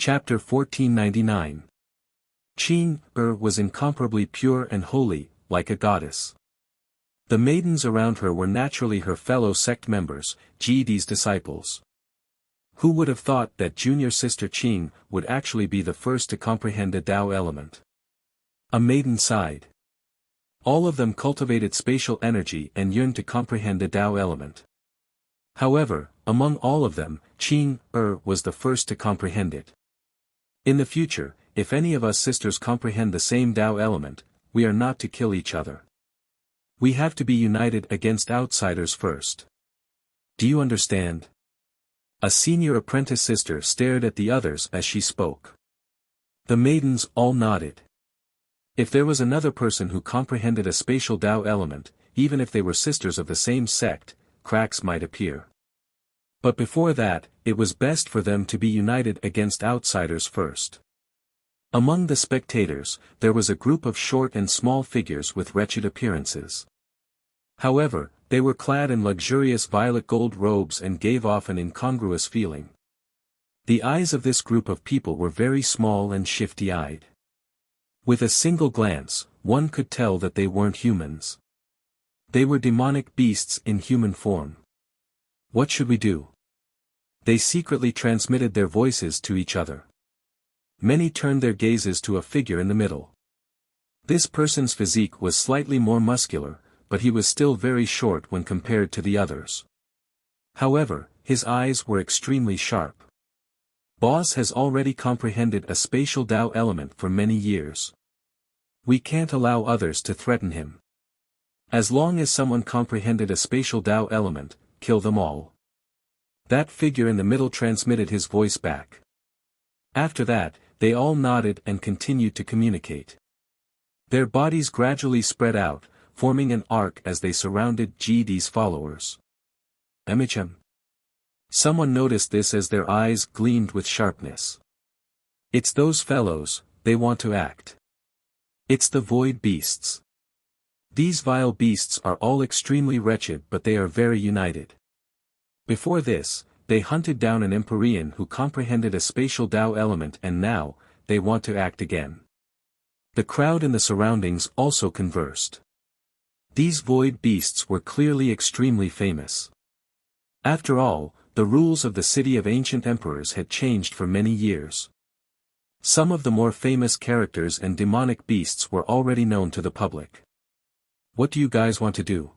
Chapter 1499. Qing was incomparably pure and holy, like a goddess. The maidens around her were naturally her fellow sect members, Jidi's disciples. Who would have thought that junior sister Qing would actually be the first to comprehend a Tao element? A maiden sighed. All of them cultivated spatial energy and yearned to comprehend a Tao element. However, among all of them, Qing was the first to comprehend it. In the future, if any of us sisters comprehend the same Tao element, we are not to kill each other. We have to be united against outsiders first. Do you understand? A senior apprentice sister stared at the others as she spoke. The maidens all nodded. If there was another person who comprehended a spatial Tao element, even if they were sisters of the same sect, cracks might appear. But before that, it was best for them to be united against outsiders first. Among the spectators, there was a group of short and small figures with wretched appearances. However, they were clad in luxurious violet gold robes and gave off an incongruous feeling. The eyes of this group of people were very small and shifty-eyed. With a single glance, one could tell that they weren't humans. They were demonic beasts in human form. What should we do? They secretly transmitted their voices to each other. Many turned their gazes to a figure in the middle. This person's physique was slightly more muscular, but he was still very short when compared to the others. However, his eyes were extremely sharp. Boss has already comprehended a spatial Tao element for many years. We can't allow others to threaten him. As long as someone comprehended a spatial Tao element, kill them all. That figure in the middle transmitted his voice back. After that, they all nodded and continued to communicate. Their bodies gradually spread out, forming an arc as they surrounded Jidi's followers. Emichem. Someone noticed this as their eyes gleamed with sharpness. It's those fellows, they want to act. It's the void beasts. These vile beasts are all extremely wretched, but they are very united. Before this, they hunted down an Empyrean who comprehended a spatial Tao element, and now, they want to act again. The crowd in the surroundings also conversed. These void beasts were clearly extremely famous. After all, the rules of the city of ancient emperors had changed for many years. Some of the more famous characters and demonic beasts were already known to the public. What do you guys want to do?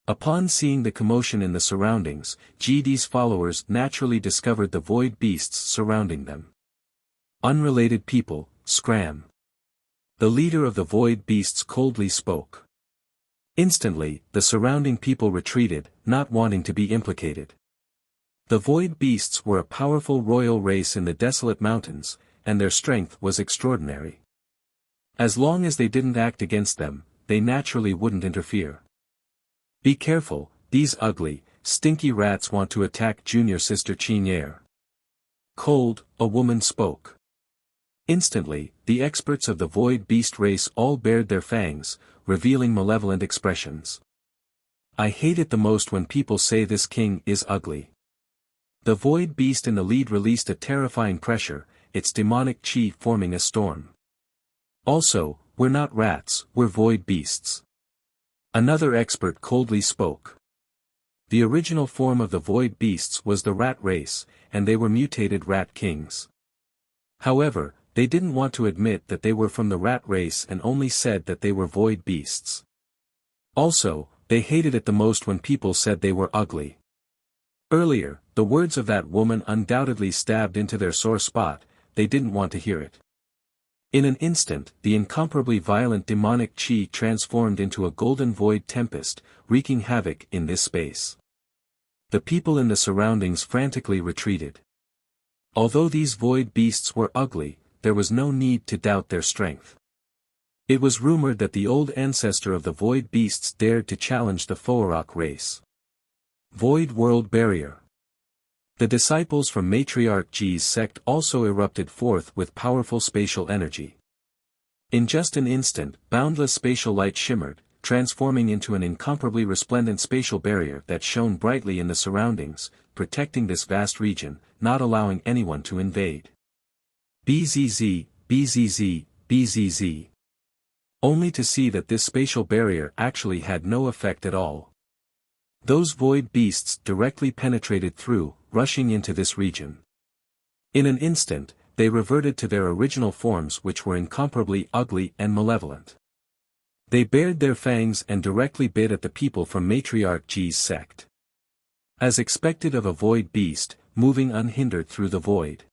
Upon seeing the commotion in the surroundings, Jidi's followers naturally discovered the void beasts surrounding them. Unrelated people, scram. The leader of the void beasts coldly spoke. Instantly, the surrounding people retreated, not wanting to be implicated. The void beasts were a powerful royal race in the desolate mountains, and their strength was extraordinary. As long as they didn't act against them, they naturally wouldn't interfere. Be careful, these ugly, stinky rats want to attack junior sister Qing. Cold, a woman spoke. Instantly, the experts of the void beast race all bared their fangs, revealing malevolent expressions. I hate it the most when people say this king is ugly. The void beast in the lead released a terrifying pressure, its demonic chi forming a storm. Also, we're not rats, we're void beasts. Another expert coldly spoke. The original form of the void beasts was the rat race, and they were mutated rat kings. However, they didn't want to admit that they were from the rat race and only said that they were void beasts. Also, they hated it the most when people said they were ugly. Earlier, the words of that woman undoubtedly stabbed into their sore spot, they didn't want to hear it. In an instant, the incomparably violent demonic chi transformed into a golden void tempest, wreaking havoc in this space. The people in the surroundings frantically retreated. Although these void beasts were ugly, there was no need to doubt their strength. It was rumored that the old ancestor of the void beasts dared to challenge the Foarok race. Void World Barrier. The disciples from Matriarch Ji's sect also erupted forth with powerful spatial energy. In just an instant, boundless spatial light shimmered, transforming into an incomparably resplendent spatial barrier that shone brightly in the surroundings, protecting this vast region, not allowing anyone to invade. BZZ, BZZ, BZZ. Only to see that this spatial barrier actually had no effect at all. Those void beasts directly penetrated through, rushing into this region. In an instant, they reverted to their original forms, which were incomparably ugly and malevolent. They bared their fangs and directly bit at the people from Matriarch Ji's sect. As expected of a void beast, moving unhindered through the void.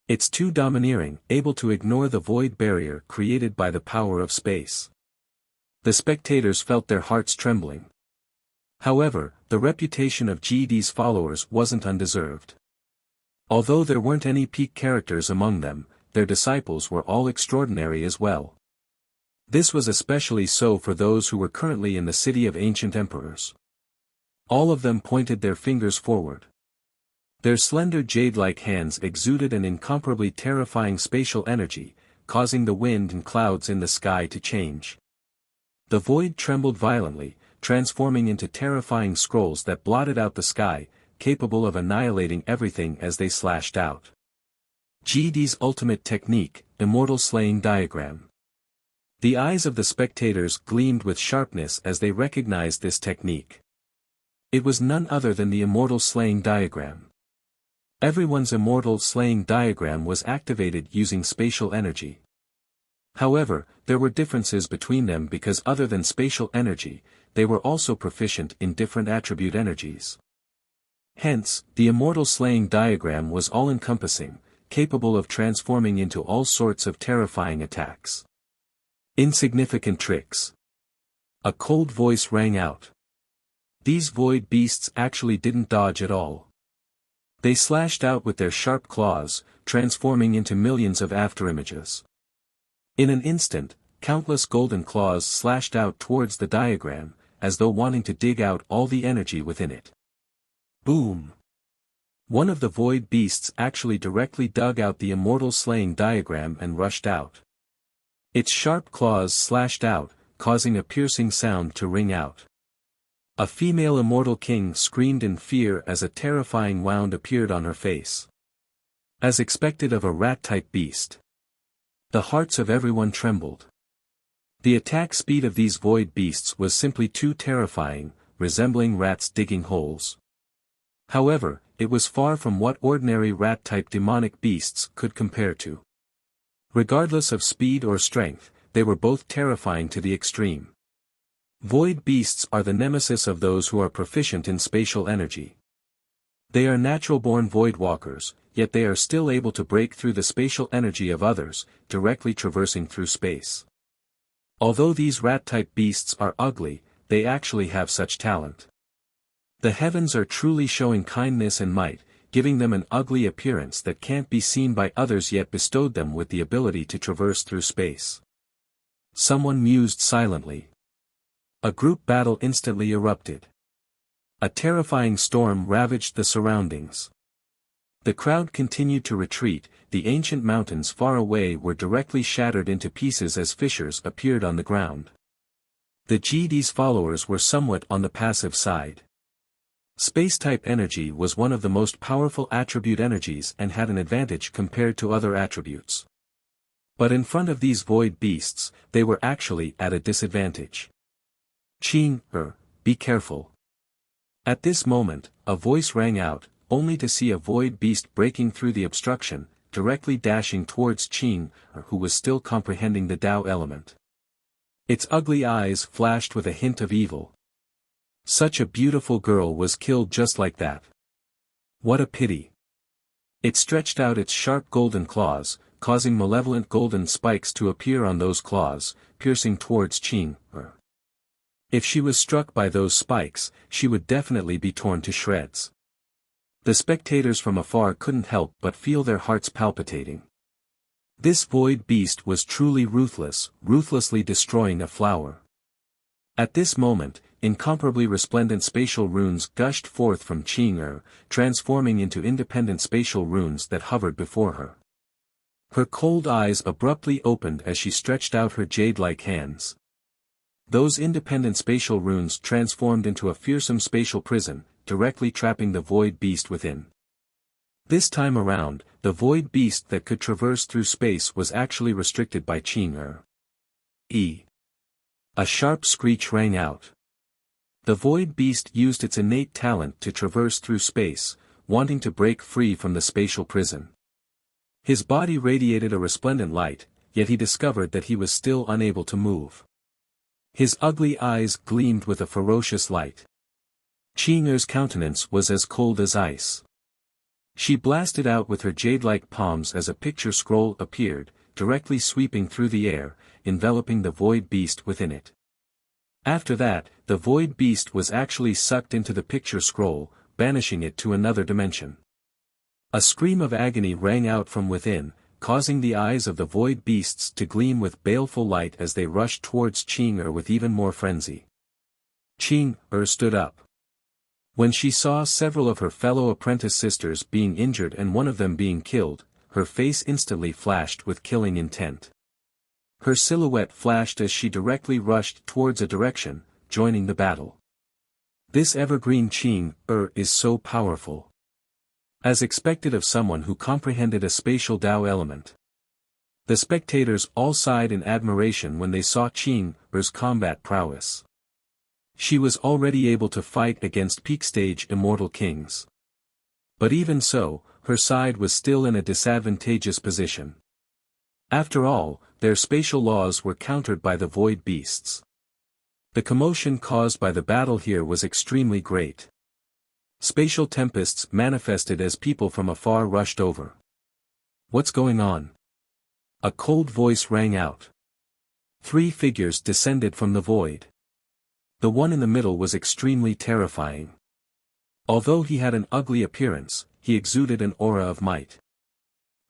It's too domineering, able to ignore the void barrier created by the power of space. The spectators felt their hearts trembling. However, the reputation of GD's followers wasn't undeserved. Although there weren't any peak characters among them, their disciples were all extraordinary as well. This was especially so for those who were currently in the city of ancient emperors. All of them pointed their fingers forward. Their slender jade-like hands exuded an incomparably terrifying spatial energy, causing the wind and clouds in the sky to change. The void trembled violently, transforming into terrifying scrolls that blotted out the sky, capable of annihilating everything as they slashed out. GD's ultimate technique, Immortal Slaying Diagram. The eyes of the spectators gleamed with sharpness as they recognized this technique. It was none other than the Immortal Slaying Diagram. Everyone's Immortal Slaying Diagram was activated using spatial energy. However, there were differences between them because other than spatial energy, they were also proficient in different attribute energies. Hence, the Immortal Slaying Diagram was all-encompassing, capable of transforming into all sorts of terrifying attacks. Insignificant tricks. A cold voice rang out. These void beasts actually didn't dodge at all. They slashed out with their sharp claws, transforming into millions of afterimages. In an instant, countless golden claws slashed out towards the diagram, as though wanting to dig out all the energy within it. Boom! One of the void beasts actually directly dug out the Immortal Slaying Diagram and rushed out. Its sharp claws slashed out, causing a piercing sound to ring out. A female immortal king screamed in fear as a terrifying wound appeared on her face. As expected of a rat-type beast. The hearts of everyone trembled. The attack speed of these void beasts was simply too terrifying, resembling rats digging holes. However, it was far from what ordinary rat-type demonic beasts could compare to. Regardless of speed or strength, they were both terrifying to the extreme. Void beasts are the nemesis of those who are proficient in spatial energy. They are natural-born void walkers, yet they are still able to break through the spatial energy of others, directly traversing through space. Although these rat-type beasts are ugly, they actually have such talent. The heavens are truly showing kindness and might, giving them an ugly appearance that can't be seen by others, yet bestowed them with the ability to traverse through space. Someone mused silently. A group battle instantly erupted. A terrifying storm ravaged the surroundings. The crowd continued to retreat, the ancient mountains far away were directly shattered into pieces as fissures appeared on the ground. The GD's followers were somewhat on the passive side. Space-type energy was one of the most powerful attribute energies and had an advantage compared to other attributes. But in front of these void beasts, they were actually at a disadvantage. Qing, be careful. At this moment, a voice rang out, only to see a void beast breaking through the obstruction, directly dashing towards Qing, who was still comprehending the Tao element. Its ugly eyes flashed with a hint of evil. Such a beautiful girl was killed just like that. What a pity. It stretched out its sharp golden claws, causing malevolent golden spikes to appear on those claws, piercing towards Qing. If she was struck by those spikes, she would definitely be torn to shreds. The spectators from afar couldn't help but feel their hearts palpitating. This void beast was truly ruthless, ruthlessly destroying a flower. At this moment, incomparably resplendent spatial runes gushed forth from Qing, transforming into independent spatial runes that hovered before her. Her cold eyes abruptly opened as she stretched out her jade-like hands. Those independent spatial runes transformed into a fearsome spatial prison, directly trapping the void beast within. This time around, the void beast that could traverse through space was actually restricted by Qing. A sharp screech rang out. The void beast used its innate talent to traverse through space, wanting to break free from the spatial prison. His body radiated a resplendent light, yet he discovered that he was still unable to move. His ugly eyes gleamed with a ferocious light. Qing's countenance was as cold as ice. She blasted out with her jade-like palms as a picture scroll appeared, directly sweeping through the air, enveloping the void beast within it. After that, the void beast was actually sucked into the picture scroll, banishing it to another dimension. A scream of agony rang out from within, causing the eyes of the void beasts to gleam with baleful light as they rushed towards Qing with even more frenzy. Qing stood up. When she saw several of her fellow apprentice sisters being injured and one of them being killed, her face instantly flashed with killing intent. Her silhouette flashed as she directly rushed towards a direction, joining the battle. This evergreen Qing is so powerful. As expected of someone who comprehended a spatial Tao element. The spectators all sighed in admiration when they saw Qing's combat prowess. She was already able to fight against peak-stage immortal kings. But even so, her side was still in a disadvantageous position. After all, their spatial laws were countered by the void beasts. The commotion caused by the battle here was extremely great. Spatial tempests manifested as people from afar rushed over. "What's going on?" A cold voice rang out. 3 figures descended from the void. The one in the middle was extremely terrifying. Although he had an ugly appearance, he exuded an aura of might.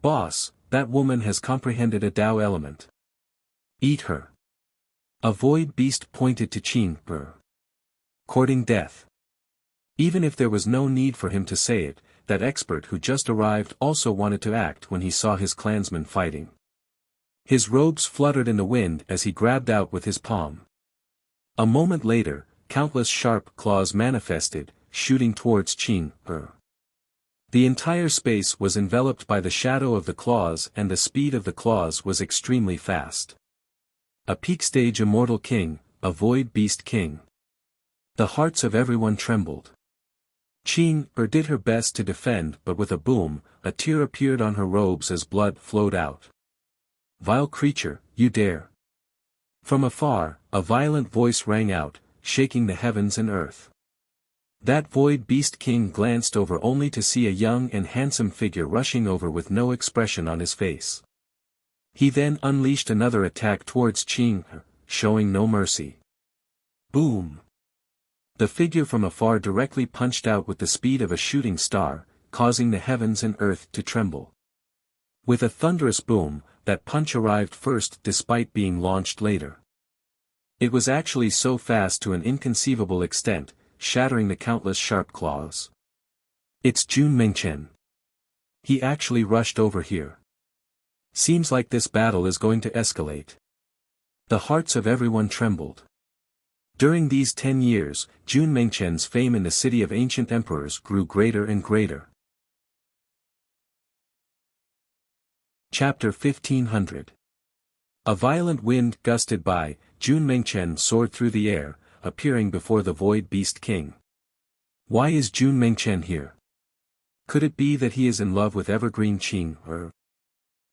"Boss, that woman has comprehended a Tao element. Eat her." A void beast pointed to Qing, courting death. Even if there was no need for him to say it, that expert who just arrived also wanted to act when he saw his clansmen fighting. His robes fluttered in the wind as he grabbed out with his palm. A moment later, countless sharp claws manifested, shooting towards Qing. The entire space was enveloped by the shadow of the claws and the speed of the claws was extremely fast. A peak-stage immortal king, a void beast king. The hearts of everyone trembled. Qing did her best to defend, but with a boom, a tear appeared on her robes as blood flowed out. "Vile creature, you dare!" From afar, a violent voice rang out, shaking the heavens and earth. That void beast king glanced over only to see a young and handsome figure rushing over with no expression on his face. He then unleashed another attack towards Qing, showing no mercy. Boom! The figure from afar directly punched out with the speed of a shooting star, causing the heavens and earth to tremble. With a thunderous boom, that punch arrived first despite being launched later. It was actually so fast to an inconceivable extent, shattering the countless sharp claws. "It's Jun Mengchen. He actually rushed over here. Seems like this battle is going to escalate." The hearts of everyone trembled. During these 10 years, Jun Mengchen's fame in the city of ancient emperors grew greater and greater. Chapter 1500. A violent wind gusted by, Jun Mengchen soared through the air, appearing before the void beast king. "Why is Jun Mengchen here? Could it be that he is in love with Evergreen Qing, or?"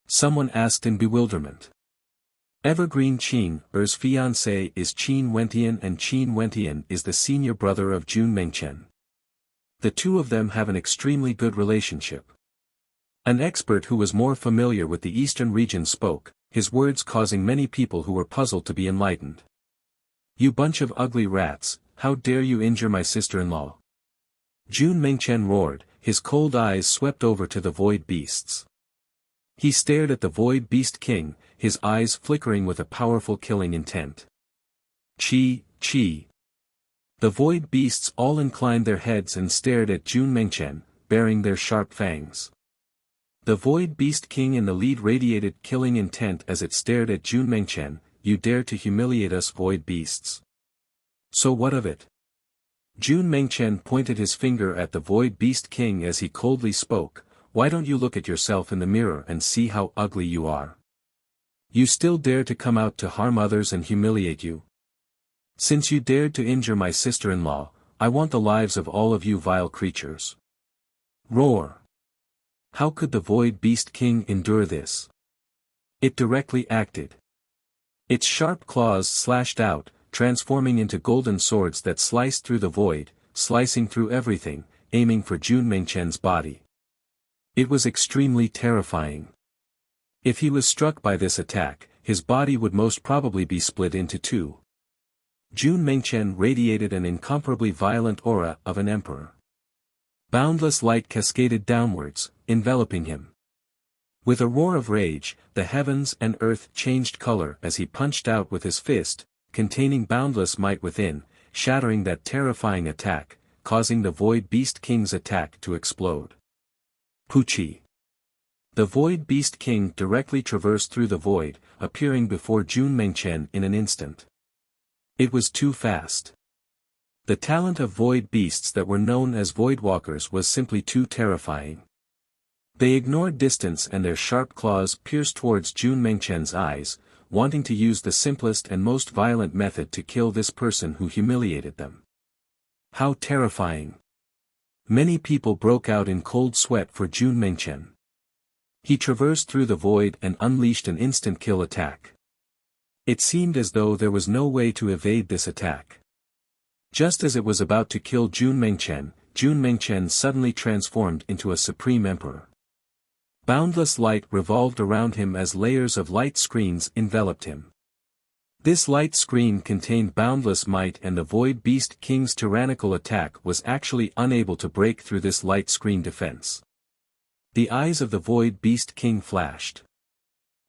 Someone asked in bewilderment. Evergreen Qing's fiancé is Qin Wentian and Qin Wentian is the senior brother of Jun Mengchen. The two of them have an extremely good relationship. An expert who was more familiar with the eastern region spoke, his words causing many people who were puzzled to be enlightened. "You bunch of ugly rats, how dare you injure my sister-in-law?" Jun Mengchen roared, his cold eyes swept over to the void beasts. He stared at the void beast king, his eyes flickering with a powerful killing intent. "Chi, chi." The void beasts all inclined their heads and stared at Jun Mengchen, baring their sharp fangs. The void beast king in the lead radiated killing intent as it stared at Jun Mengchen. "You dare to humiliate us void beasts. So what of it?" Jun Mengchen pointed his finger at the void beast king as he coldly spoke, why don't you look at yourself in the mirror and see how ugly you are? You still dare to come out to harm others and humiliate you? Since you dared to injure my sister-in-law, I want the lives of all of you vile creatures. Roar! How could the Void Beast King endure this? It directly acted. Its sharp claws slashed out, transforming into golden swords that sliced through the void, slicing through everything, aiming for Jun Mengchen's body. It was extremely terrifying. If he was struck by this attack, his body would most probably be split into two. Jun Mengchen radiated an incomparably violent aura of an emperor. Boundless light cascaded downwards, enveloping him. With a roar of rage, the heavens and earth changed color as he punched out with his fist, containing boundless might within, shattering that terrifying attack, causing the Void Beast King's attack to explode. Puchi. The Void Beast King directly traversed through the void, appearing before Jun Mengchen in an instant. It was too fast. The talent of void beasts that were known as Voidwalkers was simply too terrifying. They ignored distance and their sharp claws pierced towards Jun Mengchen's eyes, wanting to use the simplest and most violent method to kill this person who humiliated them. How terrifying! Many people broke out in cold sweat for Jun Mengchen. He traversed through the void and unleashed an instant kill attack. It seemed as though there was no way to evade this attack. Just as it was about to kill Jun Mengchen suddenly transformed into a supreme emperor. Boundless light revolved around him as layers of light screens enveloped him. This light screen contained boundless might, and the Void Beast King's tyrannical attack was actually unable to break through this light screen defense. The eyes of the Void Beast King flashed.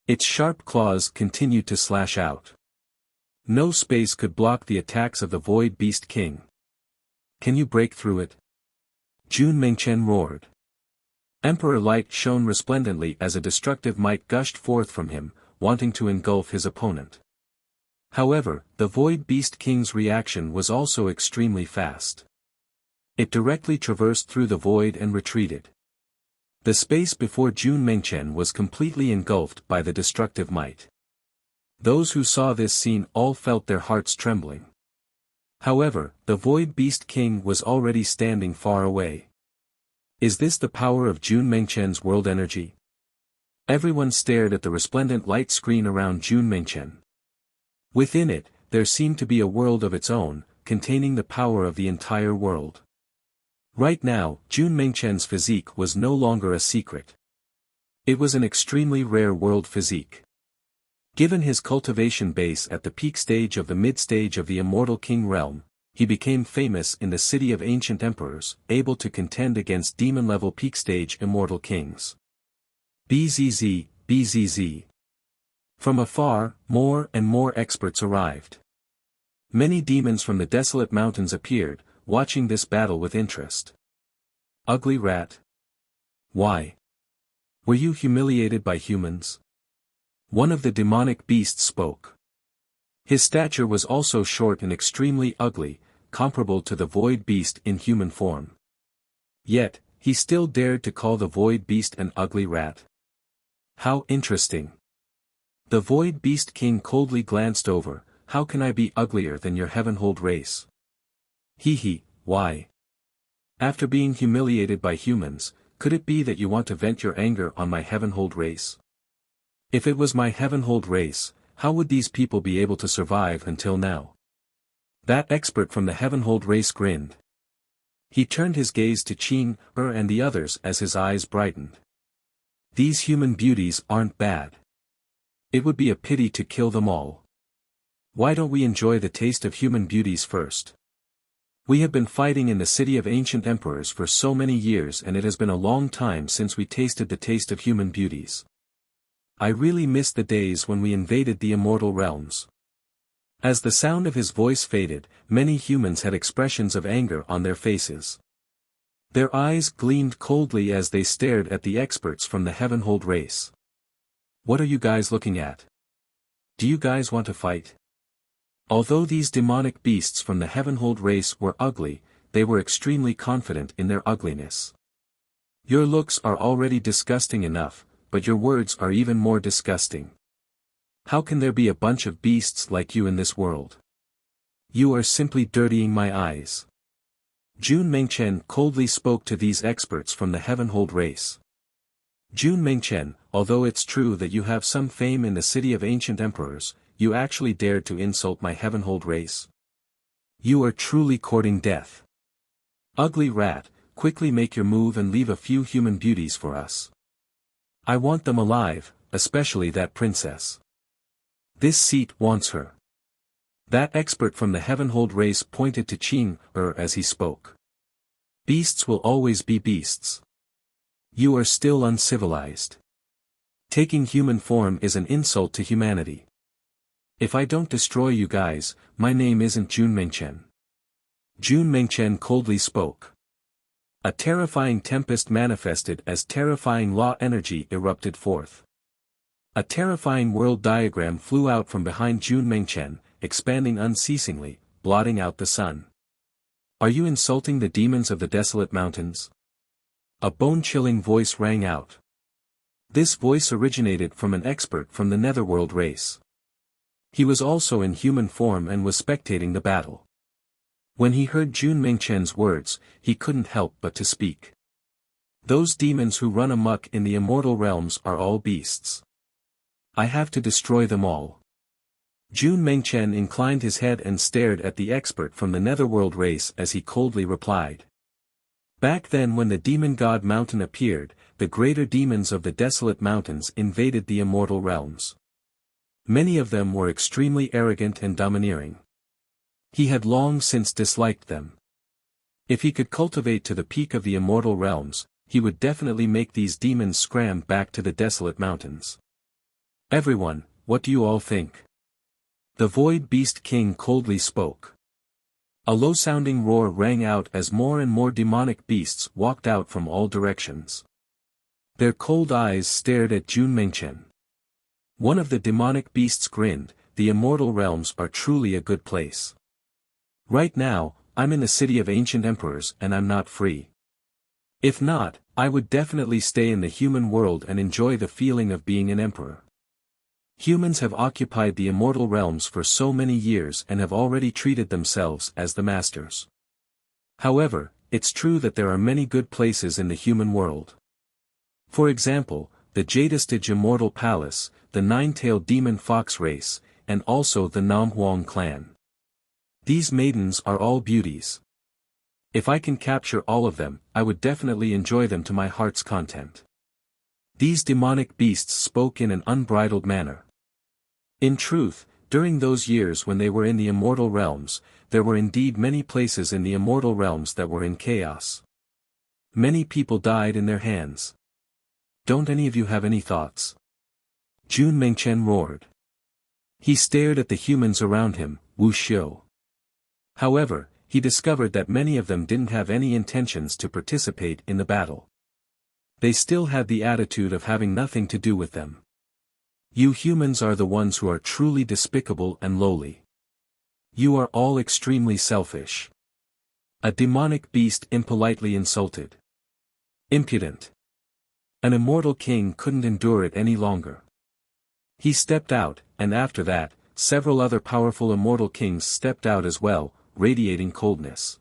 Its sharp claws continued to slash out. No space could block the attacks of the Void Beast King. Can you break through it? Jun Mengchen roared. Emperor light shone resplendently as a destructive might gushed forth from him, wanting to engulf his opponent. However, the Void Beast King's reaction was also extremely fast. It directly traversed through the void and retreated. The space before Jun Mengchen was completely engulfed by the destructive might. Those who saw this scene all felt their hearts trembling. However, the Void Beast King was already standing far away. Is this the power of Jun Mengchen's world energy? Everyone stared at the resplendent light screen around Jun Mengchen. Within it, there seemed to be a world of its own, containing the power of the entire world. Right now, Jun Mengchen's physique was no longer a secret. It was an extremely rare world physique. Given his cultivation base at the peak stage of the mid-stage of the Immortal King realm, he became famous in the city of ancient emperors, able to contend against demon-level peak-stage immortal kings. BZZ, BZZ. From afar, more and more experts arrived. Many demons from the desolate mountains appeared, watching this battle with interest. Ugly rat. Why? Were you humiliated by humans? One of the demonic beasts spoke. His stature was also short and extremely ugly, comparable to the Void Beast in human form. Yet, he still dared to call the Void Beast an ugly rat. How interesting. The Void Beast King coldly glanced over. How can I be uglier than your Heavenhold race? Why? After being humiliated by humans, could it be that you want to vent your anger on my Heavenhold race? If it was my Heavenhold race, how would these people be able to survive until now? That expert from the Heavenhold race grinned. He turned his gaze to Qin, and the others as his eyes brightened. These human beauties aren't bad. It would be a pity to kill them all. Why don't we enjoy the taste of human beauties first? We have been fighting in the city of ancient emperors for so many years, and it has been a long time since we tasted the taste of human beauties. I really miss the days when we invaded the immortal realms. As the sound of his voice faded, many humans had expressions of anger on their faces. Their eyes gleamed coldly as they stared at the experts from the Heavenhold race. What are you guys looking at? Do you guys want to fight? Although these demonic beasts from the Heavenhold race were ugly, they were extremely confident in their ugliness. Your looks are already disgusting enough, but your words are even more disgusting. How can there be a bunch of beasts like you in this world? You are simply dirtying my eyes. Jun Mengchen coldly spoke to these experts from the Heavenhold race. Jun Mengchen, although it's true that you have some fame in the city of ancient emperors, you actually dared to insult my Heavenhold race. You are truly courting death. Ugly rat, quickly make your move and leave a few human beauties for us. I want them alive, especially that princess. This seat wants her. That expert from the Heavenhold race pointed to Qing as he spoke. Beasts will always be beasts. You are still uncivilized. Taking human form is an insult to humanity. If I don't destroy you guys, my name isn't Jun Mengchen. Jun Mengchen coldly spoke. A terrifying tempest manifested as terrifying law energy erupted forth. A terrifying world diagram flew out from behind Jun Mengchen, expanding unceasingly, blotting out the sun. Are you insulting the demons of the desolate mountains? A bone-chilling voice rang out. This voice originated from an expert from the Netherworld race. He was also in human form and was spectating the battle. When he heard Jun Mengchen's words, he couldn't help but to speak. Those demons who run amok in the immortal realms are all beasts. I have to destroy them all. Jun Mengchen inclined his head and stared at the expert from the Netherworld race as he coldly replied. Back then when the demon god mountain appeared, the greater demons of the desolate mountains invaded the immortal realms. Many of them were extremely arrogant and domineering. He had long since disliked them. If he could cultivate to the peak of the immortal realms, he would definitely make these demons scram back to the desolate mountains. Everyone, what do you all think? The Void Beast King coldly spoke. A low-sounding roar rang out as more and more demonic beasts walked out from all directions. Their cold eyes stared at Jun Mengchen. One of the demonic beasts grinned, the immortal realms are truly a good place. Right now, I'm in the city of ancient emperors and I'm not free. If not, I would definitely stay in the human world and enjoy the feeling of being an emperor. Humans have occupied the immortal realms for so many years and have already treated themselves as the masters. However, it's true that there are many good places in the human world. For example, the Jadestage Immortal Palace, the Nine-Tailed Demon Fox race, and also the Namhuang clan. These maidens are all beauties. If I can capture all of them, I would definitely enjoy them to my heart's content. These demonic beasts spoke in an unbridled manner. In truth, during those years when they were in the immortal realms, there were indeed many places in the immortal realms that were in chaos. Many people died in their hands. Don't any of you have any thoughts? Jun Mengchen roared. He stared at the humans around him, Wuxia. However, he discovered that many of them didn't have any intentions to participate in the battle. They still had the attitude of having nothing to do with them. You humans are the ones who are truly despicable and lowly. You are all extremely selfish. A demonic beast impolitely insulted. Impudent. An immortal king couldn't endure it any longer. He stepped out, and after that, several other powerful immortal kings stepped out as well, radiating coldness.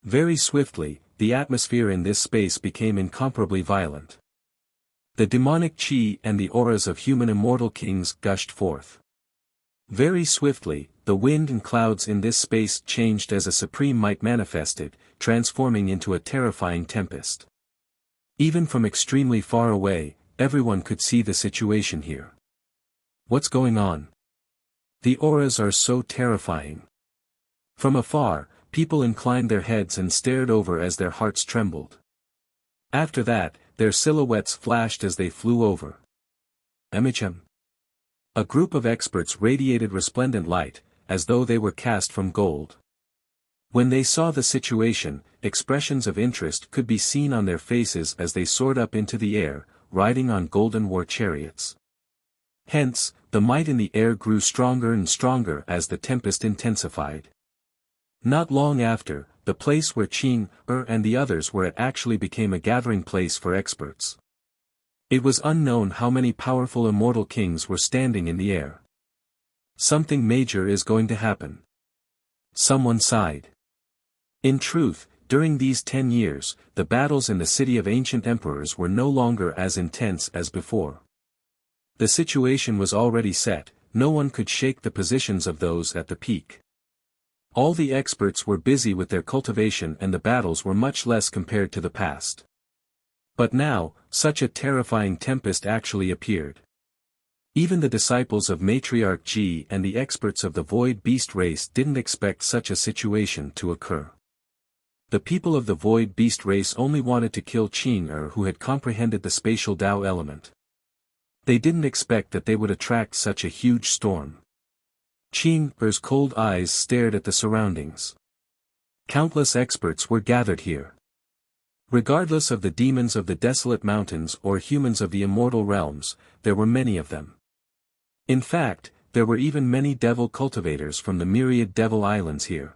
Very swiftly, the atmosphere in this space became incomparably violent. The demonic chi and the auras of human immortal kings gushed forth. Very swiftly, the wind and clouds in this space changed as a supreme might manifested, transforming into a terrifying tempest. Even from extremely far away, everyone could see the situation here. What's going on? The auras are so terrifying. From afar, people inclined their heads and stared over as their hearts trembled. After that, their silhouettes flashed as they flew over. Emichem. A group of experts radiated resplendent light, as though they were cast from gold. When they saw the situation, expressions of interest could be seen on their faces as they soared up into the air, riding on golden war chariots. Hence, the might in the air grew stronger and stronger as the tempest intensified. Not long after, the place where Qin, and the others were at actually became a gathering place for experts. It was unknown how many powerful immortal kings were standing in the air. Something major is going to happen. Someone sighed. In truth, during these 10 years, the battles in the city of ancient emperors were no longer as intense as before. The situation was already set, no one could shake the positions of those at the peak. All the experts were busy with their cultivation and the battles were much less compared to the past. But now, such a terrifying tempest actually appeared. Even the disciples of Matriarch Ji and the experts of the Void Beast race didn't expect such a situation to occur. The people of the Void Beast race only wanted to kill Qin who had comprehended the spatial Tao element. They didn't expect that they would attract such a huge storm. Qin-er's cold eyes stared at the surroundings. Countless experts were gathered here. Regardless of the demons of the desolate mountains or humans of the immortal realms, there were many of them. In fact, there were even many devil cultivators from the myriad devil islands here.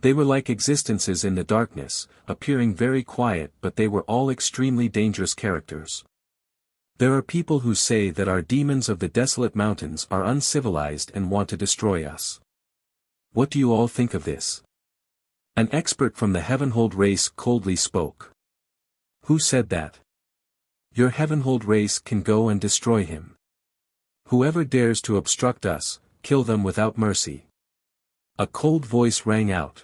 They were like existences in the darkness, appearing very quiet, but they were all extremely dangerous characters. There are people who say that our demons of the desolate mountains are uncivilized and want to destroy us. What do you all think of this? An expert from the Heavenhold race coldly spoke. Who said that? Your Heavenhold race can go and destroy him. Whoever dares to obstruct us, kill them without mercy. A cold voice rang out.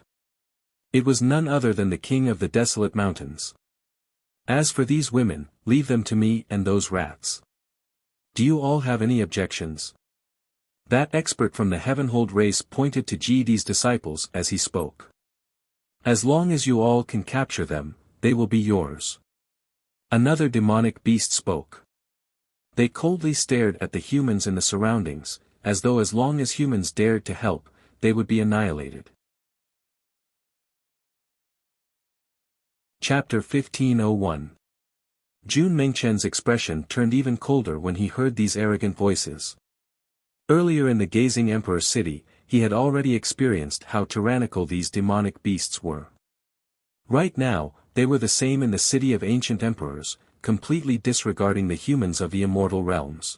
It was none other than the king of the desolate mountains. As for these women, leave them to me and those rats. Do you all have any objections? That expert from the Heavenhold race pointed to Jidi's disciples as he spoke. As long as you all can capture them, they will be yours. Another demonic beast spoke. They coldly stared at the humans in the surroundings, as though as long as humans dared to help, they would be annihilated. Chapter 1501. Jun Mengchen's expression turned even colder when he heard these arrogant voices. Earlier in the Gazing Emperor city, he had already experienced how tyrannical these demonic beasts were. Right now, they were the same in the city of ancient emperors, completely disregarding the humans of the immortal realms.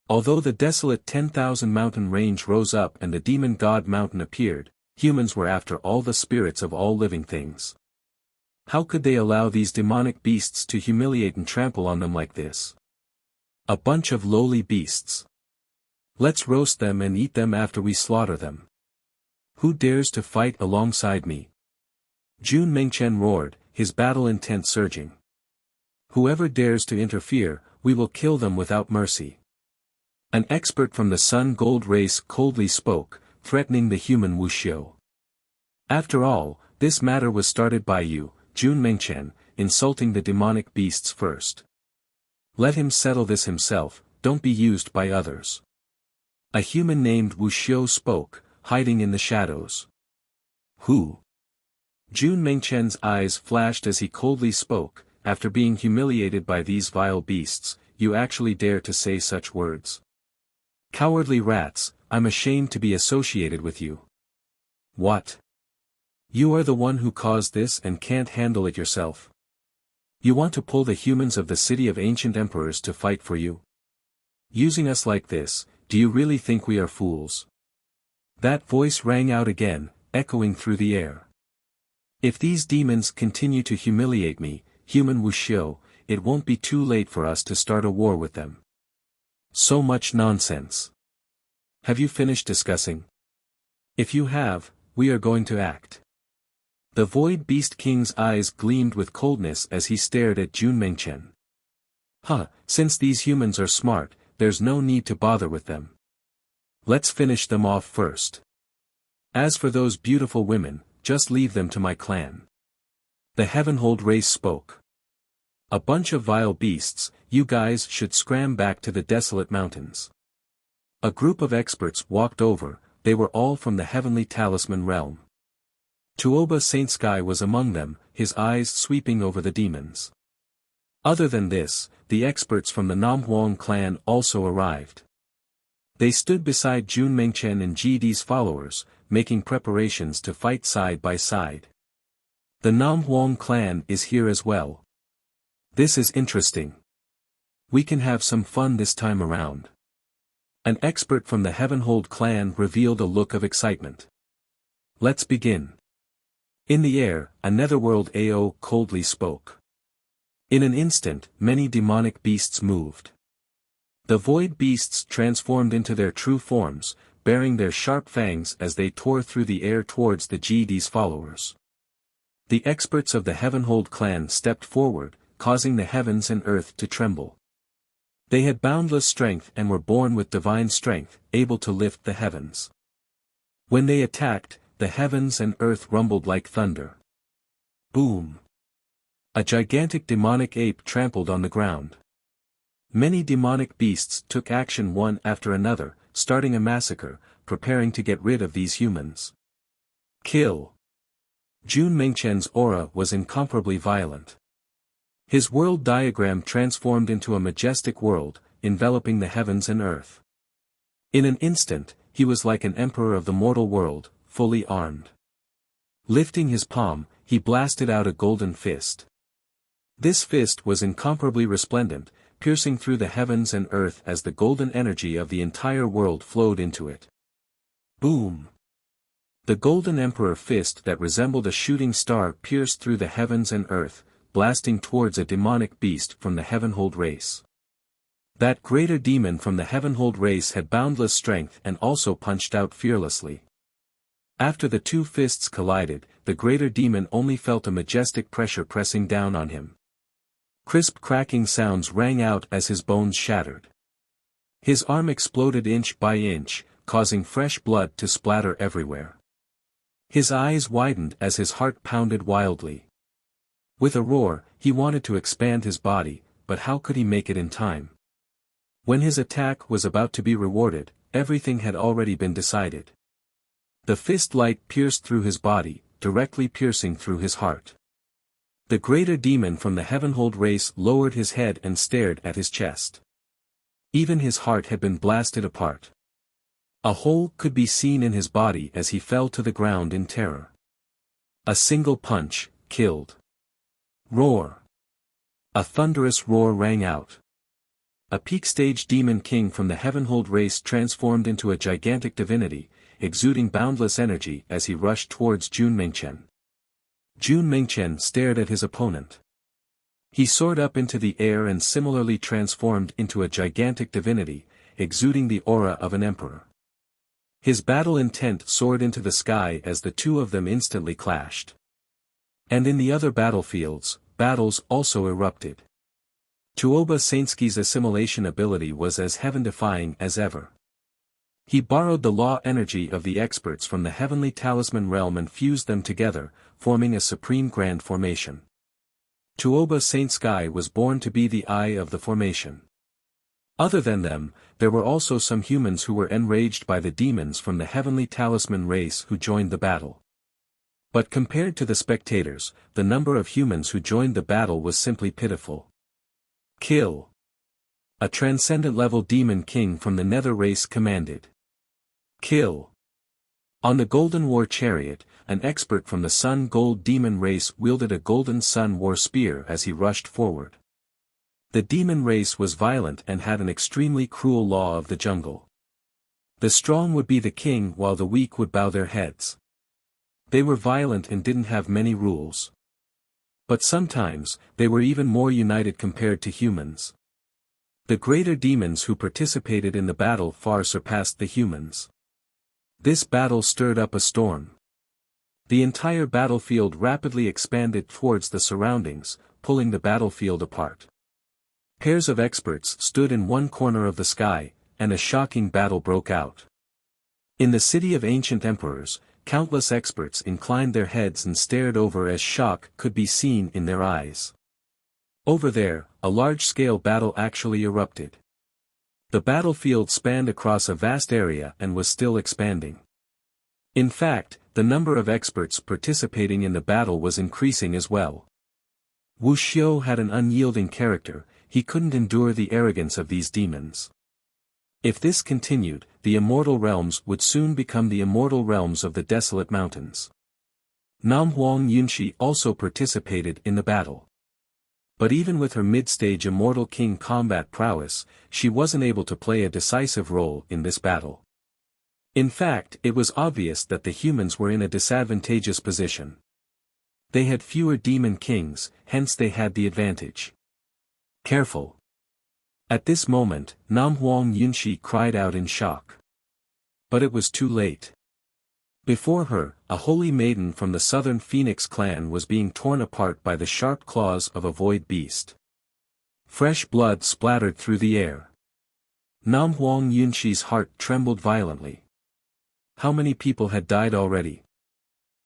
Although the desolate 10,000 mountain range rose up and the demon god mountain appeared, humans were after all the spirits of all living things. How could they allow these demonic beasts to humiliate and trample on them like this? A bunch of lowly beasts. Let's roast them and eat them after we slaughter them. Who dares to fight alongside me? Jun Mengchen roared, his battle intent surging. Whoever dares to interfere, we will kill them without mercy. An expert from the Sun Gold race coldly spoke, threatening the human Wuxia. After all, this matter was started by you, Jun Mengchen, insulting the demonic beasts first. Let him settle this himself, don't be used by others. A human named Wuxia spoke, hiding in the shadows. Who? Jun Mengchen's eyes flashed as he coldly spoke, after being humiliated by these vile beasts, you actually dare to say such words. Cowardly rats, I'm ashamed to be associated with you. What? You are the one who caused this and can't handle it yourself. You want to pull the humans of the city of ancient emperors to fight for you? Using us like this, do you really think we are fools? That voice rang out again, echoing through the air. If these demons continue to humiliate me, human Wuxia, it won't be too late for us to start a war with them. So much nonsense. Have you finished discussing? If you have, we are going to act. The Void Beast King's eyes gleamed with coldness as he stared at Jun Mengchen. Since these humans are smart, there's no need to bother with them. Let's finish them off first. As for those beautiful women, just leave them to my clan. The Heavenhold race spoke. A bunch of vile beasts, you guys should scram back to the desolate mountains. A group of experts walked over, they were all from the Heavenly Talisman realm. Tuoba Saint Sky was among them, his eyes sweeping over the demons. Other than this, the experts from the Namhuang clan also arrived. They stood beside Jun Mengchen and Jidi's followers, making preparations to fight side by side. The Nam Huang clan is here as well. This is interesting. We can have some fun this time around. An expert from the Heavenhold clan revealed a look of excitement. Let's begin. In the air, a netherworld AO coldly spoke. In an instant, many demonic beasts moved. The void beasts transformed into their true forms, bearing their sharp fangs as they tore through the air towards the GD's followers. The experts of the Heavenhold clan stepped forward, causing the heavens and earth to tremble. They had boundless strength and were born with divine strength, able to lift the heavens. When they attacked, the heavens and earth rumbled like thunder. Boom! A gigantic demonic ape trampled on the ground. Many demonic beasts took action one after another, starting a massacre, preparing to get rid of these humans. Kill! Jun Mengchen's aura was incomparably violent. His world diagram transformed into a majestic world, enveloping the heavens and earth. In an instant, he was like an emperor of the mortal world, fully armed. Lifting his palm, he blasted out a golden fist. This fist was incomparably resplendent, piercing through the heavens and earth as the golden energy of the entire world flowed into it. Boom! The golden emperor fist that resembled a shooting star pierced through the heavens and earth, blasting towards a demonic beast from the Heavenhold race. That greater demon from the Heavenhold race had boundless strength and also punched out fearlessly. After the two fists collided, the greater demon only felt a majestic pressure pressing down on him. Crisp cracking sounds rang out as his bones shattered. His arm exploded inch by inch, causing fresh blood to splatter everywhere. His eyes widened as his heart pounded wildly. With a roar, he wanted to expand his body, but how could he make it in time? When his attack was about to be rewarded, everything had already been decided. The fist light pierced through his body, directly piercing through his heart. The greater demon from the Heavenhold race lowered his head and stared at his chest. Even his heart had been blasted apart. A hole could be seen in his body as he fell to the ground in terror. A single punch, killed. Roar! A thunderous roar rang out. A peak-stage demon king from the Heavenhold race transformed into a gigantic divinity, exuding boundless energy as he rushed towards Jun Mengchen. Jun Mengchen stared at his opponent. He soared up into the air and similarly transformed into a gigantic divinity, exuding the aura of an emperor. His battle intent soared into the sky as the two of them instantly clashed. And in the other battlefields, battles also erupted. Tuoba Sainsky's assimilation ability was as heaven-defying as ever. He borrowed the law energy of the experts from the heavenly talisman realm and fused them together, forming a supreme grand formation. Tuoba Sainsky was born to be the eye of the formation. Other than them, there were also some humans who were enraged by the demons from the heavenly talisman race who joined the battle. But compared to the spectators, the number of humans who joined the battle was simply pitiful. Kill! A transcendent-level demon king from the nether race commanded. Kill! On the Golden War Chariot, an expert from the Sun Gold demon race wielded a golden Sun War spear as he rushed forward. The demon race was violent and had an extremely cruel law of the jungle. The strong would be the king while the weak would bow their heads. They were violent and didn't have many rules. But sometimes, they were even more united compared to humans. The greater demons who participated in the battle far surpassed the humans. This battle stirred up a storm. The entire battlefield rapidly expanded towards the surroundings, pulling the battlefield apart. Pairs of experts stood in one corner of the sky, and a shocking battle broke out. In the city of ancient emperors, countless experts inclined their heads and stared over as shock could be seen in their eyes. Over there, a large-scale battle actually erupted. The battlefield spanned across a vast area and was still expanding. In fact, the number of experts participating in the battle was increasing as well. Wuxia had an unyielding character, he couldn't endure the arrogance of these demons. If this continued, the immortal realms would soon become the immortal realms of the desolate mountains. Nam Huang Yunshi also participated in the battle. But even with her mid-stage immortal king combat prowess, she wasn't able to play a decisive role in this battle. In fact, it was obvious that the humans were in a disadvantageous position. They had fewer demon kings, hence they had the advantage. Careful. At this moment, Nam Huang Yunshi cried out in shock. But it was too late. Before her, a holy maiden from the southern Phoenix clan was being torn apart by the sharp claws of a void beast. Fresh blood splattered through the air. Nam Huang Yunshi's heart trembled violently. How many people had died already?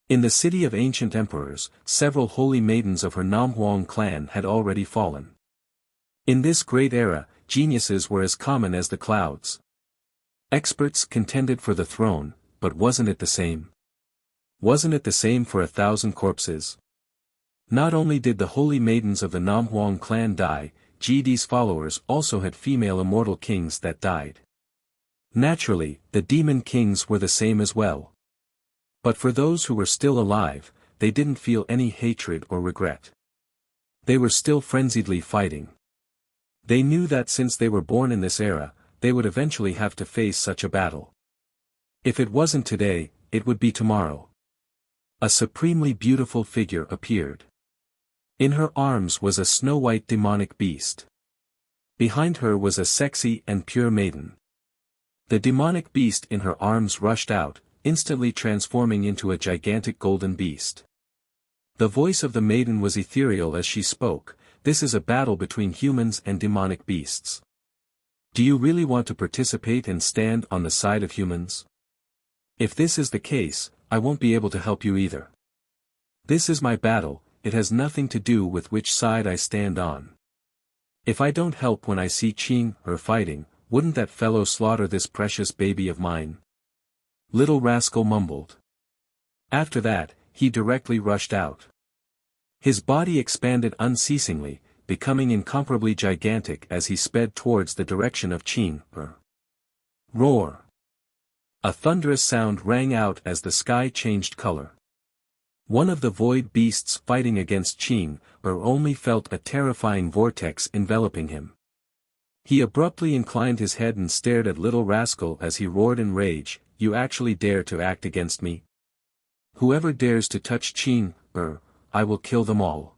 In the city of ancient emperors, several holy maidens of her Nam Huang clan had already fallen. In this great era, geniuses were as common as the clouds. Experts contended for the throne, but wasn't it the same? Wasn't it the same for 1,000 corpses? Not only did the holy maidens of the Nam Huang clan die, GD's followers also had female immortal kings that died. Naturally, the demon kings were the same as well. But for those who were still alive, they didn't feel any hatred or regret. They were still frenziedly fighting. They knew that since they were born in this era, they would eventually have to face such a battle. If it wasn't today, it would be tomorrow. A supremely beautiful figure appeared. In her arms was a snow-white demonic beast. Behind her was a sexy and pure maiden. The demonic beast in her arms rushed out, instantly transforming into a gigantic golden beast. The voice of the maiden was ethereal as she spoke. This is a battle between humans and demonic beasts. Do you really want to participate and stand on the side of humans? If this is the case, I won't be able to help you either. This is my battle, it has nothing to do with which side I stand on. If I don't help when I see Qing or fighting, wouldn't that fellow slaughter this precious baby of mine? Little rascal mumbled. After that, he directly rushed out. His body expanded unceasingly, becoming incomparably gigantic as he sped towards the direction of Qing. Roar! A thunderous sound rang out as the sky changed color. One of the void beasts fighting against Qing only felt a terrifying vortex enveloping him. He abruptly inclined his head and stared at little rascal as he roared in rage, "You actually dare to act against me? Whoever dares to touch Qing, I will kill them all."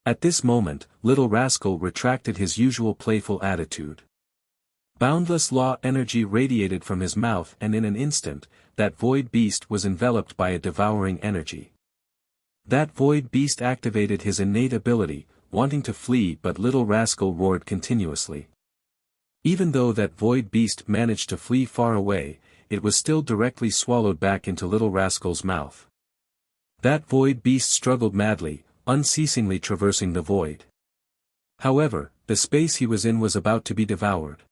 At this moment, little rascal retracted his usual playful attitude. Boundless law energy radiated from his mouth, and in an instant, that void beast was enveloped by a devouring energy. That void beast activated his innate ability, wanting to flee, but little rascal roared continuously. Even though that void beast managed to flee far away, it was still directly swallowed back into little rascal's mouth. That void beast struggled madly, unceasingly traversing the void. However, the space he was in was about to be devoured.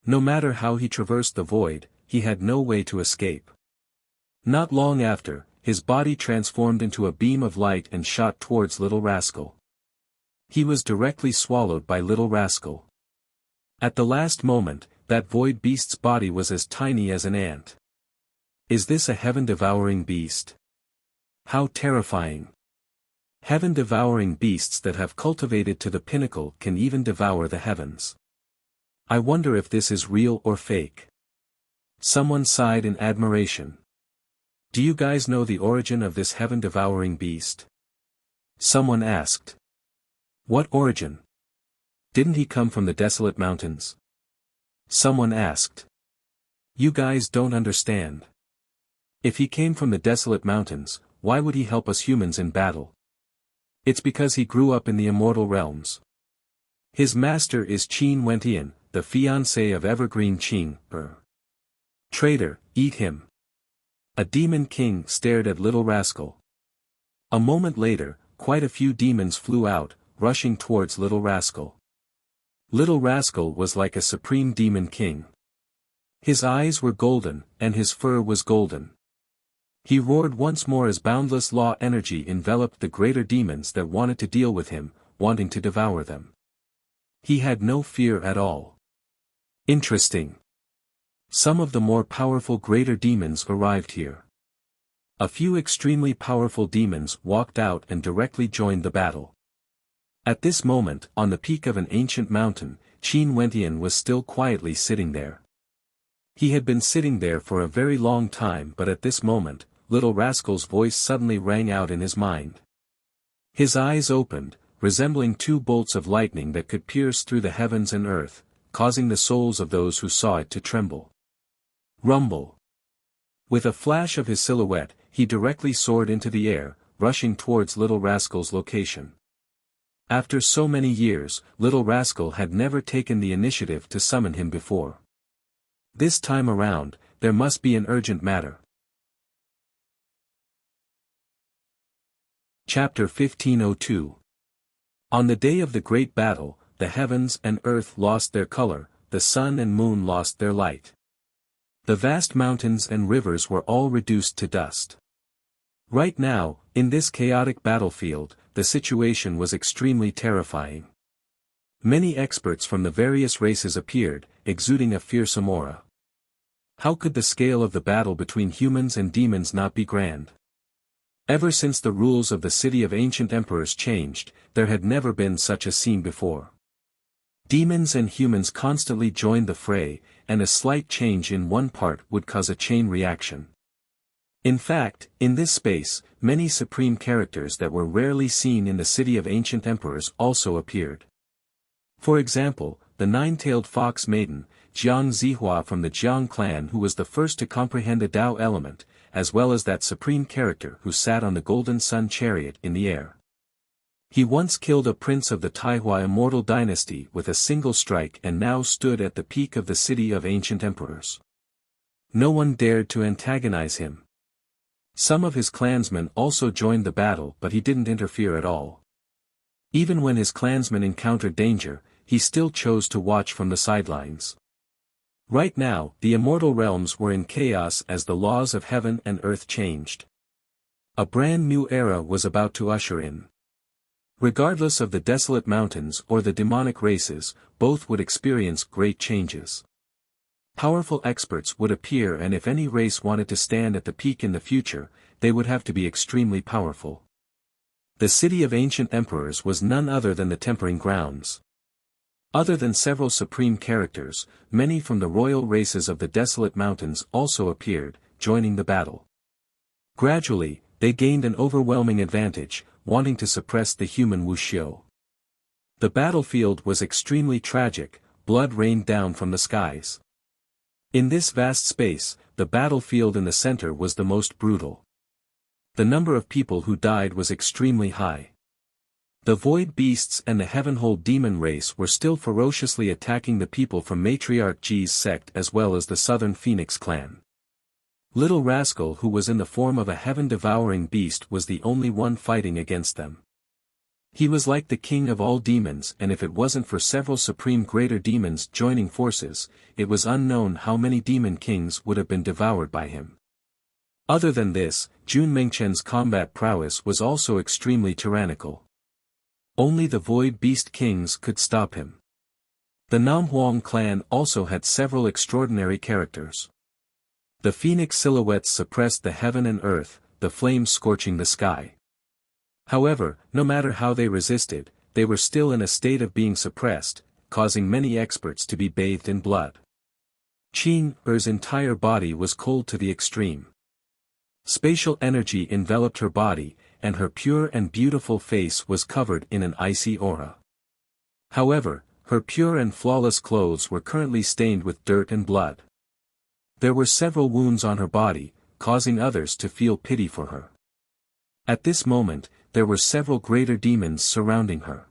No matter how he traversed the void, he had no way to escape. Not long after, his body transformed into a beam of light and shot towards little rascal. He was directly swallowed by little rascal. At the last moment, that void beast's body was as tiny as an ant. Is this a heaven-devouring beast? How terrifying! Heaven-devouring beasts that have cultivated to the pinnacle can even devour the heavens. I wonder if this is real or fake. Someone sighed in admiration. Do you guys know the origin of this heaven-devouring beast? Someone asked. What origin? Didn't he come from the desolate mountains? Someone asked. You guys don't understand. If he came from the desolate mountains, why would he help us humans in battle? It's because he grew up in the immortal realms. His master is Qin Wentian, the fiancé of Evergreen Qing. Traitor, eat him. A demon king stared at little rascal. A moment later, quite a few demons flew out, rushing towards little rascal. Little rascal was like a supreme demon king. His eyes were golden, and his fur was golden. He roared once more as boundless law energy enveloped the greater demons that wanted to deal with him, wanting to devour them. He had no fear at all. Interesting. Some of the more powerful greater demons arrived here. A few extremely powerful demons walked out and directly joined the battle. At this moment, on the peak of an ancient mountain, Qin Wentian was still quietly sitting there. He had been sitting there for a very long time, but at this moment, Little Rascal's voice suddenly rang out in his mind. His eyes opened, resembling two bolts of lightning that could pierce through the heavens and earth, causing the souls of those who saw it to tremble. Rumble. With a flash of his silhouette, he directly soared into the air, rushing towards Little Rascal's location. After so many years, Little Rascal had never taken the initiative to summon him before. This time around, there must be an urgent matter. Chapter 1502. On the day of the great battle, the heavens and earth lost their color, the sun and moon lost their light. The vast mountains and rivers were all reduced to dust. Right now, in this chaotic battlefield, the situation was extremely terrifying. Many experts from the various races appeared, exuding a fearsome aura. How could the scale of the battle between humans and demons not be grand? Ever since the rules of the city of ancient emperors changed, there had never been such a scene before. Demons and humans constantly joined the fray, and a slight change in one part would cause a chain reaction. In fact, in this space, many supreme characters that were rarely seen in the city of ancient emperors also appeared. For example, the nine-tailed fox maiden, Jiang Zihua from the Jiang clan, who was the first to comprehend the Tao element, as well as that supreme character who sat on the golden sun chariot in the air. He once killed a prince of the Taihua Immortal dynasty with a single strike and now stood at the peak of the city of ancient emperors. No one dared to antagonize him. Some of his clansmen also joined the battle, but he didn't interfere at all. Even when his clansmen encountered danger, he still chose to watch from the sidelines. Right now, the immortal realms were in chaos as the laws of heaven and earth changed. A brand new era was about to usher in. Regardless of the desolate mountains or the demonic races, both would experience great changes. Powerful experts would appear, and if any race wanted to stand at the peak in the future, they would have to be extremely powerful. The city of ancient emperors was none other than the tempering grounds. Other than several supreme characters, many from the royal races of the desolate mountains also appeared, joining the battle. Gradually, they gained an overwhelming advantage, wanting to suppress the human Wuxia. The battlefield was extremely tragic, blood rained down from the skies. In this vast space, the battlefield in the center was the most brutal. The number of people who died was extremely high. The void beasts and the heavenhold demon race were still ferociously attacking the people from Matriarch Ji's sect as well as the Southern Phoenix clan. Little Rascal, who was in the form of a heaven-devouring beast, was the only one fighting against them. He was like the king of all demons, and if it wasn't for several supreme greater demons joining forces, it was unknown how many demon kings would have been devoured by him. Other than this, Jun Mengchen's combat prowess was also extremely tyrannical. Only the Void Beast Kings could stop him. The Namhuang clan also had several extraordinary characters. The phoenix silhouettes suppressed the heaven and earth, the flames scorching the sky. However, no matter how they resisted, they were still in a state of being suppressed, causing many experts to be bathed in blood. Qin Er's entire body was cold to the extreme. Spatial energy enveloped her body, and her pure and beautiful face was covered in an icy aura. However, her pure and flawless clothes were currently stained with dirt and blood. There were several wounds on her body, causing others to feel pity for her. At this moment, there were several greater demons surrounding her.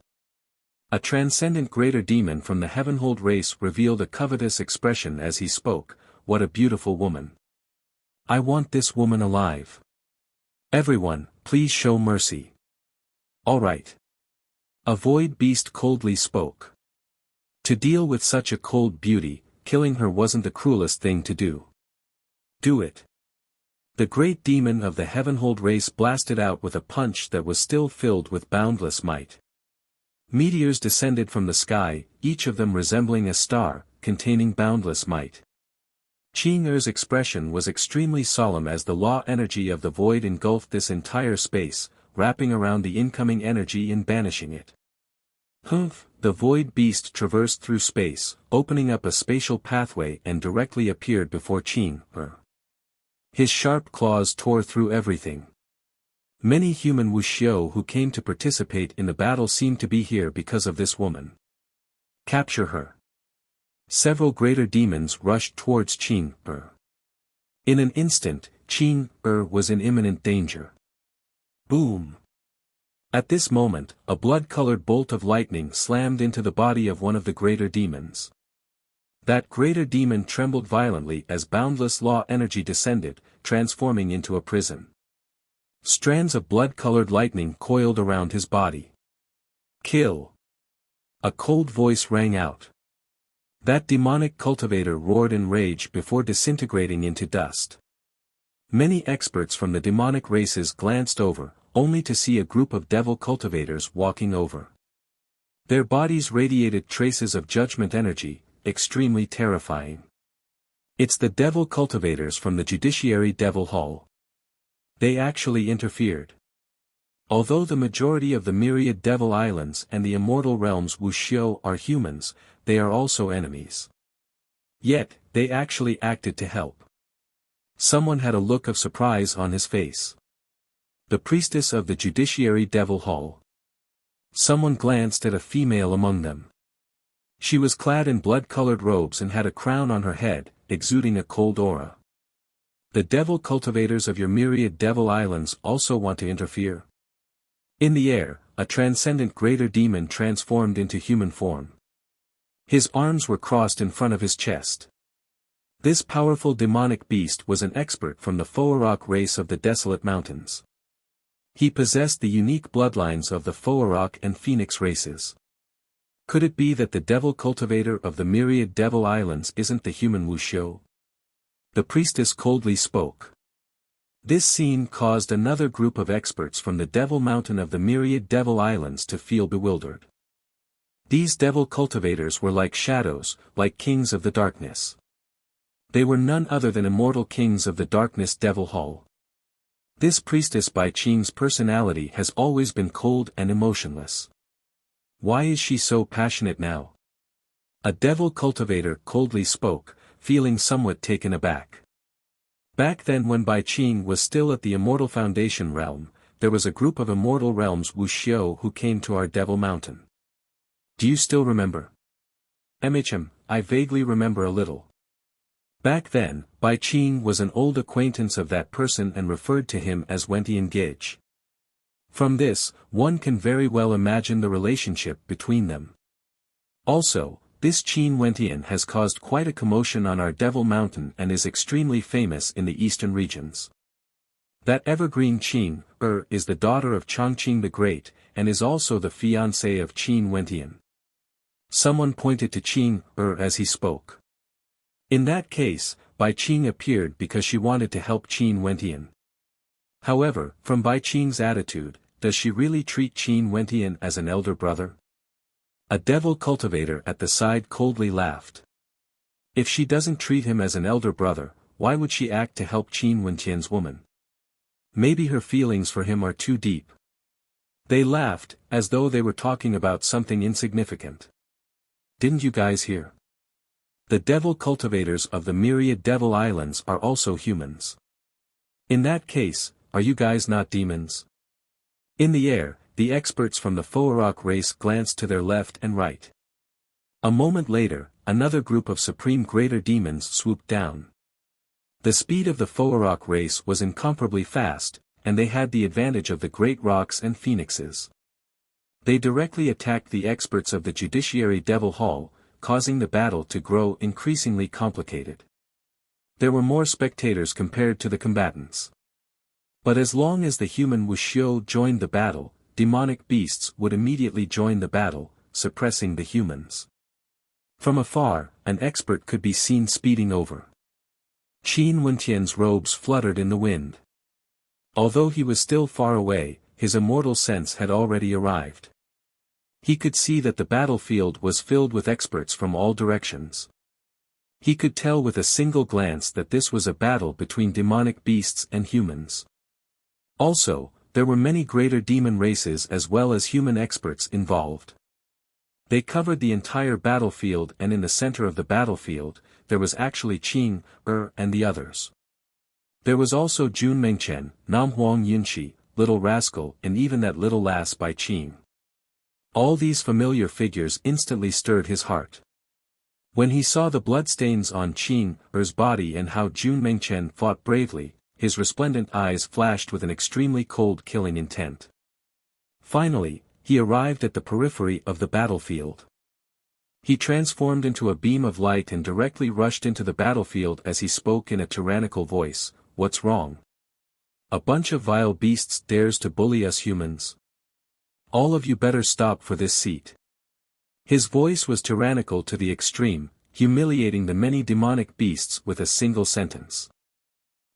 A transcendent greater demon from the heavenhold race revealed a covetous expression as he spoke, "What a beautiful woman. I want this woman alive. Everyone, please show mercy." "All right." A void beast coldly spoke. To deal with such a cold beauty, killing her wasn't the cruelest thing to do. "Do it." The great demon of the heavenhold race blasted out with a punch that was still filled with boundless might. Meteors descended from the sky, each of them resembling a star, containing boundless might. Qing Er's expression was extremely solemn as the law energy of the void engulfed this entire space, wrapping around the incoming energy and banishing it. Humph! The void beast traversed through space, opening up a spatial pathway and directly appeared before Qing Er. His sharp claws tore through everything. Many human Wuxia who came to participate in the battle seemed to be here because of this woman. Capture her. Several greater demons rushed towards Qing Er. In an instant, Qing Er was in imminent danger. Boom! At this moment, a blood-colored bolt of lightning slammed into the body of one of the greater demons. That greater demon trembled violently as boundless law energy descended, transforming into a prison. Strands of blood-colored lightning coiled around his body. Kill! A cold voice rang out. That demonic cultivator roared in rage before disintegrating into dust. Many experts from the demonic races glanced over, only to see a group of devil cultivators walking over. Their bodies radiated traces of judgment energy, extremely terrifying. It's the devil cultivators from the Judiciary Devil Hall. They actually interfered. Although the majority of the myriad devil islands and the immortal realms Wuxia are humans, they are also enemies. Yet, they actually acted to help. Someone had a look of surprise on his face. The priestess of the Judiciary Devil Hall. Someone glanced at a female among them. She was clad in blood-colored robes and had a crown on her head, exuding a cold aura. The devil cultivators of your myriad devil islands also want to interfere. In the air, a transcendent greater demon transformed into human form. His arms were crossed in front of his chest. This powerful demonic beast was an expert from the Foarok race of the Desolate Mountains. He possessed the unique bloodlines of the Foarok and Phoenix races. Could it be that the devil cultivator of the myriad devil islands isn't the human Wuxia? The priestess coldly spoke. This scene caused another group of experts from the Devil Mountain of the myriad devil islands to feel bewildered. These devil cultivators were like shadows, like kings of the darkness. They were none other than immortal kings of the darkness Devil Hall. This priestess by Qing's personality has always been cold and emotionless. Why is she so passionate now? A devil cultivator coldly spoke, feeling somewhat taken aback. Back then when Bai Qing was still at the Immortal Foundation realm, there was a group of immortal realms Wuxia who came to our Devil Mountain. Do you still remember? I vaguely remember a little. Back then, Bai Qing was an old acquaintance of that person and referred to him as Wentian Gage. From this, one can very well imagine the relationship between them. Also, this Qin Wentian has caused quite a commotion on our Devil Mountain and is extremely famous in the eastern regions. That evergreen Qing is the daughter of Chongqing the Great, and is also the fiancée of Qin Wentian. Someone pointed to Qing as he spoke. In that case, Bai Qing appeared because she wanted to help Qin Wentian. However, from Bai Qing's attitude, does she really treat Qin Wentian as an elder brother? A devil cultivator at the side coldly laughed. If she doesn't treat him as an elder brother, why would she act to help Qin Wentian's woman? Maybe her feelings for him are too deep. They laughed, as though they were talking about something insignificant. Didn't you guys hear? The devil cultivators of the myriad devil islands are also humans. In that case, are you guys not demons? In the air, the experts from the Foarok race glanced to their left and right. A moment later, another group of supreme greater demons swooped down. The speed of the Foarok race was incomparably fast, and they had the advantage of the great rocks and phoenixes. They directly attacked the experts of the Judiciary Devil Hall, causing the battle to grow increasingly complicated. There were more spectators compared to the combatants. But as long as the human Wuxia joined the battle, demonic beasts would immediately join the battle, suppressing the humans. From afar, an expert could be seen speeding over. Qin Wentian's robes fluttered in the wind. Although he was still far away, his immortal sense had already arrived. He could see that the battlefield was filled with experts from all directions. He could tell with a single glance that this was a battle between demonic beasts and humans. Also, there were many greater demon races as well as human experts involved. They covered the entire battlefield, and in the center of the battlefield, there was actually Qing, and the others. There was also Jun Mengchen, Nam Huang Yunshi, Little Rascal, and even that little lass by Qing. All these familiar figures instantly stirred his heart. When he saw the bloodstains on Qing's body and how Jun Mengchen fought bravely, his resplendent eyes flashed with an extremely cold killing intent. Finally, he arrived at the periphery of the battlefield. He transformed into a beam of light and directly rushed into the battlefield as he spoke in a tyrannical voice, "What's wrong? A bunch of vile beasts dares to bully us humans? All of you better stop for this seat." His voice was tyrannical to the extreme, humiliating the many demonic beasts with a single sentence.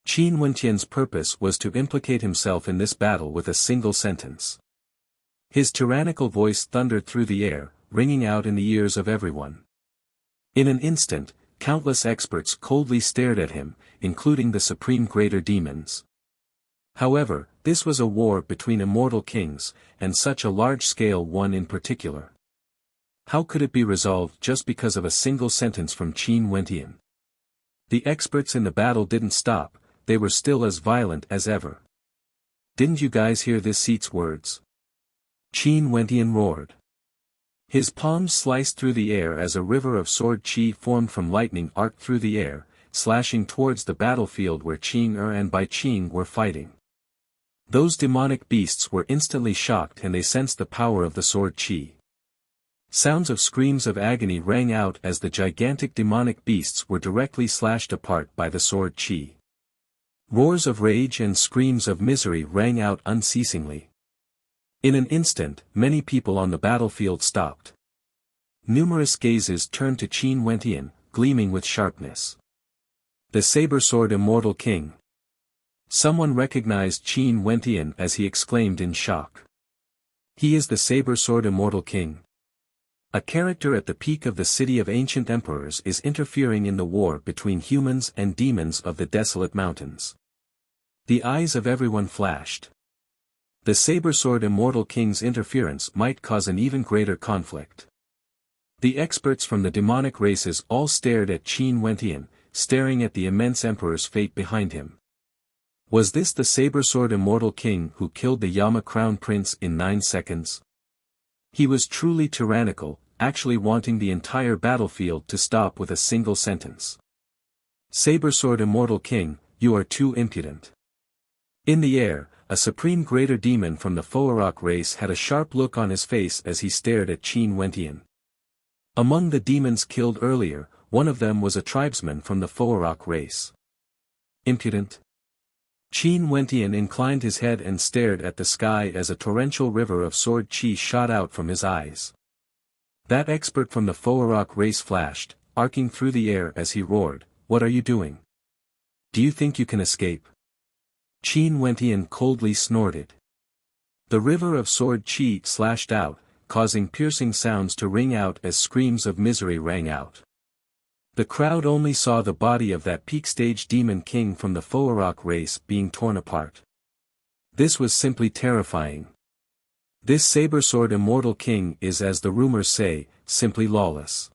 Qin Wentian's purpose was to implicate himself in this battle with a single sentence. His tyrannical voice thundered through the air, ringing out in the ears of everyone. In an instant, countless experts coldly stared at him, including the supreme greater demons. However, this was a war between immortal kings, and such a large-scale one in particular. How could it be resolved just because of a single sentence from Qin Wentian? The experts in the battle didn't stop, they were still as violent as ever. "Didn't you guys hear this seat's words?" Qin Wentian roared. His palms sliced through the air as a river of sword chi formed from lightning arced through the air, slashing towards the battlefield where Qing and Bai Qing were fighting. Those demonic beasts were instantly shocked and they sensed the power of the sword chi. Sounds of screams of agony rang out as the gigantic demonic beasts were directly slashed apart by the sword chi. Roars of rage and screams of misery rang out unceasingly. In an instant, many people on the battlefield stopped. Numerous gazes turned to Qin Wentian, gleaming with sharpness. The saber-sword Immortal King. Someone recognized Qin Wentian as he exclaimed in shock. He is the saber-sword Immortal King. A character at the peak of the city of ancient emperors is interfering in the war between humans and demons of the desolate mountains. The eyes of everyone flashed. The saber-sword Immortal King's interference might cause an even greater conflict. The experts from the demonic races all stared at Qin Wentian, staring at the immense emperor's fate behind him. Was this the saber-sword Immortal King who killed the Yama Crown Prince in 9 seconds? He was truly tyrannical, actually wanting the entire battlefield to stop with a single sentence. "Saber-sword Immortal King, you are too impudent." In the air, a supreme greater demon from the Foarok race had a sharp look on his face as he stared at Qin Wentian. Among the demons killed earlier, one of them was a tribesman from the Foarok race. Impudent? Qin Wentian inclined his head and stared at the sky as a torrential river of sword chi shot out from his eyes. That expert from the Foarok race flashed, arcing through the air as he roared, "What are you doing? Do you think you can escape?" Qin Wentian coldly snorted. The river of sword chi slashed out, causing piercing sounds to ring out as screams of misery rang out. The crowd only saw the body of that peak stage demon king from the Foarok race being torn apart. This was simply terrifying. This saber-sword Immortal King is, as the rumors say, simply lawless.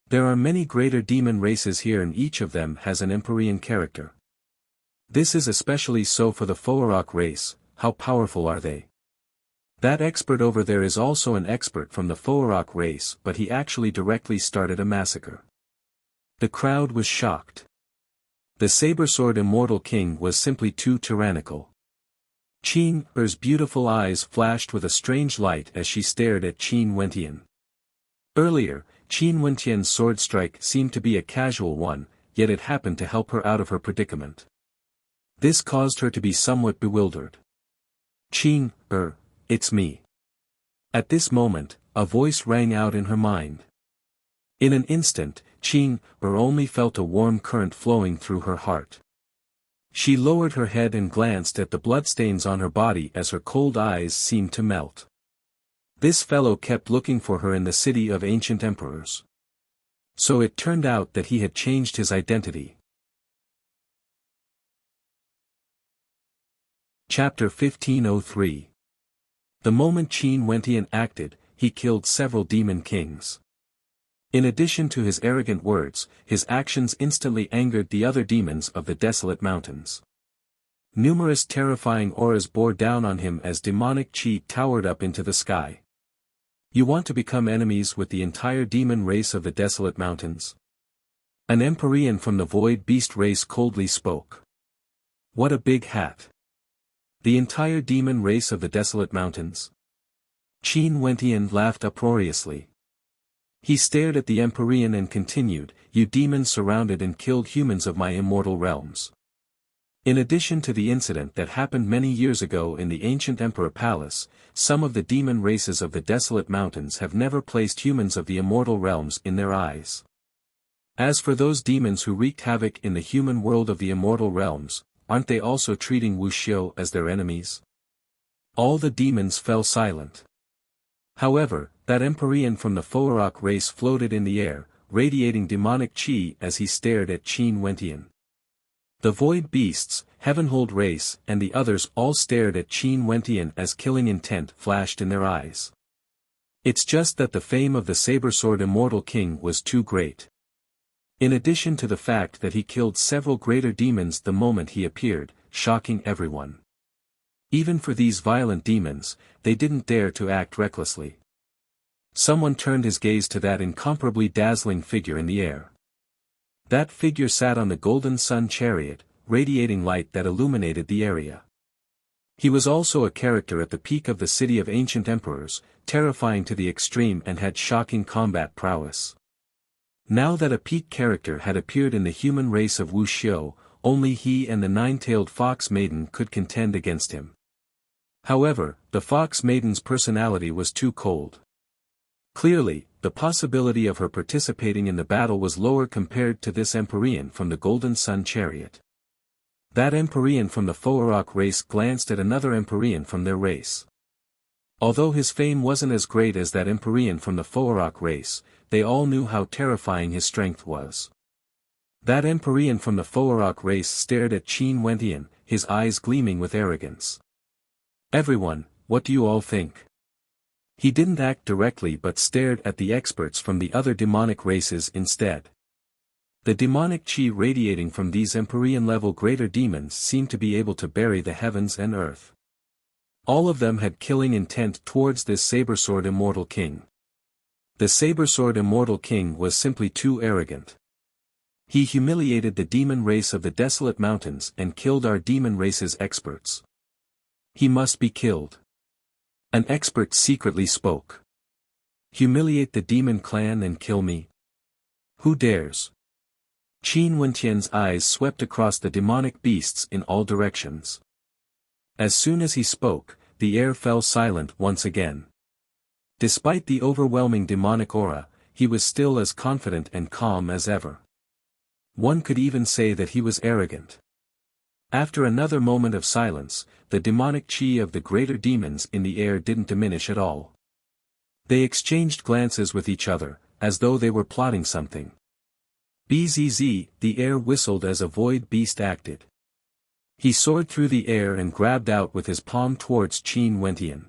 There are many greater demon races here and each of them has an Empyrean character. This is especially so for the Foarok race. How powerful are they? That expert over there is also an expert from the Foarok race, but he actually directly started a massacre. The crowd was shocked. The saber-sword Immortal King was simply too tyrannical. Qin's beautiful eyes flashed with a strange light as she stared at Qin Wentian. Earlier, Qin Wentian's sword strike seemed to be a casual one, yet it happened to help her out of her predicament. This caused her to be somewhat bewildered. "Qin, it's me." At this moment, a voice rang out in her mind. In an instant, Qin only felt a warm current flowing through her heart. She lowered her head and glanced at the bloodstains on her body as her cold eyes seemed to melt. This fellow kept looking for her in the city of ancient emperors. So it turned out that he had changed his identity. Chapter 1503. The moment Qin Wentian acted, he killed several demon kings. In addition to his arrogant words, his actions instantly angered the other demons of the desolate mountains. Numerous terrifying auras bore down on him as demonic chi towered up into the sky. You want to become enemies with the entire demon race of the desolate mountains? An Empyrean from the void beast race coldly spoke. What a big hat! The entire demon race of the desolate mountains? Qin Wentian laughed uproariously. He stared at the Empyrean and continued, you demons surrounded and killed humans of my immortal realms. In addition to the incident that happened many years ago in the ancient Emperor Palace, some of the demon races of the desolate mountains have never placed humans of the immortal realms in their eyes. As for those demons who wreaked havoc in the human world of the immortal realms, aren't they also treating Wuxia as their enemies? All the demons fell silent. However, that Empyrean from the Foarok race floated in the air, radiating demonic chi as he stared at Qin Wentian. The void beasts, Heavenhold race, and the others all stared at Qin Wentian as killing intent flashed in their eyes. It's just that the fame of the saber-sword Immortal King was too great. In addition to the fact that he killed several greater demons the moment he appeared, shocking everyone. Even for these violent demons, they didn't dare to act recklessly. Someone turned his gaze to that incomparably dazzling figure in the air. That figure sat on the golden sun chariot, radiating light that illuminated the area. He was also a character at the peak of the city of ancient emperors, terrifying to the extreme and had shocking combat prowess. Now that a peak character had appeared in the human race of Wuxia, only he and the nine-tailed fox maiden could contend against him. However, the fox maiden's personality was too cold. Clearly, the possibility of her participating in the battle was lower compared to this Empyrean from the Golden Sun Chariot. That Empyrean from the Foarok race glanced at another Empyrean from their race. Although his fame wasn't as great as that Empyrean from the Foarok race, they all knew how terrifying his strength was. That Empyrean from the Foarok race stared at Qin Wentian, his eyes gleaming with arrogance. Everyone, what do you all think? He didn't act directly but stared at the experts from the other demonic races instead. The demonic chi radiating from these Empyrean-level greater demons seemed to be able to bury the heavens and earth. All of them had killing intent towards this saber-sword Immortal King. The saber-sword Immortal King was simply too arrogant. He humiliated the demon race of the desolate mountains and killed our demon race's experts. He must be killed. An expert secretly spoke. Humiliate the demon clan and kill me? Who dares? Qin Wentian's eyes swept across the demonic beasts in all directions. As soon as he spoke, the air fell silent once again. Despite the overwhelming demonic aura, he was still as confident and calm as ever. One could even say that he was arrogant. After another moment of silence, the demonic chi of the greater demons in the air didn't diminish at all. They exchanged glances with each other, as though they were plotting something. Bzz, the air whistled as a void beast acted. He soared through the air and grabbed out with his palm towards Qin Wentian.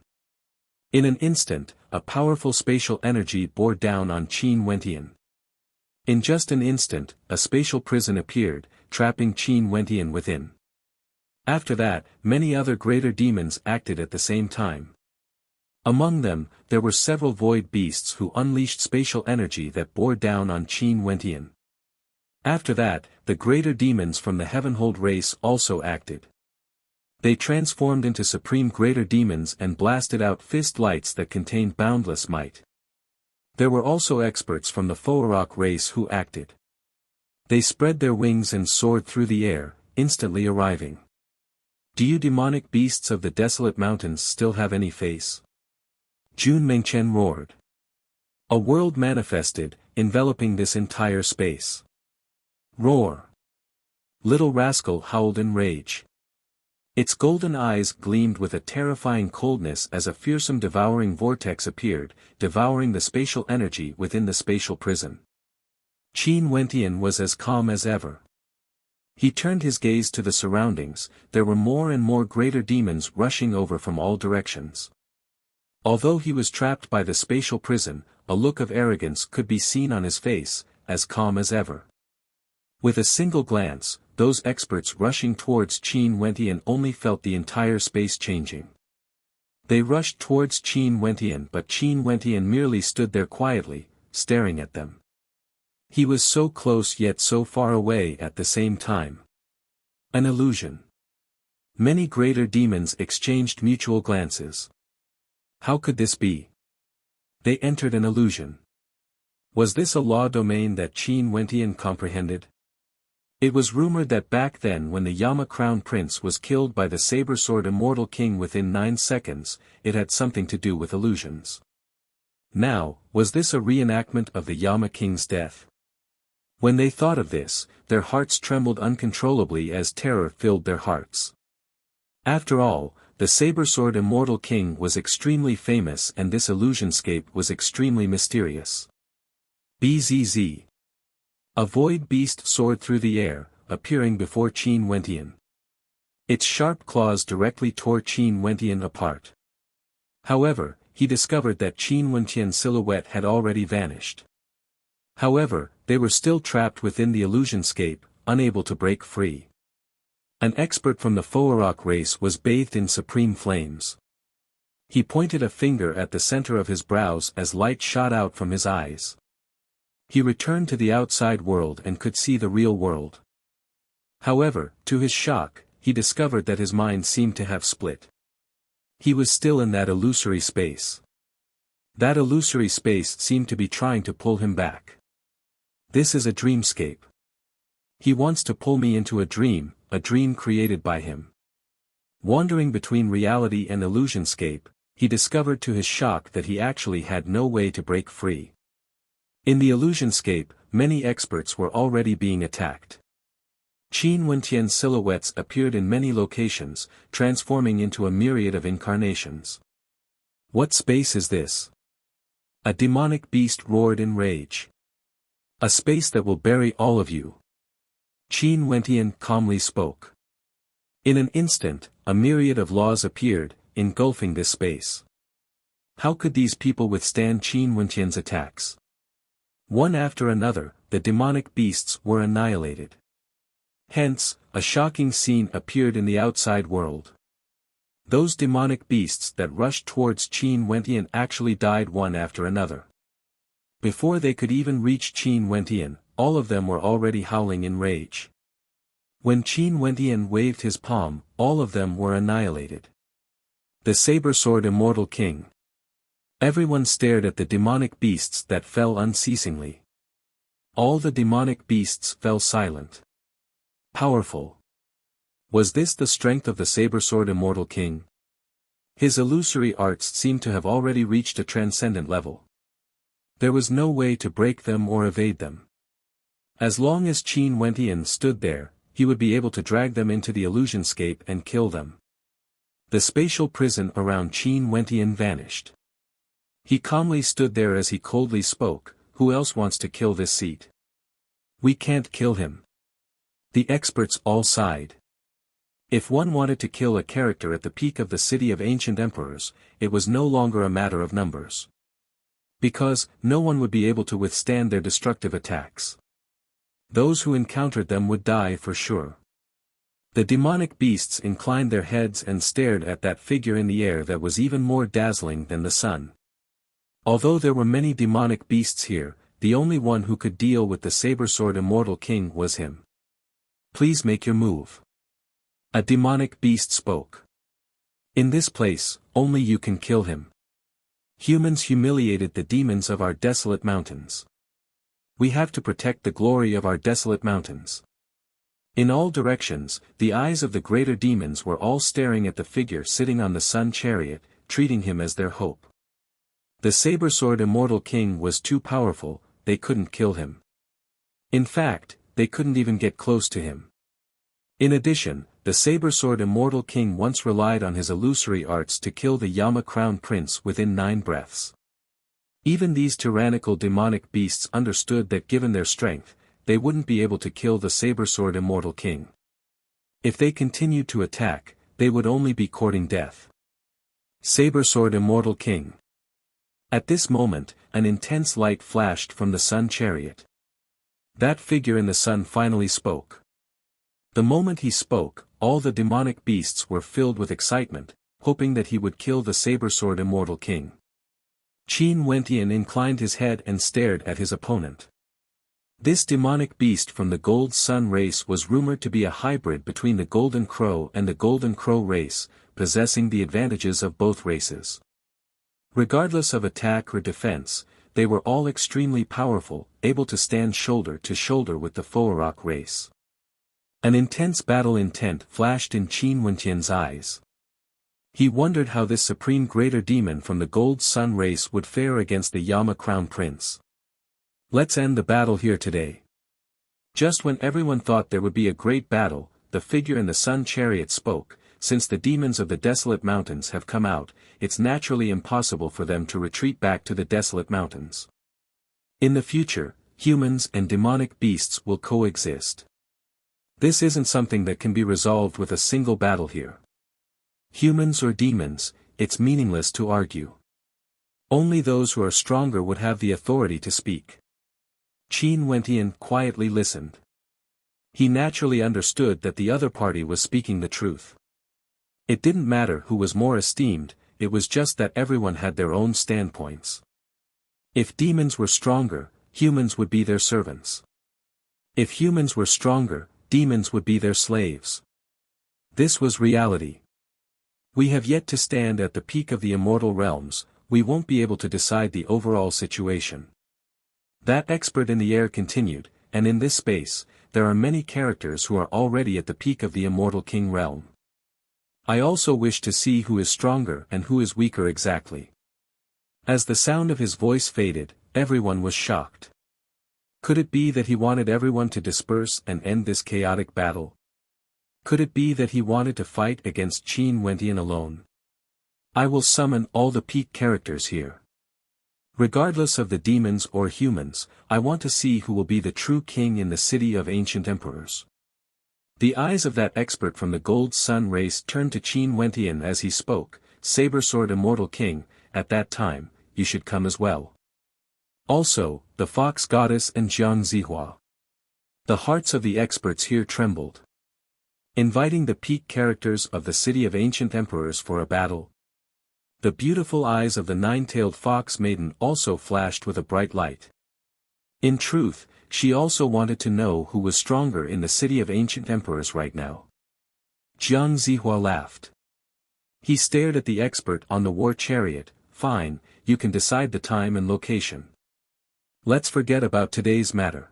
In an instant, a powerful spatial energy bore down on Qin Wentian. In just an instant, a spatial prison appeared, trapping Qin Wentian within. After that, many other greater demons acted at the same time. Among them, there were several void beasts who unleashed spatial energy that bore down on Qin Wentian. After that, the greater demons from the Heavenhold race also acted. They transformed into supreme greater demons and blasted out fist lights that contained boundless might. There were also experts from the Foarok race who acted. They spread their wings and soared through the air, instantly arriving. Do you demonic beasts of the desolate mountains still have any face? Jun Mengchen roared. A world manifested, enveloping this entire space. Roar! Little rascal howled in rage. Its golden eyes gleamed with a terrifying coldness as a fearsome devouring vortex appeared, devouring the spatial energy within the spatial prison. Qin Wentian was as calm as ever. He turned his gaze to the surroundings. There were more and more greater demons rushing over from all directions. Although he was trapped by the spatial prison, a look of arrogance could be seen on his face, as calm as ever. With a single glance, those experts rushing towards Qin Wentian only felt the entire space changing. They rushed towards Qin Wentian, but Qin Wentian merely stood there quietly, staring at them. He was so close yet so far away at the same time. An illusion. Many greater demons exchanged mutual glances. How could this be? They entered an illusion. Was this a law domain that Qin Wentian comprehended? It was rumored that back then when the Yama Crown Prince was killed by the saber-sword Immortal King within 9 seconds, it had something to do with illusions. Now, was this a reenactment of the Yama King's death? When they thought of this, their hearts trembled uncontrollably as terror filled their hearts. After all, the saber-sword Immortal King was extremely famous and this illusionscape was extremely mysterious. Bzz. A void beast soared through the air, appearing before Qin Wentian. Its sharp claws directly tore Qin Wentian apart. However, he discovered that Qin Wentian's silhouette had already vanished. However, they were still trapped within the illusionscape, unable to break free. An expert from the Foarok race was bathed in supreme flames. He pointed a finger at the center of his brows as light shot out from his eyes. He returned to the outside world and could see the real world. However, to his shock, he discovered that his mind seemed to have split. He was still in that illusory space. That illusory space seemed to be trying to pull him back. This is a dreamscape. He wants to pull me into a dream created by him. Wandering between reality and illusionscape, he discovered to his shock that he actually had no way to break free. In the illusionscape, many experts were already being attacked. Qin Wentian's silhouettes appeared in many locations, transforming into a myriad of incarnations. What space is this? A demonic beast roared in rage. A space that will bury all of you. Qin Wentian calmly spoke. In an instant, a myriad of laws appeared, engulfing this space. How could these people withstand Qin Wentian's attacks? One after another, the demonic beasts were annihilated. Hence, a shocking scene appeared in the outside world. Those demonic beasts that rushed towards Qin Wentian actually died one after another. Before they could even reach Qin Wentian, all of them were already howling in rage. When Qin Wentian waved his palm, all of them were annihilated. The saber-sword Immortal King. Everyone stared at the demonic beasts that fell unceasingly. All the demonic beasts fell silent. Powerful. Was this the strength of the saber-sword Immortal King? His illusory arts seemed to have already reached a transcendent level. There was no way to break them or evade them. As long as Qin Wentian stood there, he would be able to drag them into the illusionscape and kill them. The spatial prison around Qin Wentian vanished. He calmly stood there as he coldly spoke, "Who else wants to kill this seat? We can't kill him." The experts all sighed. If one wanted to kill a character at the peak of the city of ancient emperors, it was no longer a matter of numbers. Because, no one would be able to withstand their destructive attacks. Those who encountered them would die for sure. The demonic beasts inclined their heads and stared at that figure in the air that was even more dazzling than the sun. Although there were many demonic beasts here, the only one who could deal with the saber-sword Immortal King was him. "Please make your move." A demonic beast spoke. "In this place, only you can kill him. Humans humiliated the demons of our desolate mountains. We have to protect the glory of our desolate mountains." In all directions, the eyes of the greater demons were all staring at the figure sitting on the sun chariot, treating him as their hope. The saber-sword Immortal King was too powerful, they couldn't kill him. In fact, they couldn't even get close to him. In addition, the saber-sword Immortal King once relied on his illusory arts to kill the Yama Crown Prince within 9 breaths. Even these tyrannical demonic beasts understood that given their strength, they wouldn't be able to kill the saber-sword Immortal King. If they continued to attack, they would only be courting death. Saber-sword Immortal King. At this moment, an intense light flashed from the sun chariot. That figure in the sun finally spoke. The moment he spoke, all the demonic beasts were filled with excitement, hoping that he would kill the saber-sword Immortal King. Qin Wentian inclined his head and stared at his opponent. This demonic beast from the Gold Sun race was rumored to be a hybrid between the Golden Crow and the Golden Crow race, possessing the advantages of both races. Regardless of attack or defense, they were all extremely powerful, able to stand shoulder to shoulder with the Monarch race. An intense battle intent flashed in Qin Wentian's eyes. He wondered how this supreme greater demon from the Gold Sun race would fare against the Yama Crown Prince. Let's end the battle here today. Just when everyone thought there would be a great battle, the figure in the sun chariot spoke. Since the demons of the desolate mountains have come out, it's naturally impossible for them to retreat back to the desolate mountains. In the future, humans and demonic beasts will coexist. This isn't something that can be resolved with a single battle here. Humans or demons, it's meaningless to argue. Only those who are stronger would have the authority to speak. Qin Wentian quietly listened. He naturally understood that the other party was speaking the truth. It didn't matter who was more esteemed, it was just that everyone had their own standpoints. If demons were stronger, humans would be their servants. If humans were stronger, demons would be their slaves. This was reality. We have yet to stand at the peak of the immortal realms, we won't be able to decide the overall situation. That expert in the air continued, and in this space, there are many characters who are already at the peak of the Immortal King realm. I also wish to see who is stronger and who is weaker exactly. As the sound of his voice faded, everyone was shocked. Could it be that he wanted everyone to disperse and end this chaotic battle? Could it be that he wanted to fight against Qin Wentian alone? I will summon all the peak characters here. Regardless of the demons or humans, I want to see who will be the true king in the city of ancient emperors. The eyes of that expert from the Gold Sun race turned to Qin Wentian as he spoke, Saber-sword Immortal King, at that time, you should come as well. Also, the Fox Goddess and Jiang Zihua. The hearts of the experts here trembled. Inviting the peak characters of the city of ancient emperors for a battle. The beautiful eyes of the nine-tailed fox maiden also flashed with a bright light. In truth, she also wanted to know who was stronger in the city of ancient emperors right now. Jiang Zihua laughed. He stared at the expert on the war chariot. Fine, you can decide the time and location. Let's forget about today's matter.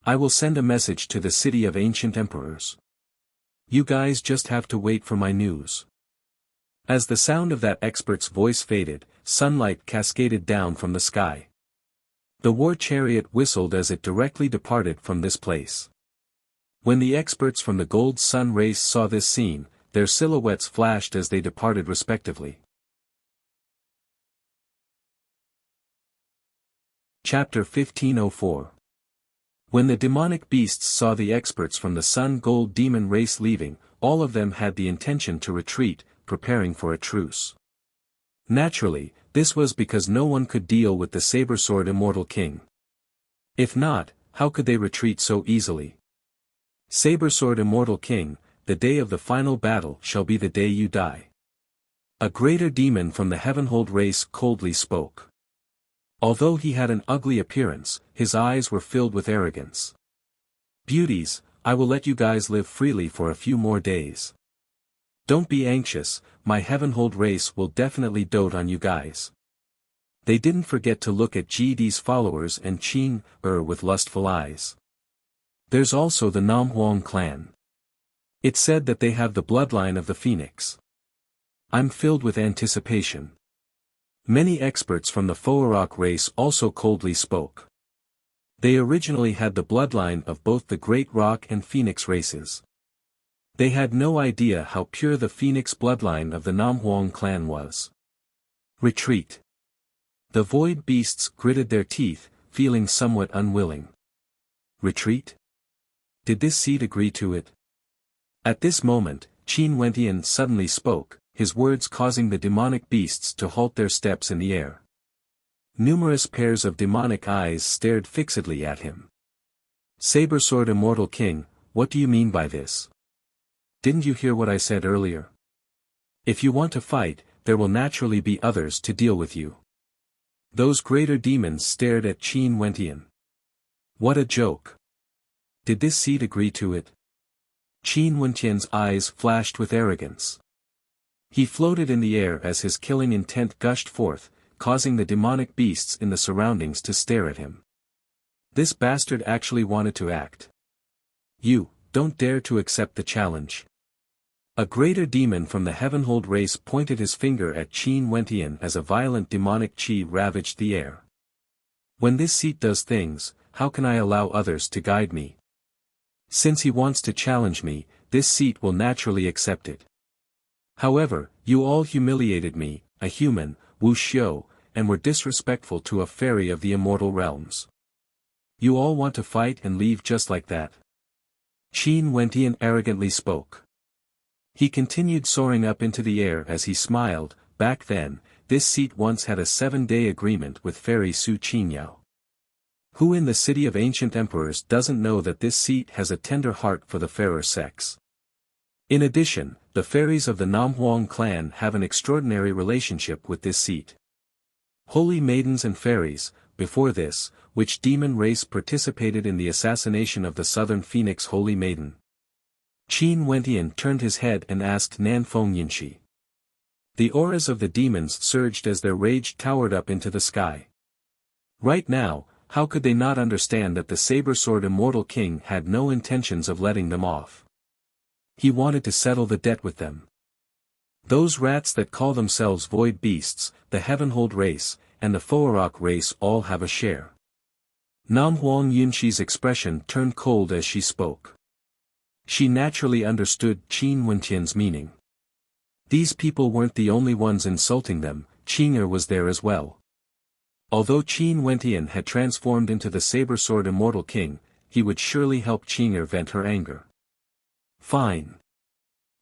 I will send a message to the city of ancient emperors. You guys just have to wait for my news. As the sound of that expert's voice faded, sunlight cascaded down from the sky. The war chariot whistled as it directly departed from this place. When the experts from the Gold Sun race saw this scene, their silhouettes flashed as they departed respectively. Chapter 1504. When the demonic beasts saw the experts from the Sun Gold Demon race leaving, all of them had the intention to retreat, preparing for a truce. Naturally, this was because no one could deal with the saber-sword Immortal King. If not, how could they retreat so easily? Saber-sword Immortal King, the day of the final battle shall be the day you die. A greater demon from the Heavenhold race coldly spoke. Although he had an ugly appearance, his eyes were filled with arrogance. Beauties, I will let you guys live freely for a few more days. Don't be anxious, my Heavenhold race will definitely dote on you guys. They didn't forget to look at GD's followers and Qin with lustful eyes. There's also the Nam Huang clan. It said that they have the bloodline of the Phoenix. I'm filled with anticipation. Many experts from the Monarch race also coldly spoke. They originally had the bloodline of both the Great Rock and Phoenix races. They had no idea how pure the Phoenix bloodline of the Nam Huang clan was. Retreat. The void beasts gritted their teeth, feeling somewhat unwilling. Retreat? Did this seed agree to it? At this moment, Qin Wentian suddenly spoke, his words causing the demonic beasts to halt their steps in the air. Numerous pairs of demonic eyes stared fixedly at him. Saber-sword Immortal King, what do you mean by this? Didn't you hear what I said earlier? If you want to fight, there will naturally be others to deal with you. Those greater demons stared at Qin Wentian. What a joke. Did this seed agree to it? Qin Wentian's eyes flashed with arrogance. He floated in the air as his killing intent gushed forth, causing the demonic beasts in the surroundings to stare at him. This bastard actually wanted to act. You, don't dare to accept the challenge. A greater demon from the Heavenhold race pointed his finger at Qin Wentian as a violent demonic chi ravaged the air. When this seat does things, how can I allow others to guide me? Since he wants to challenge me, this seat will naturally accept it. However, you all humiliated me, a human, Wuxia, and were disrespectful to a fairy of the immortal realms. You all want to fight and leave just like that? Qin Wentian arrogantly spoke. He continued soaring up into the air as he smiled. Back then, this seat once had a 7-day agreement with fairy Su Qinyao. Who in the city of ancient emperors doesn't know that this seat has a tender heart for the fairer sex? In addition, the fairies of the Namhuang clan have an extraordinary relationship with this seat. Holy maidens and fairies, before this, which demon race participated in the assassination of the southern phoenix holy maiden? Qin Wentian turned his head and asked Nanfeng Yinshi. The auras of the demons surged as their rage towered up into the sky. Right now, how could they not understand that the saber-sword Immortal King had no intentions of letting them off? He wanted to settle the debt with them. Those rats that call themselves void beasts, the Heavenhold race, and the Foarok race all have a share. Namhuang Yunshi's expression turned cold as she spoke. She naturally understood Qin Wentian's meaning. These people weren't the only ones insulting them, Qing'er was there as well. Although Qin Wentian had transformed into the saber-sword Immortal King, he would surely help Qing'er vent her anger. Fine.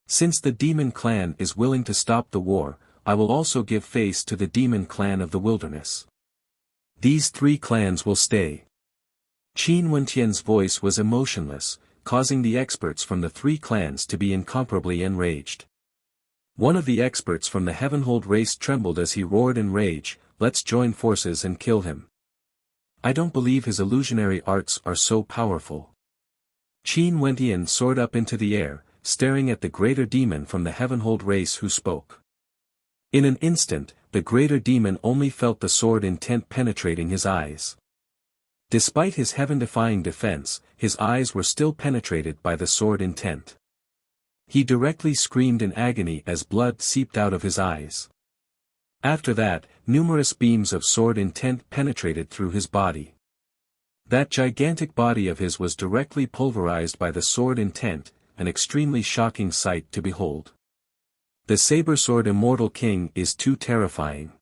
Since the demon clan is willing to stop the war, I will also give face to the demon clan of the wilderness. These 3 clans will stay. Qin Wentian's voice was emotionless, causing the experts from the 3 clans to be incomparably enraged. One of the experts from the Heavenhold race trembled as he roared in rage, let's join forces and kill him. I don't believe his illusionary arts are so powerful. Qin Wentian soared up into the air, staring at the greater demon from the Heavenhold race who spoke. In an instant, the greater demon only felt the sword intent penetrating his eyes. Despite his heaven-defying defense, his eyes were still penetrated by the sword intent. He directly screamed in agony as blood seeped out of his eyes. After that, numerous beams of sword intent penetrated through his body. That gigantic body of his was directly pulverized by the sword intent, an extremely shocking sight to behold. The saber-sword Immortal King is too terrifying.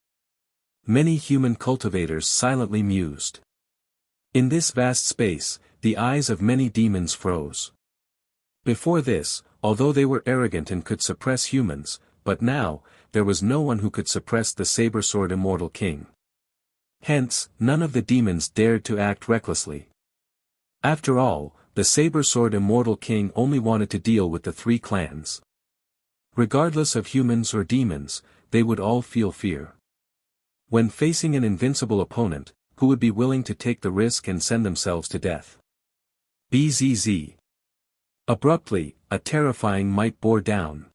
Many human cultivators silently mused. In this vast space, the eyes of many demons froze. Before this, although they were arrogant and could suppress humans, but now, there was no one who could suppress the saber-sword Immortal King. Hence, none of the demons dared to act recklessly. After all, the saber-sword Immortal King only wanted to deal with the 3 clans. Regardless of humans or demons, they would all feel fear. When facing an invincible opponent, who would be willing to take the risk and send themselves to death? Bzz. Abruptly, a terrifying might bore down.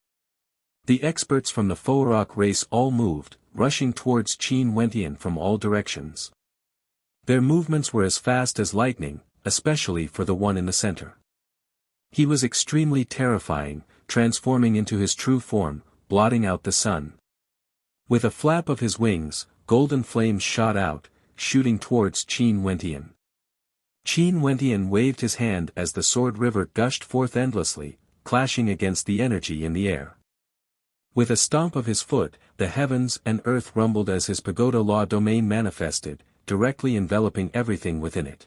The experts from the Foarok race all moved, rushing towards Qin Wentian from all directions. Their movements were as fast as lightning, especially for the one in the center. He was extremely terrifying, transforming into his true form, blotting out the sun. With a flap of his wings, golden flames shot out, shooting towards Qin Wentian. Qin Wentian waved his hand as the sword river gushed forth endlessly, clashing against the energy in the air. With a stomp of his foot, the heavens and earth rumbled as his pagoda law domain manifested, directly enveloping everything within it.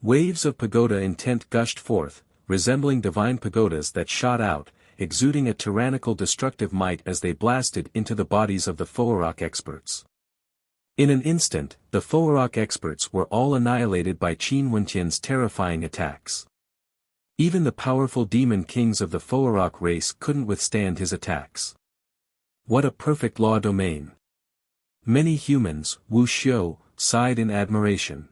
Waves of pagoda intent gushed forth, resembling divine pagodas that shot out, exuding a tyrannical destructive might as they blasted into the bodies of the Foarok experts. In an instant, the Foarok experts were all annihilated by Qin Wenqian's terrifying attacks. Even the powerful demon kings of the Foarok race couldn't withstand his attacks. What a perfect law domain! Many humans, Wuxia, sighed in admiration.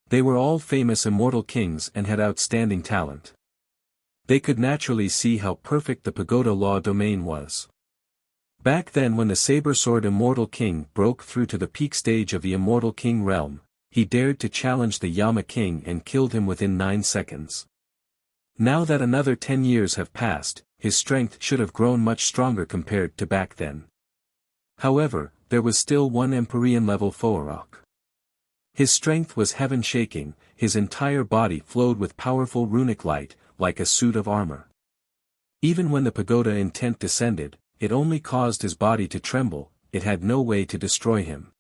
They were all famous immortal kings and had outstanding talent. They could naturally see how perfect the pagoda law domain was. Back then when the saber-sword Immortal King broke through to the peak stage of the Immortal King realm, he dared to challenge the Yama King and killed him within 9 seconds. Now that another 10 years have passed, his strength should have grown much stronger compared to back then. However, there was still one Empyrean-level Foarok. His strength was heaven-shaking, his entire body flowed with powerful runic light, like a suit of armor. Even when the pagoda intent descended, it only caused his body to tremble, it had no way to destroy him.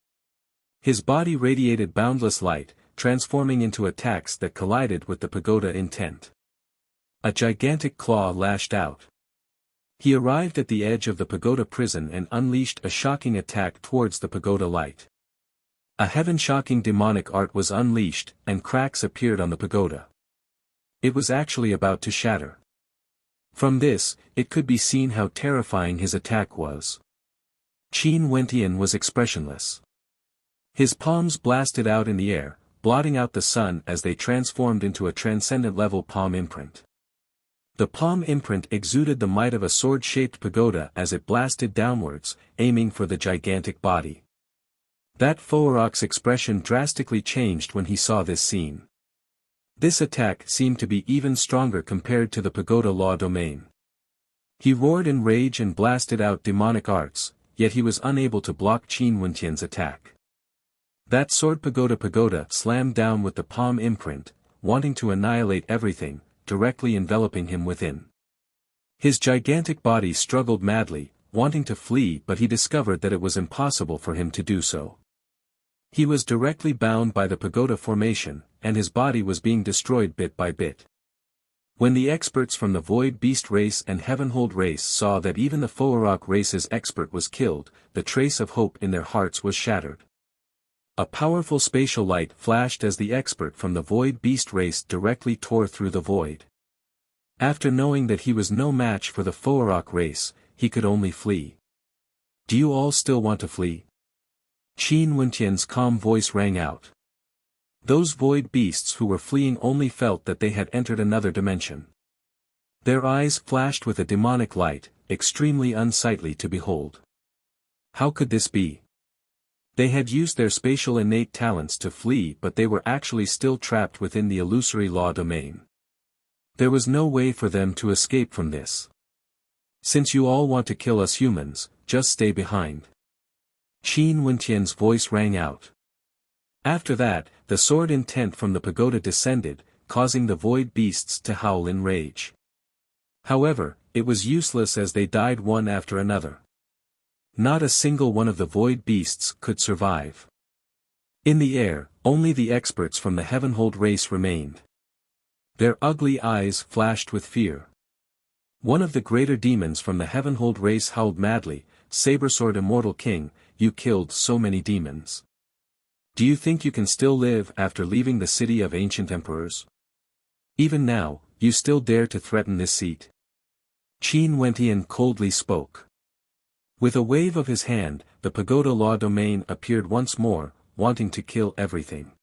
His body radiated boundless light, transforming into attacks that collided with the pagoda intent. A gigantic claw lashed out. He arrived at the edge of the pagoda prison and unleashed a shocking attack towards the pagoda light. A heaven-shocking demonic art was unleashed, and cracks appeared on the pagoda. It was actually about to shatter. From this, it could be seen how terrifying his attack was. Qin Wenqian was expressionless. His palms blasted out in the air, blotting out the sun as they transformed into a transcendent-level palm imprint. The palm imprint exuded the might of a sword-shaped pagoda as it blasted downwards, aiming for the gigantic body. That Foarok's expression drastically changed when he saw this scene. This attack seemed to be even stronger compared to the pagoda law domain. He roared in rage and blasted out demonic arts, yet he was unable to block Qin Wenqian's attack. That sword pagoda slammed down with the palm imprint, wanting to annihilate everything, directly enveloping him within. His gigantic body struggled madly, wanting to flee, but he discovered that it was impossible for him to do so. He was directly bound by the pagoda formation, and his body was being destroyed bit by bit. When the experts from the Void Beast race and Heavenhold race saw that even the Foarok race's expert was killed, the trace of hope in their hearts was shattered. A powerful spatial light flashed as the expert from the Void Beast race directly tore through the void. After knowing that he was no match for the Foarok race, he could only flee. "Do you all still want to flee?" Qin Wenqian's calm voice rang out. Those void beasts who were fleeing only felt that they had entered another dimension. Their eyes flashed with a demonic light, extremely unsightly to behold. How could this be? They had used their spatial innate talents to flee, but they were actually still trapped within the illusory law domain. There was no way for them to escape from this. "Since you all want to kill us humans, just stay behind." Qin Wenqian's voice rang out. After that, the sword intent from the pagoda descended, causing the void beasts to howl in rage. However, it was useless as they died one after another. Not a single one of the void beasts could survive. In the air, only the experts from the Heavenhold race remained. Their ugly eyes flashed with fear. One of the greater demons from the Heavenhold race howled madly, "Sabersword Immortal King, you killed so many demons. Do you think you can still live after leaving the city of ancient emperors? Even now, you still dare to threaten this seat?" Qin Wenqian coldly spoke. With a wave of his hand, the pagoda law domain appeared once more, wanting to kill everything.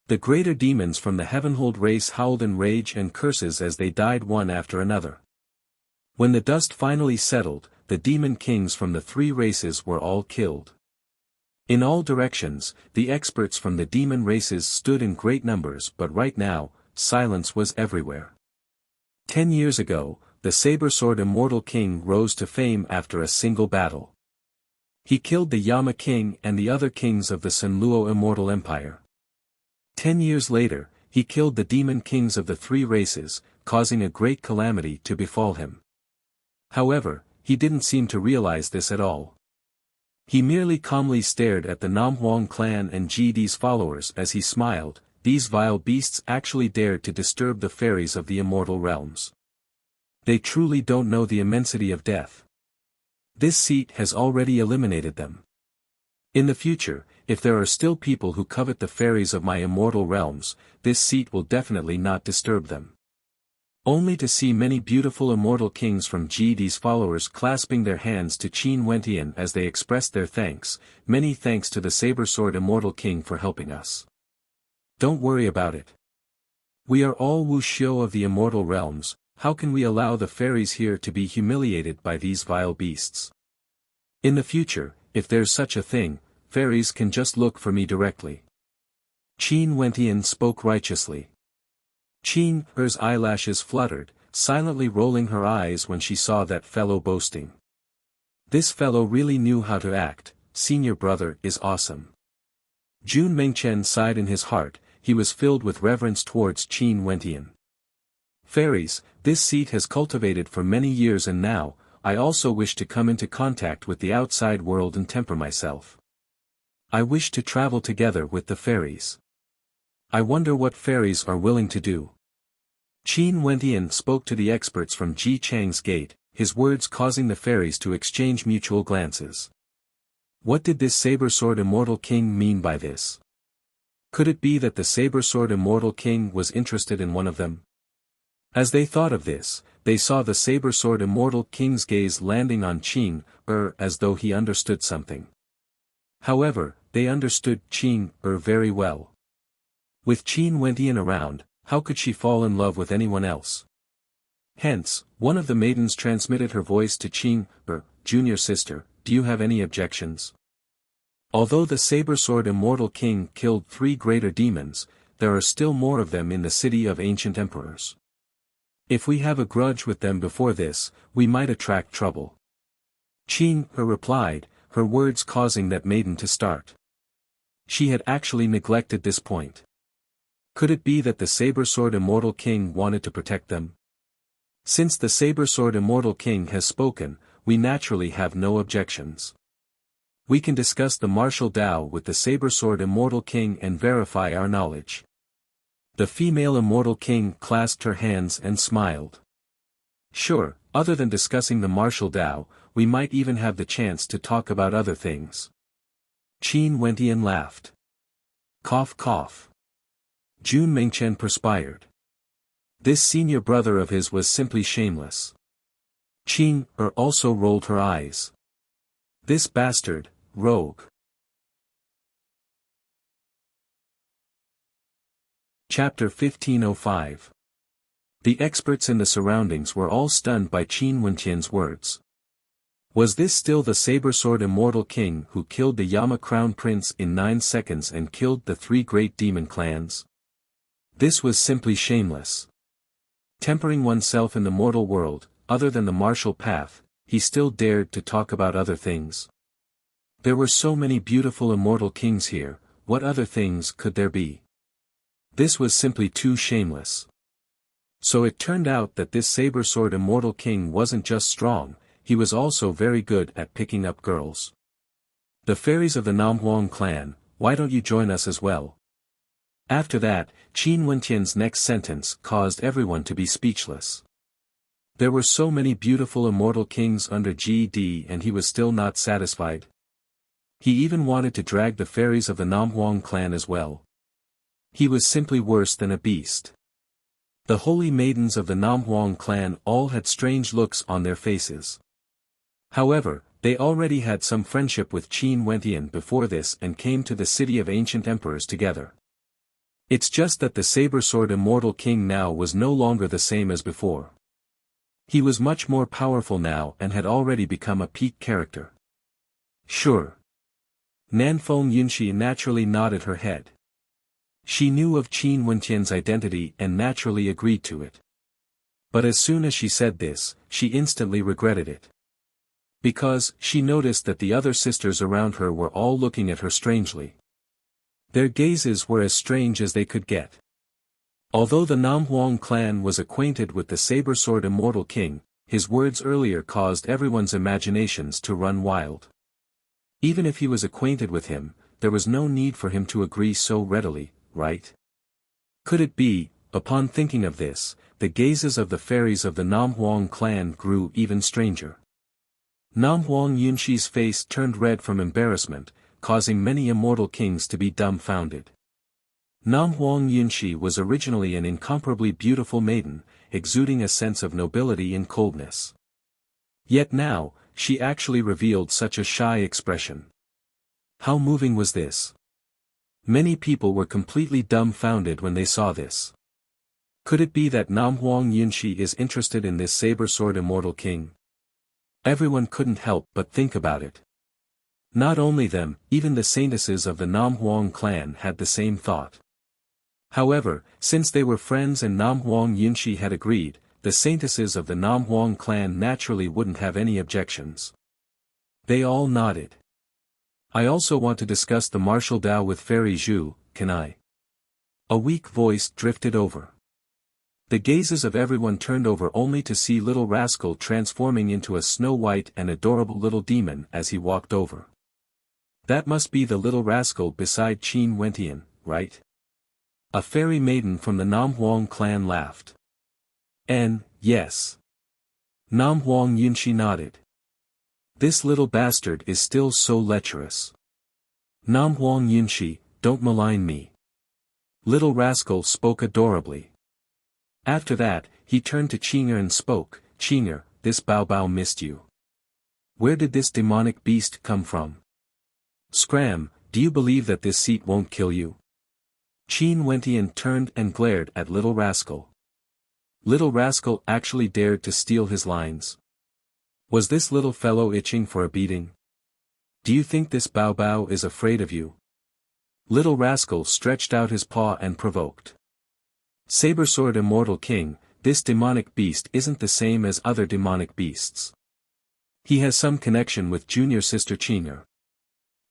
The greater demons from the Heavenhold race howled in rage and curses as they died one after another. When the dust finally settled, the demon kings from the 3 races were all killed. In all directions, the experts from the demon races stood in great numbers, but right now, silence was everywhere. 10 years ago, the saber-sword Immortal King rose to fame after a single battle. He killed the Yama King and the other kings of the Sanluo Immortal Empire. 10 years later, he killed the demon kings of the 3 races, causing a great calamity to befall him. However, he didn't seem to realize this at all. He merely calmly stared at the Namhuang clan and GD's followers as he smiled. These vile beasts actually dared to disturb the fairies of the immortal realms. They truly don't know the immensity of death. This seat has already eliminated them. In the future, if there are still people who covet the fairies of my immortal realms, this seat will definitely not disturb them. Only to see many beautiful immortal kings from GD's followers clasping their hands to Qin Wentian as they expressed their thanks. Many thanks to the saber-sword immortal king for helping us. Don't worry about it. We are all Wuxia of the immortal realms. How can we allow the fairies here to be humiliated by these vile beasts? In the future, if there's such a thing, fairies can just look for me directly. Qin Wentian spoke righteously. Qin Er's eyelashes fluttered, silently rolling her eyes when she saw that fellow boasting. This fellow really knew how to act. Senior brother is awesome. Jun Mengchen sighed in his heart. He was filled with reverence towards Qin Wentian. Fairies, this seat has cultivated for many years, and now, I also wish to come into contact with the outside world and temper myself. I wish to travel together with the fairies. I wonder what fairies are willing to do. Qin Wentian spoke to the experts from Ji Chang's gate, his words causing the fairies to exchange mutual glances. What did this saber-sword immortal king mean by this? Could it be that the saber-sword immortal king was interested in one of them? As they thought of this, they saw the saber-sword immortal king's gaze landing on Qin as though he understood something. However, they understood Qin very well. With Qin Wentian around, how could she fall in love with anyone else? Hence, one of the maidens transmitted her voice to Qin junior sister, do you have any objections? Although the saber-sword immortal king killed 3 greater demons, there are still more of them in the city of ancient emperors. If we have a grudge with them before this, we might attract trouble. Qin replied, her words causing that maiden to start. She had actually neglected this point. Could it be that the saber-sword immortal king wanted to protect them? Since the saber-sword immortal king has spoken, we naturally have no objections. We can discuss the martial Tao with the saber-sword immortal king and verify our knowledge. The female immortal king clasped her hands and smiled. Sure, other than discussing the martial Tao, we might even have the chance to talk about other things. Qin Wentian laughed. Cough cough. Jun Mengchen perspired. This senior brother of his was simply shameless. Qin also rolled her eyes. This bastard, rogue. Chapter 1505. The experts in the surroundings were all stunned by Qin Wentian's words. Was this still the saber-sword immortal king who killed the Yama crown prince in 9 seconds and killed the 3 great demon clans? This was simply shameless. Tempering oneself in the mortal world, other than the martial path, he still dared to talk about other things. There were so many beautiful immortal kings here, what other things could there be? This was simply too shameless. So it turned out that this saber-sword immortal king wasn't just strong, he was also very good at picking up girls. The fairies of the Namhuang clan, why don't you join us as well? After that, Qin Wentian's next sentence caused everyone to be speechless. There were so many beautiful immortal kings under GD and he was still not satisfied. He even wanted to drag the fairies of the Namhuang clan as well. He was simply worse than a beast. The holy maidens of the Namhuang clan all had strange looks on their faces. However, they already had some friendship with Qin Wentian before this and came to the city of ancient emperors together. It's just that the saber-sword immortal king now was no longer the same as before. He was much more powerful now and had already become a peak character. Sure. Nanfeng Yunxi naturally nodded her head. She knew of Qin Wentian's identity and naturally agreed to it. But as soon as she said this, she instantly regretted it. Because she noticed that the other sisters around her were all looking at her strangely. Their gazes were as strange as they could get. Although the Namhuang clan was acquainted with the saber-sword immortal king, his words earlier caused everyone's imaginations to run wild. Even if he was acquainted with him, there was no need for him to agree so readily, right? Could it be, upon thinking of this, the gazes of the fairies of the Nam Huang clan grew even stranger. Nam Huang Yunshi's face turned red from embarrassment, causing many immortal kings to be dumbfounded. Nam Huang Yunshi was originally an incomparably beautiful maiden, exuding a sense of nobility and coldness. Yet now, she actually revealed such a shy expression. How moving was this? Many people were completely dumbfounded when they saw this. Could it be that Nam Huang Yunshi is interested in this saber-sword immortal king? Everyone couldn't help but think about it. Not only them, even the saintesses of the Nam Huang clan had the same thought. However, since they were friends and Nam Huang Yunshi had agreed, the saintesses of the Nam Huang clan naturally wouldn't have any objections. They all nodded. I also want to discuss the martial Dao with Fairy Zhu, can I? A weak voice drifted over. The gazes of everyone turned over only to see little rascal transforming into a snow-white and adorable little demon as he walked over. That must be the little rascal beside Qin Wentian, right? A fairy maiden from the Nam Huang clan laughed. Yes. Nam Huang Yunshi nodded. This little bastard is still so lecherous. Nam Huang Yunshi, don't malign me. Little rascal spoke adorably. After that, he turned to Qing'er and spoke, Qing'er, this Bao Bao missed you. Where did this demonic beast come from? Scram, do you believe that this seat won't kill you? Qin Wentian turned and glared at Little Rascal. Little Rascal actually dared to steal his lines. Was this little fellow itching for a beating? Do you think this Bao Bao is afraid of you? Little Rascal stretched out his paw and provoked. Saber-sword immortal king, this demonic beast isn't the same as other demonic beasts. He has some connection with junior sister Qing'er.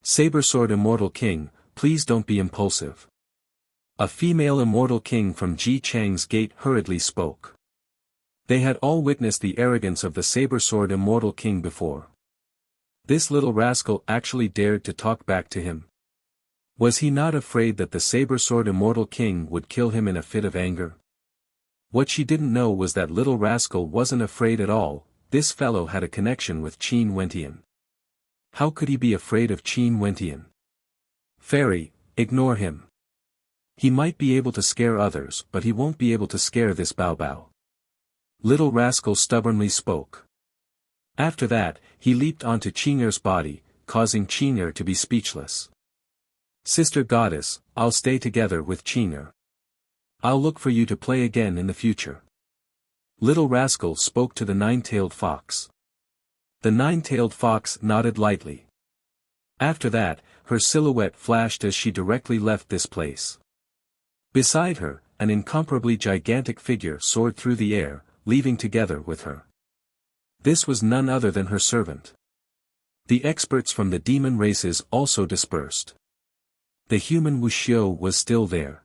Saber-sword immortal king, please don't be impulsive. A female immortal king from Ji Chang's gate hurriedly spoke. They had all witnessed the arrogance of the saber-sword immortal king before. This little rascal actually dared to talk back to him. Was he not afraid that the saber-sword immortal king would kill him in a fit of anger? What she didn't know was that little rascal wasn't afraid at all. This fellow had a connection with Qin Wentian. How could he be afraid of Qin Wentian? Fairy, ignore him. He might be able to scare others, but he won't be able to scare this Bao Bao. Little rascal stubbornly spoke. After that, he leaped onto Qing'er's body, causing Qing'er to be speechless. Sister goddess, I'll stay together with Qing'er. I'll look for you to play again in the future. Little rascal spoke to the nine-tailed fox. The nine-tailed fox nodded lightly. After that, her silhouette flashed as she directly left this place. Beside her, an incomparably gigantic figure soared through the air, leaving together with her. This was none other than her servant. The experts from the demon races also dispersed. The human Wuxia was still there.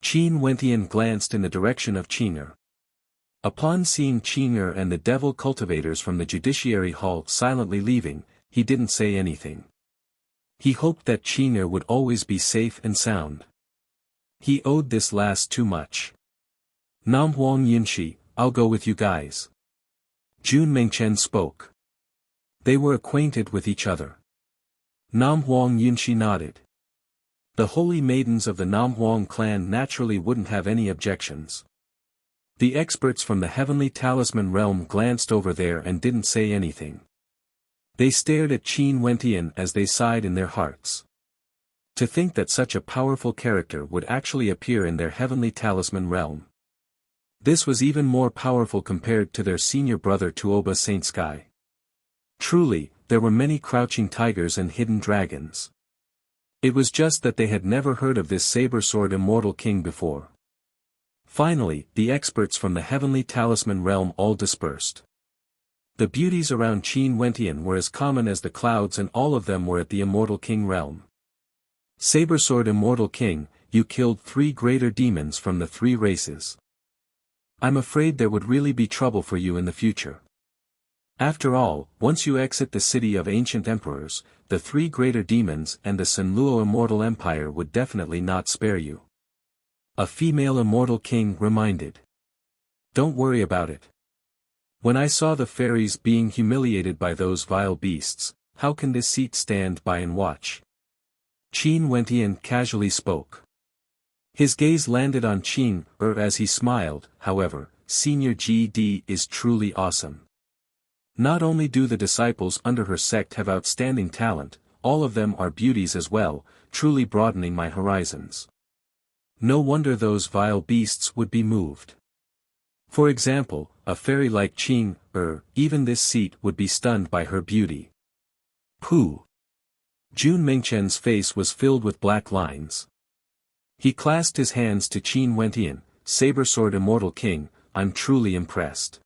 Qin Wentian glanced in the direction of Qing'er. Upon seeing Qing'er and the devil cultivators from the judiciary hall silently leaving, he didn't say anything. He hoped that Qing'er would always be safe and sound. He owed this last too much. Nam Huang Yunshi, I'll go with you guys. Jun Mengchen spoke. They were acquainted with each other. Nam Huang Yunshi nodded. The holy maidens of the Nam Huang clan naturally wouldn't have any objections. The experts from the heavenly talisman realm glanced over there and didn't say anything. They stared at Qin Wentian as they sighed in their hearts. To think that such a powerful character would actually appear in their heavenly talisman realm. This was even more powerful compared to their senior brother Tuoba Saint Sky. Truly, there were many crouching tigers and hidden dragons. It was just that they had never heard of this saber-sword immortal king before. Finally, the experts from the heavenly talisman realm all dispersed. The beauties around Qin Wentian were as common as the clouds and all of them were at the immortal king realm. Saber-sword immortal king, you killed 3 greater demons from the 3 races. I'm afraid there would really be trouble for you in the future. After all, once you exit the city of ancient emperors, the three greater demons and the Senluo immortal empire would definitely not spare you. A female immortal king reminded. Don't worry about it. When I saw the fairies being humiliated by those vile beasts, how can this seat stand by and watch? Qin Wentian casually spoke. His gaze landed on Qin as he smiled. However, Senior GD is truly awesome. Not only do the disciples under her sect have outstanding talent, all of them are beauties as well, truly broadening my horizons. No wonder those vile beasts would be moved. For example, a fairy like Qin even this seat would be stunned by her beauty. Pooh! Jun Mingchen's face was filled with black lines. He clasped his hands to Qin Wentian, Saber-Sword Immortal King. I'm truly impressed.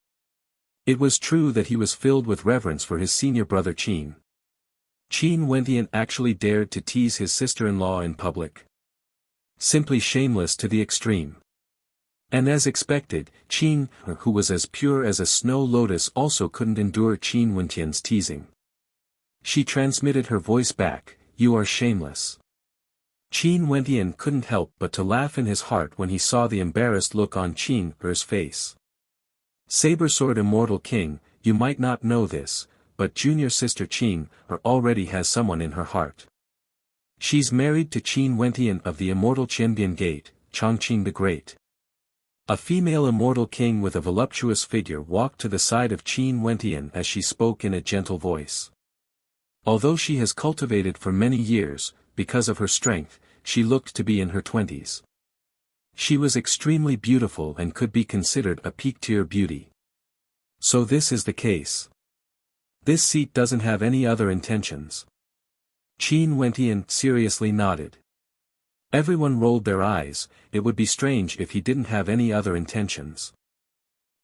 It was true that he was filled with reverence for his senior brother Qin. Qin Wentian actually dared to tease his sister-in-law in public. Simply shameless to the extreme. And as expected, Qin, who was as pure as a snow lotus, also couldn't endure Qin Wentian's teasing. She transmitted her voice back, "You are shameless." Qin Wentian couldn't help but to laugh in his heart when he saw the embarrassed look on Qin's face. Saber-Sword Immortal King, you might not know this, but junior sister Qin already has someone in her heart. She's married to Qin Wentian of the immortal Qianbian Gate, Chongqing the Great. A female immortal king with a voluptuous figure walked to the side of Qin Wentian as she spoke in a gentle voice. Although she has cultivated for many years, because of her strength, she looked to be in her 20s. She was extremely beautiful and could be considered a peak-tier beauty. So this is the case. This seat doesn't have any other intentions. Qin Wentian seriously nodded. Everyone rolled their eyes. It would be strange if he didn't have any other intentions.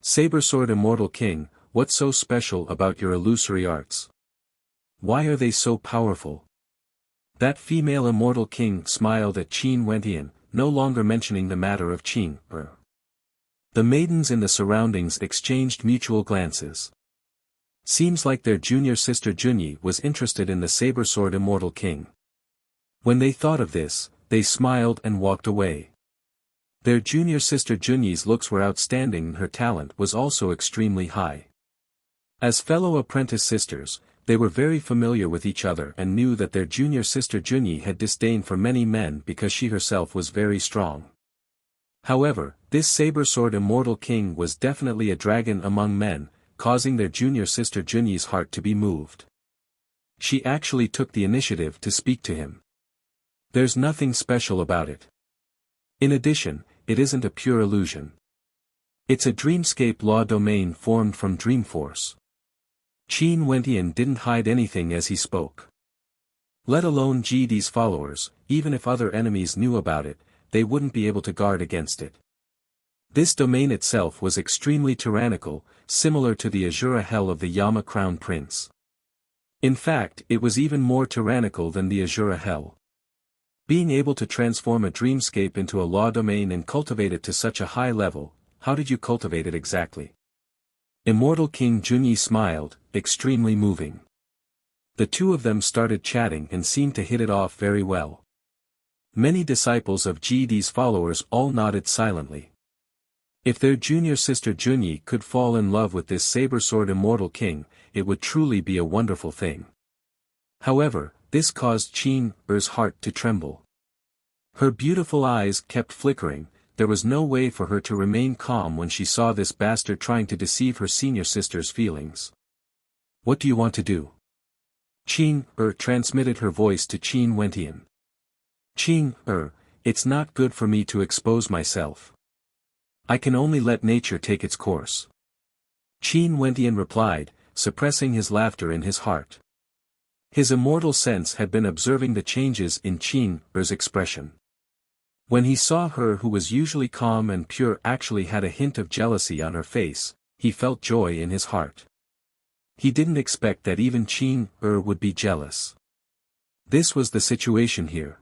Saber-Sword Immortal King, what's so special about your illusory arts? Why are they so powerful? That female immortal king smiled at Qin Wentian, no longer mentioning the matter of Qin. The maidens in the surroundings exchanged mutual glances. Seems like their junior sister Junyi was interested in the Saber-Sword Immortal King. When they thought of this, they smiled and walked away. Their junior sister Junyi's looks were outstanding and her talent was also extremely high. As fellow apprentice sisters, they were very familiar with each other and knew that their junior sister Junyi had disdain for many men because she herself was very strong. However, this Saber-Sword Immortal King was definitely a dragon among men, causing their junior sister Junyi's heart to be moved. She actually took the initiative to speak to him. There's nothing special about it. In addition, it isn't a pure illusion. It's a dreamscape law domain formed from dream force. Qin Wentian didn't hide anything as he spoke. Let alone GD's followers, even if other enemies knew about it, they wouldn't be able to guard against it. This domain itself was extremely tyrannical, similar to the Azura Hell of the Yama Crown Prince. In fact, it was even more tyrannical than the Azura Hell. Being able to transform a dreamscape into a law domain and cultivate it to such a high level, how did you cultivate it exactly? Immortal King Junyi smiled, extremely moving. The two of them started chatting and seemed to hit it off very well. Many disciples of GD's followers all nodded silently. If their junior sister Junyi could fall in love with this Saber-Sword Immortal King, it would truly be a wonderful thing. However, this caused Qin's heart to tremble. Her beautiful eyes kept flickering. There was no way for her to remain calm when she saw this bastard trying to deceive her senior sister's feelings. What do you want to do? Qin transmitted her voice to Qin Wentian. Qin it's not good for me to expose myself. I can only let nature take its course. Qin Wentian replied, suppressing his laughter in his heart. His immortal sense had been observing the changes in Qin's expression. When he saw her who was usually calm and pure actually had a hint of jealousy on her face, he felt joy in his heart. He didn't expect that even Qin would be jealous. This was the situation here.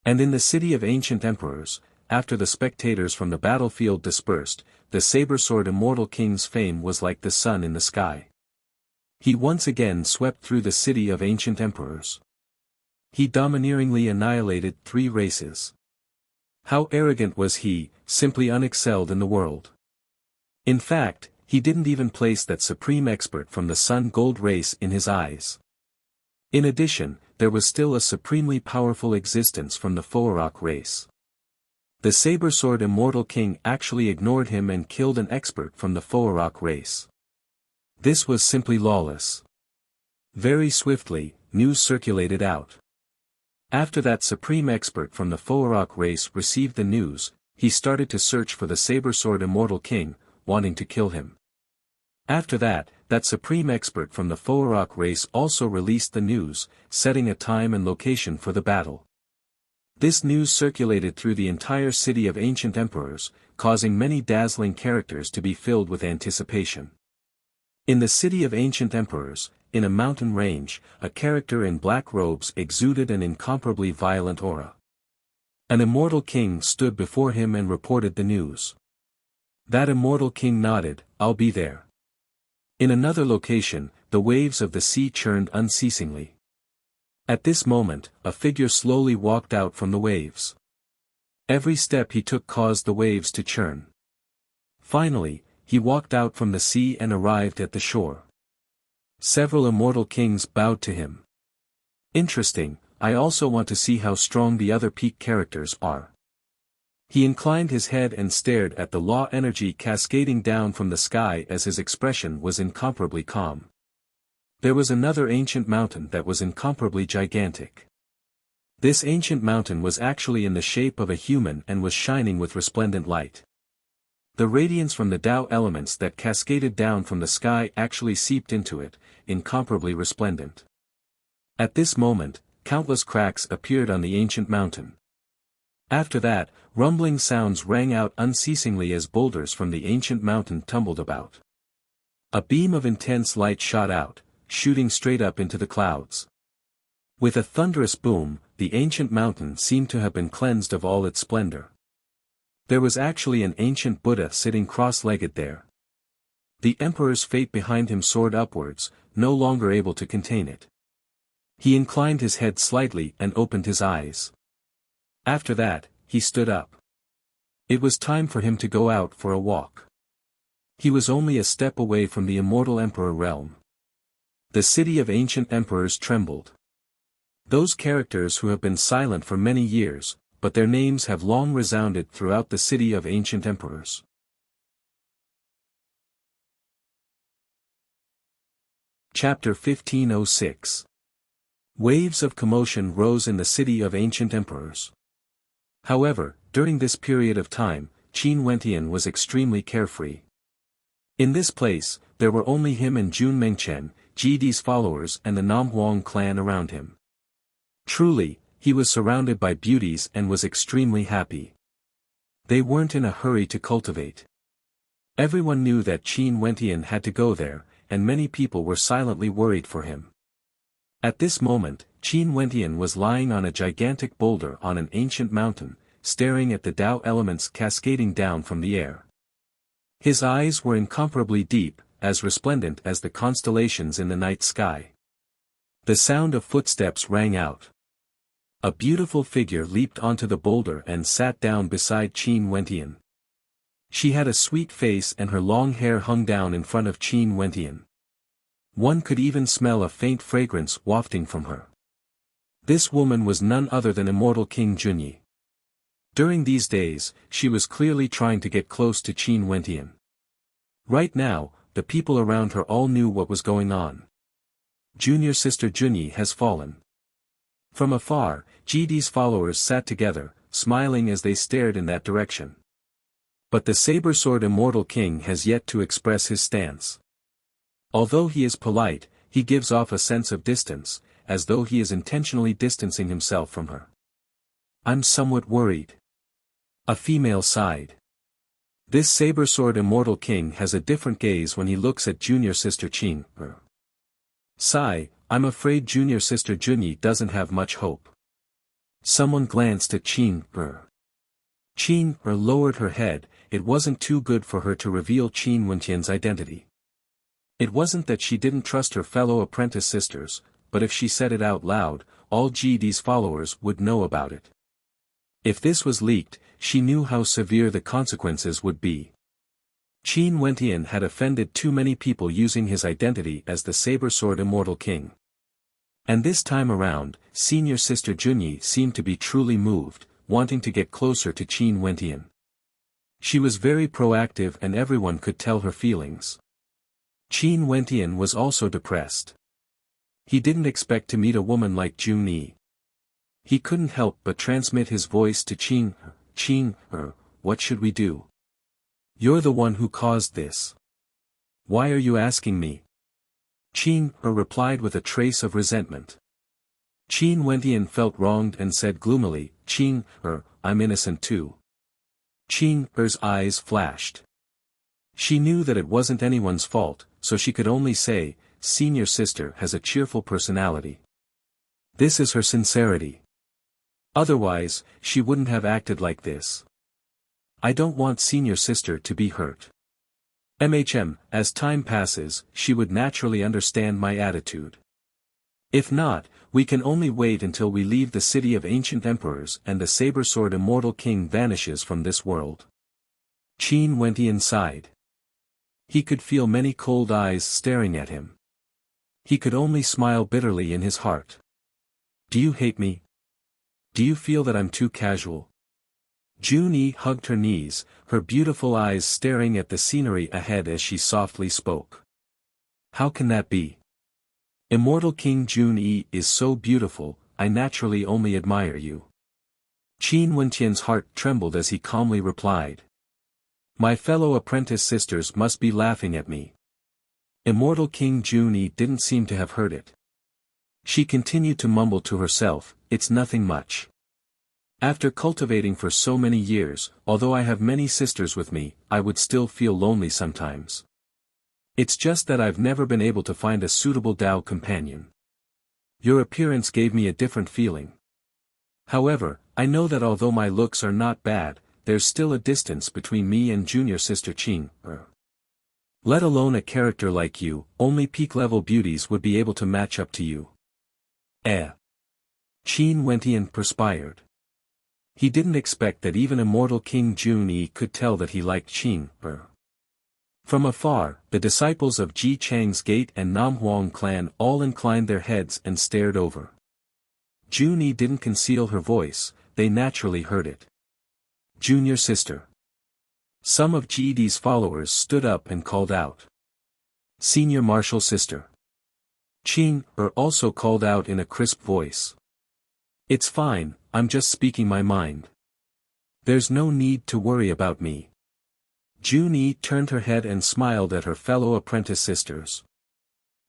And in the city of ancient emperors, after the spectators from the battlefield dispersed, the saber-sword Immortal King's fame was like the sun in the sky. He once again swept through the city of ancient emperors. He domineeringly annihilated 3 races. How arrogant was he, simply unexcelled in the world. In fact, he didn't even place that supreme expert from the Sun Gold race in his eyes. In addition, there was still a supremely powerful existence from the Foarok race. The saber-sword Immortal King actually ignored him and killed an expert from the Foarok race. This was simply lawless. Very swiftly, news circulated out. After that supreme expert from the Foarok race received the news, he started to search for the saber-sword Immortal King, wanting to kill him. After that supreme expert from the Foarok race also released the news, setting a time and location for the battle. This news circulated through the entire city of ancient emperors, causing many dazzling characters to be filled with anticipation. In the city of ancient emperors, in a mountain range, a character in black robes exuded an incomparably violent aura. An immortal king stood before him and reported the news. That immortal king nodded, "I'll be there." In another location, the waves of the sea churned unceasingly. At this moment, a figure slowly walked out from the waves. Every step he took caused the waves to churn. Finally, he walked out from the sea and arrived at the shore. Several immortal kings bowed to him. Interesting, I also want to see how strong the other peak characters are. He inclined his head and stared at the law energy cascading down from the sky as his expression was incomparably calm. There was another ancient mountain that was incomparably gigantic. This ancient mountain was actually in the shape of a human and was shining with resplendent light. The radiance from the Tao elements that cascaded down from the sky actually seeped into it, incomparably resplendent. At this moment, countless cracks appeared on the ancient mountain. After that, rumbling sounds rang out unceasingly as boulders from the ancient mountain tumbled about. A beam of intense light shot out, shooting straight up into the clouds. With a thunderous boom, the ancient mountain seemed to have been cleansed of all its splendor. There was actually an ancient Buddha sitting cross-legged there. The emperor's fate behind him soared upwards, no longer able to contain it. He inclined his head slightly and opened his eyes. After that, he stood up. It was time for him to go out for a walk. He was only a step away from the immortal emperor realm. The city of ancient emperors trembled. Those characters who have been silent for many years, but their names have long resounded throughout the city of ancient emperors. Chapter 1506. Waves of commotion rose in the city of ancient emperors. However, during this period of time, Qin Wentian was extremely carefree. In this place, there were only him and Jun Mengchen, Jidi's followers and the Namhuang clan around him. Truly, he was surrounded by beauties and was extremely happy. They weren't in a hurry to cultivate. Everyone knew that Qin Wentian had to go there, and many people were silently worried for him. At this moment, Qin Wentian was lying on a gigantic boulder on an ancient mountain, staring at the Tao elements cascading down from the air. His eyes were incomparably deep, as resplendent as the constellations in the night sky. The sound of footsteps rang out. A beautiful figure leaped onto the boulder and sat down beside Qin Wentian. She had a sweet face and her long hair hung down in front of Qin Wentian. One could even smell a faint fragrance wafting from her. This woman was none other than Immortal King Junyi. During these days, she was clearly trying to get close to Qin Wentian. Right now, the people around her all knew what was going on. Junior sister Junyi has fallen. From afar, Jidi's followers sat together, smiling as they stared in that direction. But the saber-sword Immortal King has yet to express his stance. Although he is polite, he gives off a sense of distance, as though he is intentionally distancing himself from her. I'm somewhat worried. A female sighed. This saber-sword Immortal King has a different gaze when he looks at junior sister Qin. Sigh, I'm afraid junior sister Junyi doesn't have much hope. Someone glanced at Qin. Qin lowered her head. It wasn't too good for her to reveal Qin Wentian's identity. It wasn't that she didn't trust her fellow apprentice sisters, but if she said it out loud, all GD's followers would know about it. If this was leaked, she knew how severe the consequences would be. Qin Wentian had offended too many people using his identity as the saber-sword Immortal King. And this time around, senior sister Junyi seemed to be truly moved, wanting to get closer to Qin Wentian. She was very proactive and everyone could tell her feelings. Qin Wentian was also depressed. He didn't expect to meet a woman like Junyi. He couldn't help but transmit his voice to Qin. Qin, what should we do? You're the one who caused this. Why are you asking me? Qin replied with a trace of resentment. Qin Wentian felt wronged and said gloomily, Qin, I'm innocent too. Qin's eyes flashed. She knew that it wasn't anyone's fault, so she could only say, senior sister has a cheerful personality. This is her sincerity. Otherwise, she wouldn't have acted like this. I don't want senior sister to be hurt. As time passes, she would naturally understand my attitude. If not, we can only wait until we leave the city of ancient emperors and the saber-sword Immortal King vanishes from this world. Qin Wentian sighed. He could feel many cold eyes staring at him. He could only smile bitterly in his heart. Do you hate me? Do you feel that I'm too casual? Junyi hugged her knees, her beautiful eyes staring at the scenery ahead as she softly spoke. How can that be? Immortal King Junyi is so beautiful, I naturally only admire you. Qin Wentian's heart trembled as he calmly replied. My fellow apprentice sisters must be laughing at me. Immortal King Junyi didn't seem to have heard it. She continued to mumble to herself, it's nothing much. After cultivating for so many years, although I have many sisters with me, I would still feel lonely sometimes. It's just that I've never been able to find a suitable Dao companion. Your appearance gave me a different feeling. However, I know that although my looks are not bad, there's still a distance between me and junior sister Qin. Let alone a character like you, only peak-level beauties would be able to match up to you. Qin Wentian perspired. He didn't expect that even Immortal King Junyi could tell that he liked Qin. From afar, the disciples of Ji Chang's Gate and Nam Huang clan all inclined their heads and stared over. Junyi didn't conceal her voice, they naturally heard it. Junior sister. Some of Ji's followers stood up and called out. Senior martial sister. Qin also called out in a crisp voice. It's fine, I'm just speaking my mind. There's no need to worry about me. Junyi turned her head and smiled at her fellow apprentice sisters.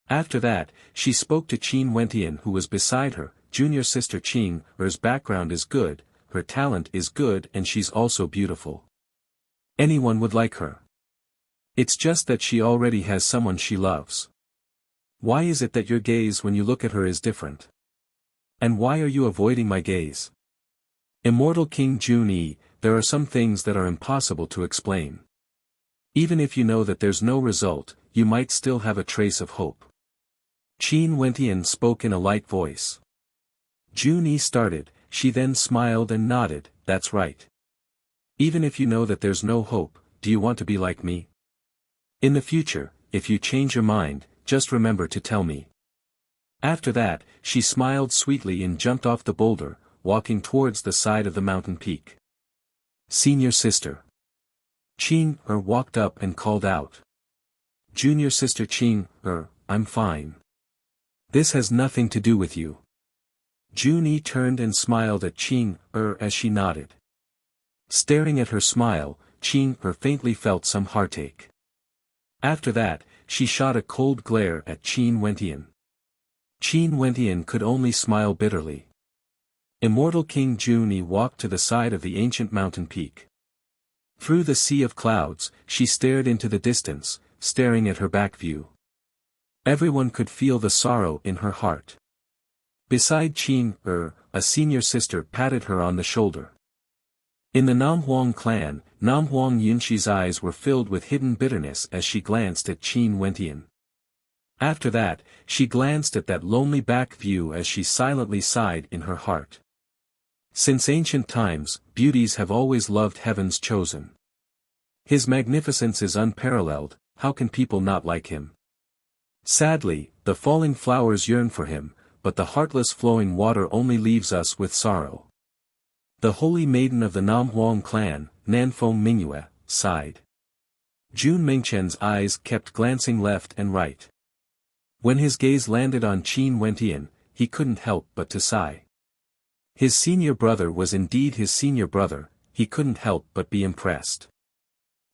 After that, she spoke to Qin Wentian who was beside her, junior sister Qin, her's background is good, her talent is good and she's also beautiful. Anyone would like her. It's just that she already has someone she loves. Why is it that your gaze when you look at her is different? And why are you avoiding my gaze? Immortal King Junyi, there are some things that are impossible to explain. Even if you know that there's no result, you might still have a trace of hope. Qin Wentian spoke in a light voice. Junyi started, she then smiled and nodded, that's right. Even if you know that there's no hope, do you want to be like me? In the future, if you change your mind, just remember to tell me. After that, she smiled sweetly and jumped off the boulder, walking towards the side of the mountain peak. Senior sister. Qin walked up and called out. Junior sister Qin, I'm fine. This has nothing to do with you. Junyi turned and smiled at Qin as she nodded. Staring at her smile, Qin faintly felt some heartache. After that, she shot a cold glare at Qin Wentian. Qin Wentian could only smile bitterly. Immortal King Junyi walked to the side of the ancient mountain peak. Through the sea of clouds, she stared into the distance, staring at her back view. Everyone could feel the sorrow in her heart. Beside Qin, a senior sister patted her on the shoulder. In the Namhuang clan, Namhuang Yunshi's eyes were filled with hidden bitterness as she glanced at Qin Wentian. After that, she glanced at that lonely back view as she silently sighed in her heart. Since ancient times, beauties have always loved heaven's chosen. His magnificence is unparalleled, how can people not like him? Sadly, the falling flowers yearn for him, but the heartless flowing water only leaves us with sorrow. The holy maiden of the Namhuang clan, Nanfeng Mingyue, sighed. Jun Mingchen's eyes kept glancing left and right. When his gaze landed on Qin Wentian, he couldn't help but to sigh. His senior brother was indeed his senior brother, he couldn't help but be impressed.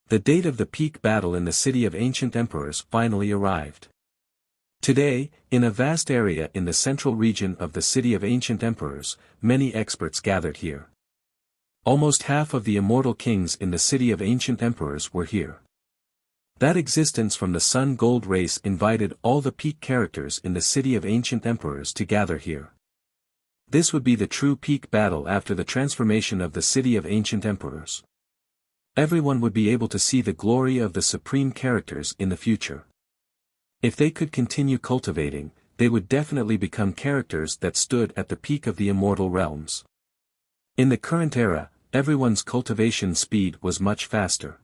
The date of the peak battle in the City of Ancient Emperors finally arrived. Today, in a vast area in the central region of the City of Ancient Emperors, many experts gathered here. Almost half of the immortal kings in the City of Ancient Emperors were here. That existence from the Sun Gold race invited all the peak characters in the City of Ancient Emperors to gather here. This would be the true peak battle after the transformation of the City of Ancient Emperors. Everyone would be able to see the glory of the supreme characters in the future. If they could continue cultivating, they would definitely become characters that stood at the peak of the immortal realms. In the current era, everyone's cultivation speed was much faster.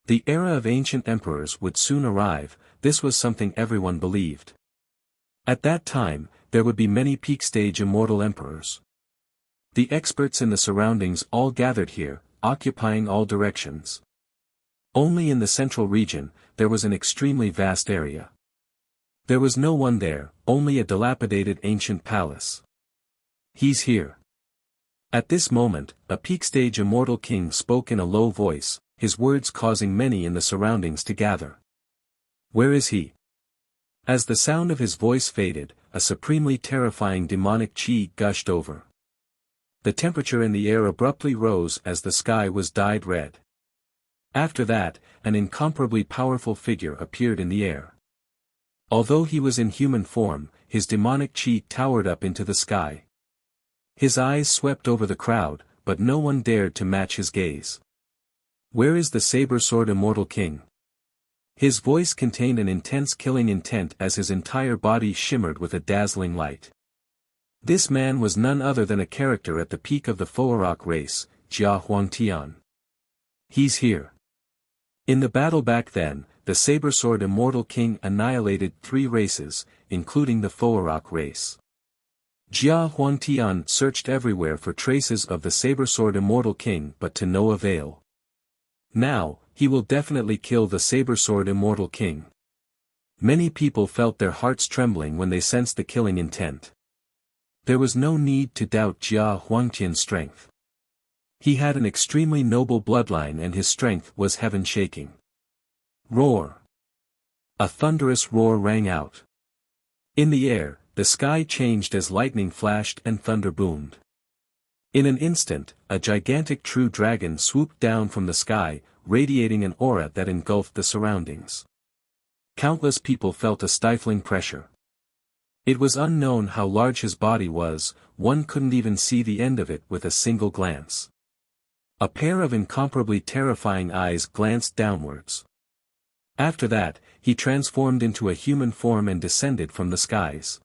The era of ancient emperors would soon arrive, this was something everyone believed. At that time, there would be many peak-stage immortal emperors. The experts in the surroundings all gathered here, occupying all directions. Only in the central region, there was an extremely vast area. There was no one there, only a dilapidated ancient palace. He's here. At this moment, a peak-stage immortal king spoke in a low voice, his words causing many in the surroundings to gather. Where is he? As the sound of his voice faded, a supremely terrifying demonic chi gushed over. The temperature in the air abruptly rose as the sky was dyed red. After that, an incomparably powerful figure appeared in the air. Although he was in human form, his demonic chi towered up into the sky. His eyes swept over the crowd, but no one dared to match his gaze. Where is the saber-sword immortal king? His voice contained an intense killing intent as his entire body shimmered with a dazzling light. This man was none other than a character at the peak of the Foarok race, Jia Huangtian. He's here. In the battle back then, the saber-sword immortal king annihilated 3 races, including the Foarok race. Jia Huangtian searched everywhere for traces of the saber-sword immortal king but to no avail. Now, he will definitely kill the saber-sword immortal king. Many people felt their hearts trembling when they sensed the killing intent. There was no need to doubt Jia Huangtian's strength. He had an extremely noble bloodline and his strength was heaven-shaking. Roar! A thunderous roar rang out. In the air, the sky changed as lightning flashed and thunder boomed. In an instant, a gigantic true dragon swooped down from the sky, radiating an aura that engulfed the surroundings. Countless people felt a stifling pressure. It was unknown how large his body was, one couldn't even see the end of it with a single glance. A pair of incomparably terrifying eyes glanced downwards. After that, he transformed into a human form and descended from the skies.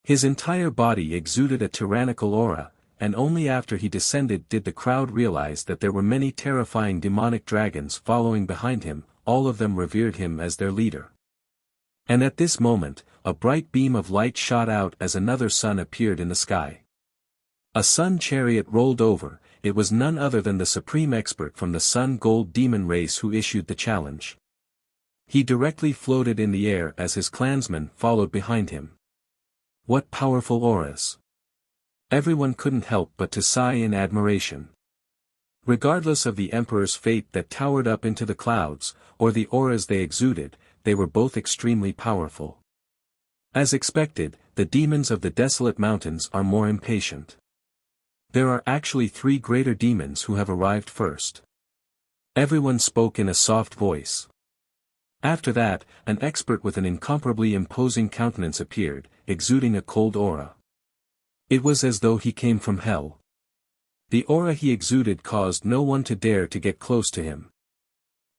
His entire body exuded a tyrannical aura, and only after he descended did the crowd realize that there were many terrifying demonic dragons following behind him, all of them revered him as their leader. And at this moment, a bright beam of light shot out as another sun appeared in the sky. A sun chariot rolled over, it was none other than the supreme expert from the Sun Gold demon race who issued the challenge. He directly floated in the air as his clansmen followed behind him. What powerful auras! Everyone couldn't help but to sigh in admiration. Regardless of the emperor's fate that towered up into the clouds, or the auras they exuded, they were both extremely powerful. As expected, the demons of the desolate mountains are more impatient. There are actually 3 greater demons who have arrived first. Everyone spoke in a soft voice. After that, an expert with an incomparably imposing countenance appeared, exuding a cold aura. It was as though he came from hell. The aura he exuded caused no one to dare to get close to him.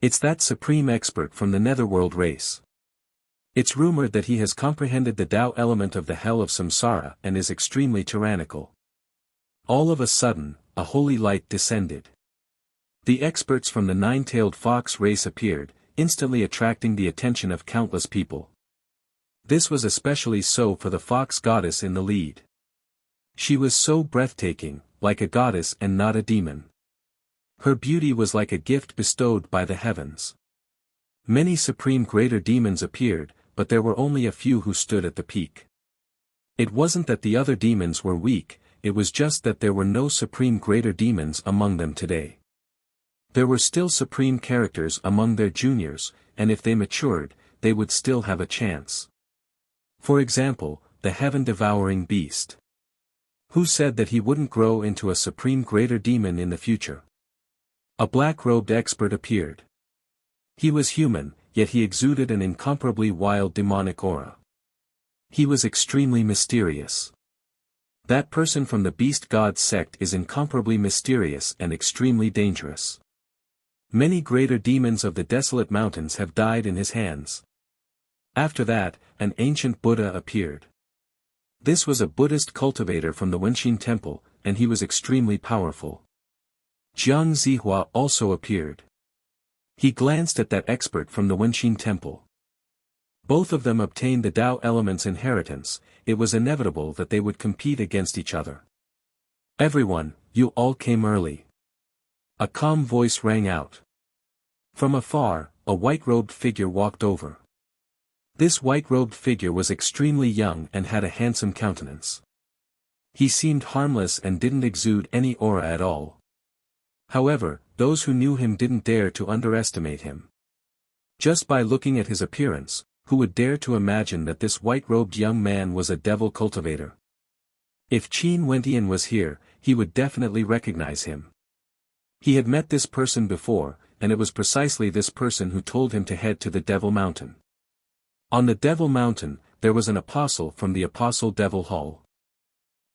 It's that supreme expert from the netherworld race. It's rumored that he has comprehended the Tao element of the hell of samsara and is extremely tyrannical. All of a sudden, a holy light descended. The experts from the nine-tailed fox race appeared, instantly attracting the attention of countless people. This was especially so for the fox goddess in the lead. She was so breathtaking, like a goddess and not a demon. Her beauty was like a gift bestowed by the heavens. Many supreme greater demons appeared, but there were only a few who stood at the peak. It wasn't that the other demons were weak, it was just that there were no supreme greater demons among them today. There were still supreme characters among their juniors, and if they matured, they would still have a chance. For example, the heaven-devouring beast. Who said that he wouldn't grow into a supreme greater demon in the future? A black-robed expert appeared. He was human, yet he exuded an incomparably wild demonic aura. He was extremely mysterious. That person from the beast god sect is incomparably mysterious and extremely dangerous. Many greater demons of the desolate mountains have died in his hands. After that, an ancient Buddha appeared. This was a Buddhist cultivator from the Wenxin temple, and he was extremely powerful. Jiang Zihua also appeared. He glanced at that expert from the Wenxin temple. Both of them obtained the Tao element's inheritance, it was inevitable that they would compete against each other. Everyone, you all came early. A calm voice rang out. From afar, a white-robed figure walked over. This white-robed figure was extremely young and had a handsome countenance. He seemed harmless and didn't exude any aura at all. However, those who knew him didn't dare to underestimate him. Just by looking at his appearance, who would dare to imagine that this white-robed young man was a devil cultivator? If Qin Wentian was here, he would definitely recognize him. He had met this person before, and it was precisely this person who told him to head to the Devil Mountain. On the Devil Mountain, there was an apostle from the Apostle Devil Hall.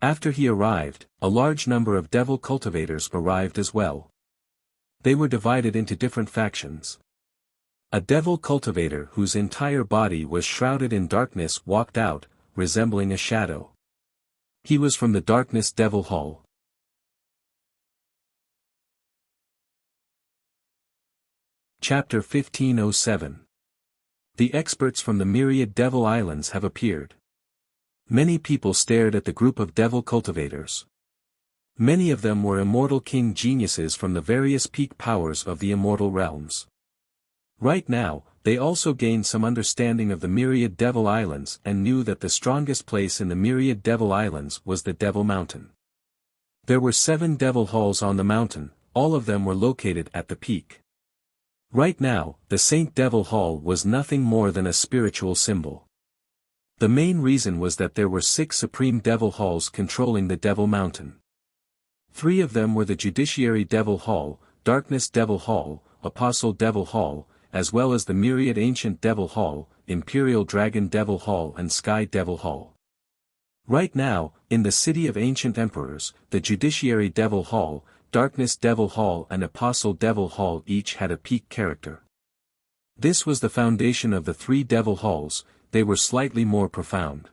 After he arrived, a large number of devil cultivators arrived as well. They were divided into different factions. A devil cultivator whose entire body was shrouded in darkness walked out, resembling a shadow. He was from the Darkness Devil Hall. Chapter 1507. The experts from the myriad devil islands have appeared. Many people stared at the group of devil cultivators. Many of them were immortal king geniuses from the various peak powers of the immortal realms. Right now, they also gained some understanding of the myriad devil islands and knew that the strongest place in the myriad devil islands was the Devil Mountain. There were 7 devil halls on the mountain, all of them were located at the peak. Right now, the Saint Devil Hall was nothing more than a spiritual symbol. The main reason was that there were 6 supreme devil halls controlling the Devil Mountain. 3 of them were the Judiciary Devil Hall, Darkness Devil Hall, Apostle Devil Hall, as well as the Myriad Ancient Devil Hall, Imperial Dragon Devil Hall and Sky Devil Hall. Right now, in the City of Ancient Emperors, the Judiciary Devil Hall, Darkness Devil Hall and Apostle Devil Hall each had a peak character. This was the foundation of the 3 devil halls, they were slightly more profound.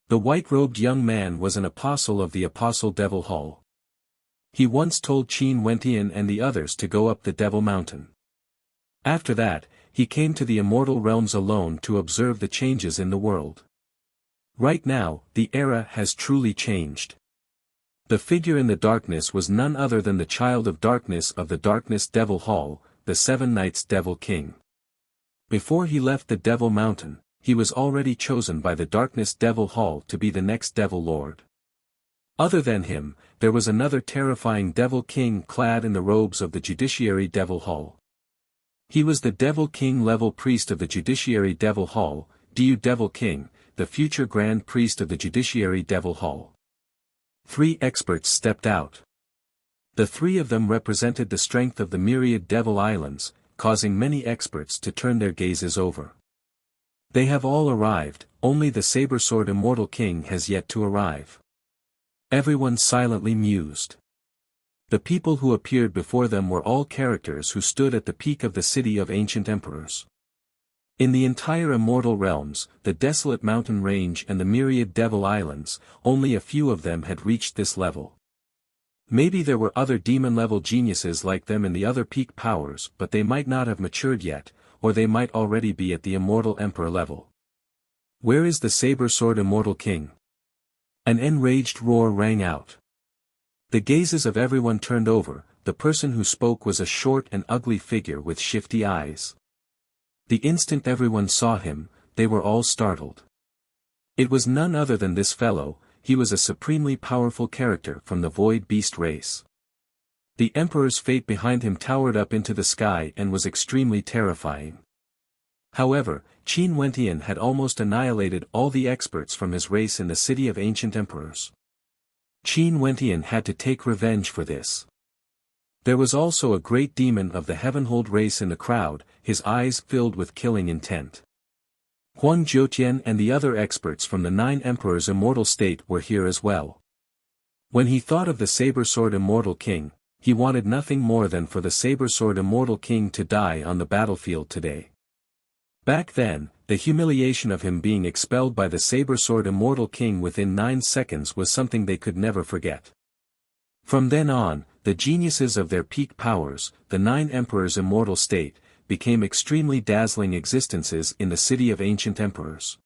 The white-robed young man was an apostle of the Apostle Devil Hall. He once told Qin Wentian and the others to go up the Devil Mountain. After that, he came to the immortal realms alone to observe the changes in the world. Right now, the era has truly changed. The figure in the darkness was none other than the child of darkness of the Darkness Devil Hall, the 7 Knights Devil King. Before he left the Devil Mountain, he was already chosen by the Darkness Devil Hall to be the next Devil Lord. Other than him, there was another terrifying Devil King clad in the robes of the Judiciary Devil Hall. He was the Devil King level priest of the Judiciary Devil Hall, Du Devil King, the future Grand Priest of the Judiciary Devil Hall. 3 experts stepped out. The 3 of them represented the strength of the myriad devil islands, causing many experts to turn their gazes over. They have all arrived, only the saber-sword Immortal King has yet to arrive. Everyone silently mused. The people who appeared before them were all characters who stood at the peak of the city of ancient emperors. In the entire immortal realms, the desolate mountain range and the myriad devil islands, only a few of them had reached this level. Maybe there were other demon-level geniuses like them in the other peak powers, but they might not have matured yet, or they might already be at the immortal emperor level. Where is the saber-sword immortal king? An enraged roar rang out. The gazes of everyone turned over. The person who spoke was a short and ugly figure with shifty eyes. The instant everyone saw him, they were all startled. It was none other than this fellow. He was a supremely powerful character from the void beast race. The emperor's fate behind him towered up into the sky and was extremely terrifying. However, Qin Wentian had almost annihilated all the experts from his race in the city of ancient emperors. Qin Wentian had to take revenge for this. There was also a great demon of the Heavenhold race in the crowd, his eyes filled with killing intent. Huang Jiutian and the other experts from the 9 Emperors' immortal state were here as well. When he thought of the saber-sword immortal king, he wanted nothing more than for the saber-sword immortal king to die on the battlefield today. Back then, the humiliation of him being expelled by the saber-sword immortal king within 9 seconds was something they could never forget. From then on, the geniuses of their peak powers, the 9 Emperors' immortal state, became extremely dazzling existences in the city of ancient emperors.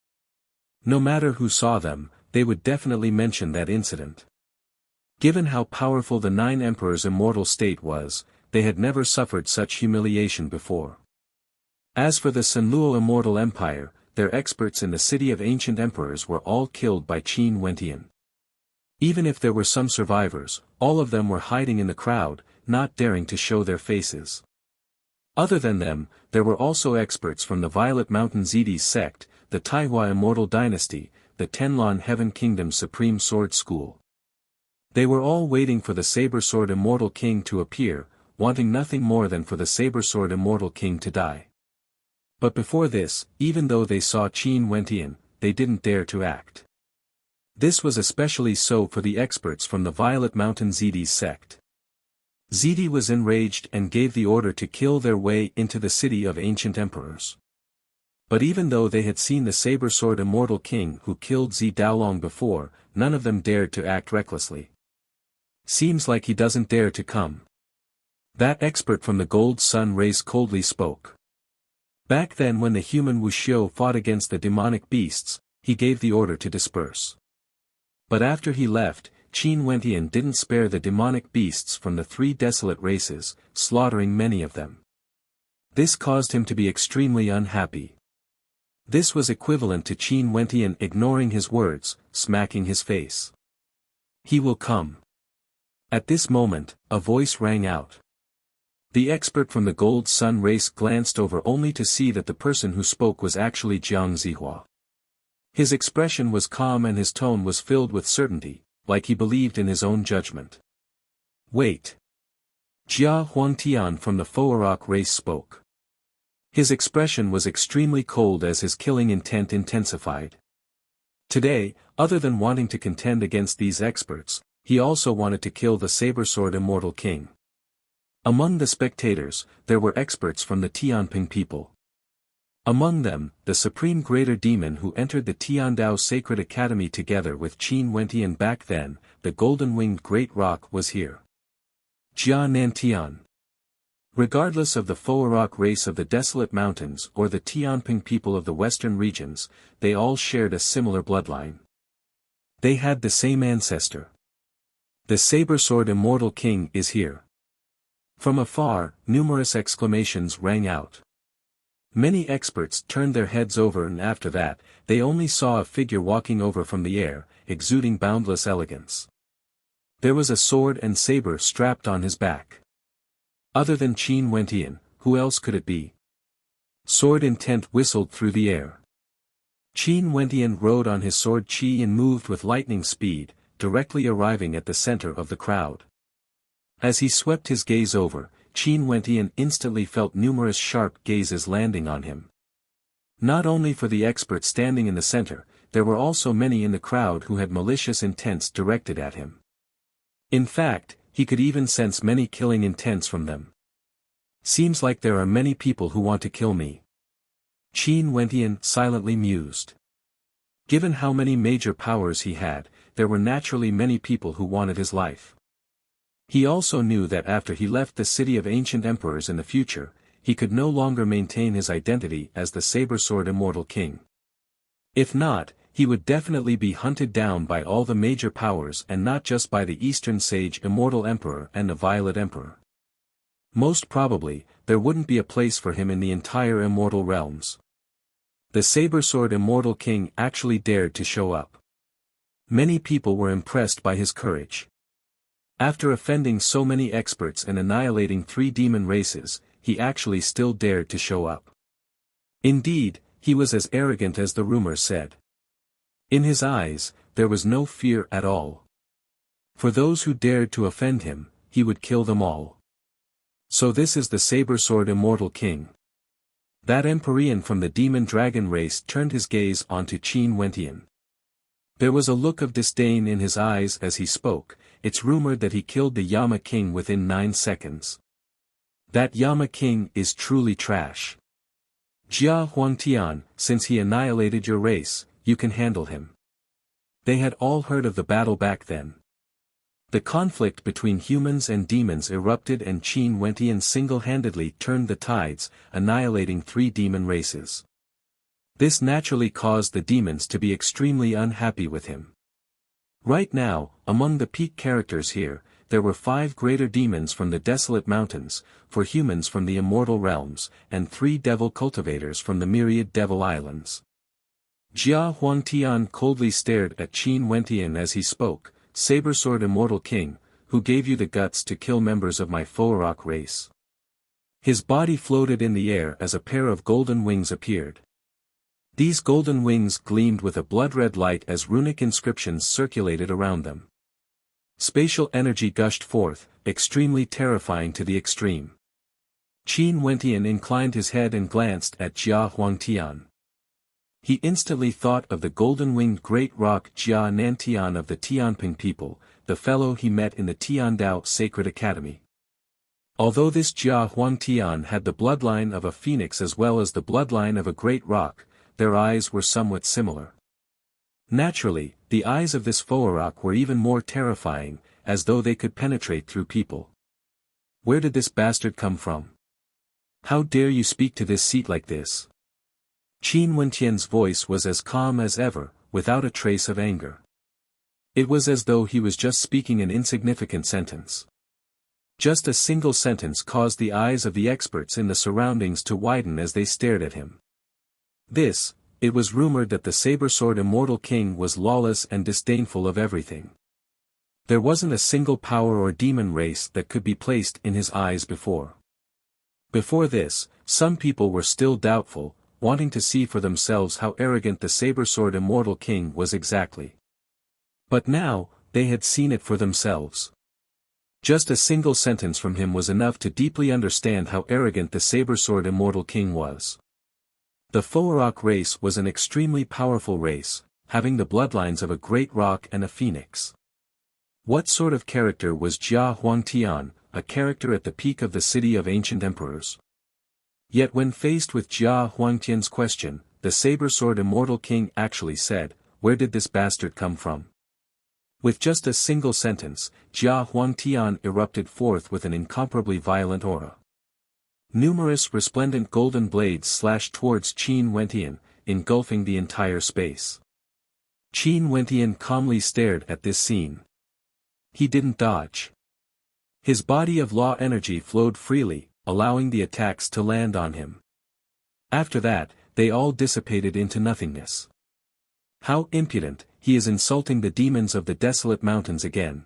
No matter who saw them, they would definitely mention that incident. Given how powerful the 9 Emperors' immortal state was, they had never suffered such humiliation before. As for the Sanluo immortal empire, their experts in the city of ancient emperors were all killed by Qin Wentian. Even if there were some survivors, all of them were hiding in the crowd, not daring to show their faces. Other than them, there were also experts from the Violet Mountain Zedis sect, the Taihua Immortal Dynasty, the Tenlon Heaven Kingdom Supreme Sword School. They were all waiting for the Saber-Sword Immortal King to appear, wanting nothing more than for the Saber-Sword Immortal King to die. But before this, even though they saw Qin Wentian, they didn't dare to act. This was especially so for the experts from the Violet Mountain Zedis sect. Zedi was enraged and gave the order to kill their way into the city of ancient emperors. But even though they had seen the saber-sword immortal king who killed Zi Daolong before, none of them dared to act recklessly. Seems like he doesn't dare to come. That expert from the Gold Sun race coldly spoke. Back then when the human Wuxia fought against the demonic beasts, he gave the order to disperse. But after he left, Qin Wentian didn't spare the demonic beasts from the 3 desolate races, slaughtering many of them. This caused him to be extremely unhappy. This was equivalent to Qin Wentian ignoring his words, smacking his face. He will come. At this moment, a voice rang out. The expert from the Gold Sun race glanced over only to see that the person who spoke was actually Jiang Zihua. His expression was calm and his tone was filled with certainty, like he believed in his own judgment. Wait. Jia Huangtian from the Foarok race spoke. His expression was extremely cold as his killing intent intensified. Today, other than wanting to contend against these experts, he also wanted to kill the saber-sword immortal king. Among the spectators, there were experts from the Tianping people. Among them, the supreme greater demon who entered the Tiandao Sacred Academy together with Qin Wentian back then, the golden-winged great rock was here. Jia Nantian. Regardless of the Foarok race of the Desolate Mountains or the Tianping people of the western regions, they all shared a similar bloodline. They had the same ancestor. The saber-sword immortal king is here. From afar, numerous exclamations rang out. Many experts turned their heads over and after that, they only saw a figure walking over from the air, exuding boundless elegance. There was a sword and saber strapped on his back. Other than Qin Wentian, who else could it be? Sword intent whistled through the air. Qin Wentian rode on his sword Qi and moved with lightning speed, directly arriving at the center of the crowd. As he swept his gaze over, Qin Wentian instantly felt numerous sharp gazes landing on him. Not only for the expert standing in the center, there were also many in the crowd who had malicious intents directed at him. In fact, he could even sense many killing intents from them. Seems like there are many people who want to kill me. Qin Wentian silently mused. Given how many major powers he had, there were naturally many people who wanted his life. He also knew that after he left the city of ancient emperors in the future, he could no longer maintain his identity as the saber-sword immortal king. If not, he would definitely be hunted down by all the major powers and not just by the Eastern Sage Immortal Emperor and the Violet Emperor. Most probably, there wouldn't be a place for him in the entire immortal realms. The saber-sword immortal king actually dared to show up. Many people were impressed by his courage. After offending so many experts and annihilating 3 demon races, he actually still dared to show up. Indeed, he was as arrogant as the rumors said. In his eyes, there was no fear at all. For those who dared to offend him, he would kill them all. So this is the saber-sword immortal king. That Empyrean from the demon dragon race turned his gaze onto Qin Wentian. There was a look of disdain in his eyes as he spoke. It's rumored that he killed the Yama king within 9 seconds. That Yama king is truly trash. Jia Huangtian, since he annihilated your race, you can handle him. They had all heard of the battle back then. The conflict between humans and demons erupted and Qin Wentian single-handedly turned the tides, annihilating 3 demon races. This naturally caused the demons to be extremely unhappy with him. Right now, among the peak characters here, there were 5 greater demons from the desolate mountains, 4 humans from the immortal realms, and 3 devil cultivators from the myriad devil islands. Jia Huangtian coldly stared at Qin Wentian as he spoke, saber-sword immortal king, who gave you the guts to kill members of my Foarok race. His body floated in the air as a pair of golden wings appeared. These golden wings gleamed with a blood-red light as runic inscriptions circulated around them. Spatial energy gushed forth, extremely terrifying to the extreme. Qin Wentian inclined his head and glanced at Jia Huangtian. He instantly thought of the golden-winged great rock Jia Nantian of the Tianping people, the fellow he met in the Tiandao Sacred Academy. Although this Jia Huangtian had the bloodline of a phoenix as well as the bloodline of a great rock, their eyes were somewhat similar. Naturally, the eyes of this Foarok were even more terrifying, as though they could penetrate through people. Where did this bastard come from? How dare you speak to this seat like this? Qin Wentian's voice was as calm as ever, without a trace of anger. It was as though he was just speaking an insignificant sentence. Just a single sentence caused the eyes of the experts in the surroundings to widen as they stared at him. It was rumored that the saber-sword immortal king was lawless and disdainful of everything. There wasn't a single power or demon race that could be placed in his eyes before. Before this, some people were still doubtful, wanting to see for themselves how arrogant the saber-sword immortal king was exactly. But now, they had seen it for themselves. Just a single sentence from him was enough to deeply understand how arrogant the saber-sword immortal king was. The Foarok race was an extremely powerful race, having the bloodlines of a great rock and a phoenix. What sort of character was Jia Huangtian, a character at the peak of the city of ancient emperors? Yet when faced with Jia Huangtian's question, the saber-sword immortal king actually said, "Where did this bastard come from?" With just a single sentence, Jia Huangtian erupted forth with an incomparably violent aura. Numerous resplendent golden blades slashed towards Qin Wentian, engulfing the entire space. Qin Wentian calmly stared at this scene. He didn't dodge. His body of law energy flowed freely, allowing the attacks to land on him. After that, they all dissipated into nothingness. How impudent, he is insulting the demons of the desolate mountains again.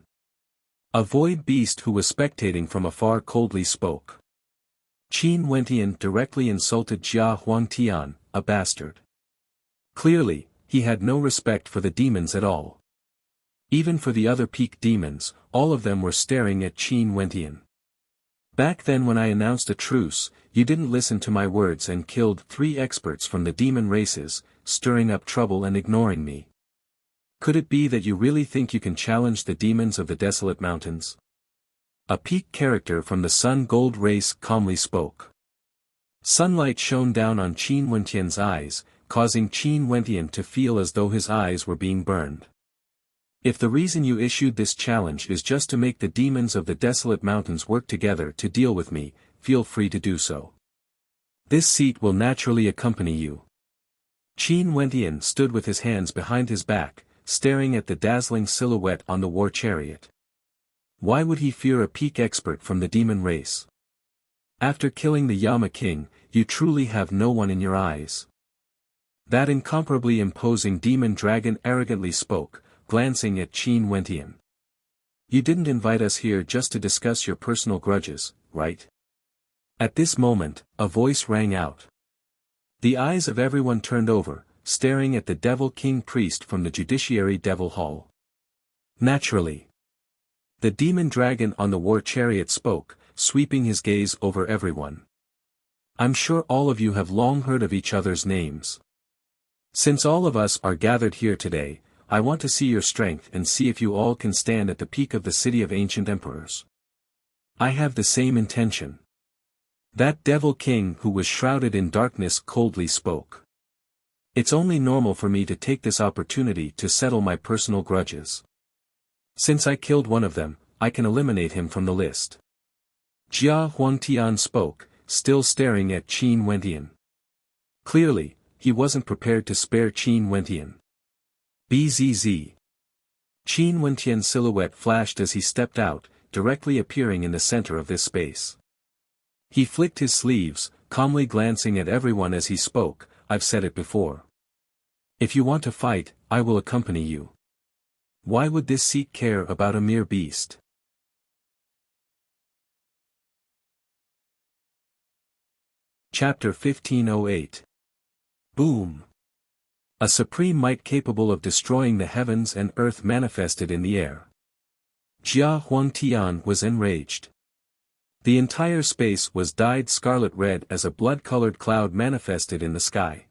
A void beast who was spectating from afar coldly spoke. Qin Wentian directly insulted Jia Huangtian, a bastard. Clearly, he had no respect for the demons at all. Even for the other peak demons, all of them were staring at Qin Wentian. Back then when I announced a truce, you didn't listen to my words and killed 3 experts from the demon races, stirring up trouble and ignoring me. Could it be that you really think you can challenge the demons of the desolate mountains? A peak character from the Sun Gold race calmly spoke. Sunlight shone down on Qin Wentian's eyes, causing Qin Wentian to feel as though his eyes were being burned. If the reason you issued this challenge is just to make the demons of the desolate mountains work together to deal with me, feel free to do so. This seat will naturally accompany you. Qin Wentian stood with his hands behind his back, staring at the dazzling silhouette on the war chariot. Why would he fear a peak expert from the demon race? After killing the Yama King, you truly have no one in your eyes. That incomparably imposing demon dragon arrogantly spoke, glancing at Qin Wentian. You didn't invite us here just to discuss your personal grudges, right? At this moment, a voice rang out. The eyes of everyone turned over, staring at the Devil King priest from the Judiciary Devil Hall. Naturally. The demon dragon on the war chariot spoke, sweeping his gaze over everyone. I'm sure all of you have long heard of each other's names. Since all of us are gathered here today, I want to see your strength and see if you all can stand at the peak of the city of ancient emperors. I have the same intention. That Devil King who was shrouded in darkness coldly spoke. It's only normal for me to take this opportunity to settle my personal grudges. Since I killed one of them, I can eliminate him from the list. Jia Huangtian spoke, still staring at Qin Wentian. Clearly, he wasn't prepared to spare Qin Wentian. Bzz. Qin Wentian's silhouette flashed as he stepped out, directly appearing in the center of this space. He flicked his sleeves, calmly glancing at everyone as he spoke, I've said it before. If you want to fight, I will accompany you. Why would this seat care about a mere beast? Chapter 1508. Boom. A supreme might capable of destroying the heavens and earth manifested in the air. Jia Huangtian was enraged. The entire space was dyed scarlet red as a blood-colored cloud manifested in the sky.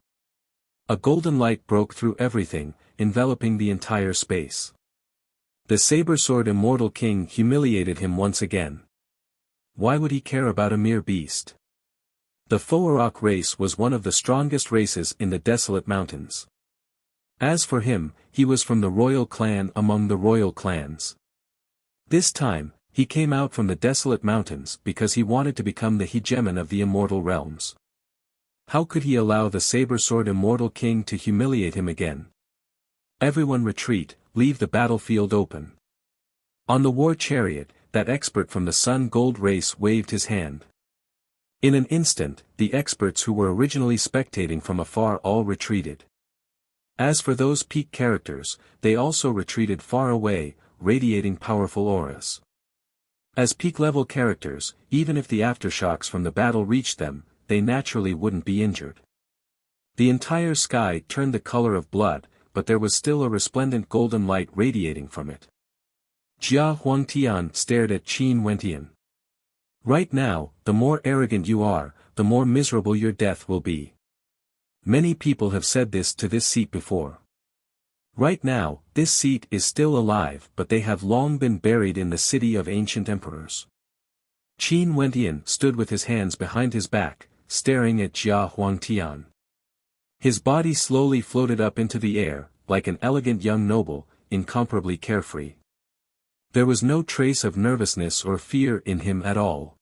A golden light broke through everything, enveloping the entire space. The saber-sword Immortal King humiliated him once again. Why would he care about a mere beast? The Foarok race was one of the strongest races in the desolate mountains. As for him, he was from the royal clan among the royal clans. This time, he came out from the desolate mountains because he wanted to become the hegemon of the immortal realms. How could he allow the saber-sword Immortal King to humiliate him again? Everyone retreat, leave the battlefield open. On the war chariot, that expert from the Sun Gold race waved his hand. In an instant, the experts who were originally spectating from afar all retreated. As for those peak characters, they also retreated far away, radiating powerful auras. As peak-level characters, even if the aftershocks from the battle reached them, they naturally wouldn't be injured. The entire sky turned the color of blood, but there was still a resplendent golden light radiating from it. Jia Huangtian stared at Qin Wentian. Right now, the more arrogant you are, the more miserable your death will be. Many people have said this to this seat before. Right now, this seat is still alive but they have long been buried in the city of ancient emperors. Qin Wentian stood with his hands behind his back, staring at Jia Huangtian. His body slowly floated up into the air, like an elegant young noble, incomparably carefree. There was no trace of nervousness or fear in him at all.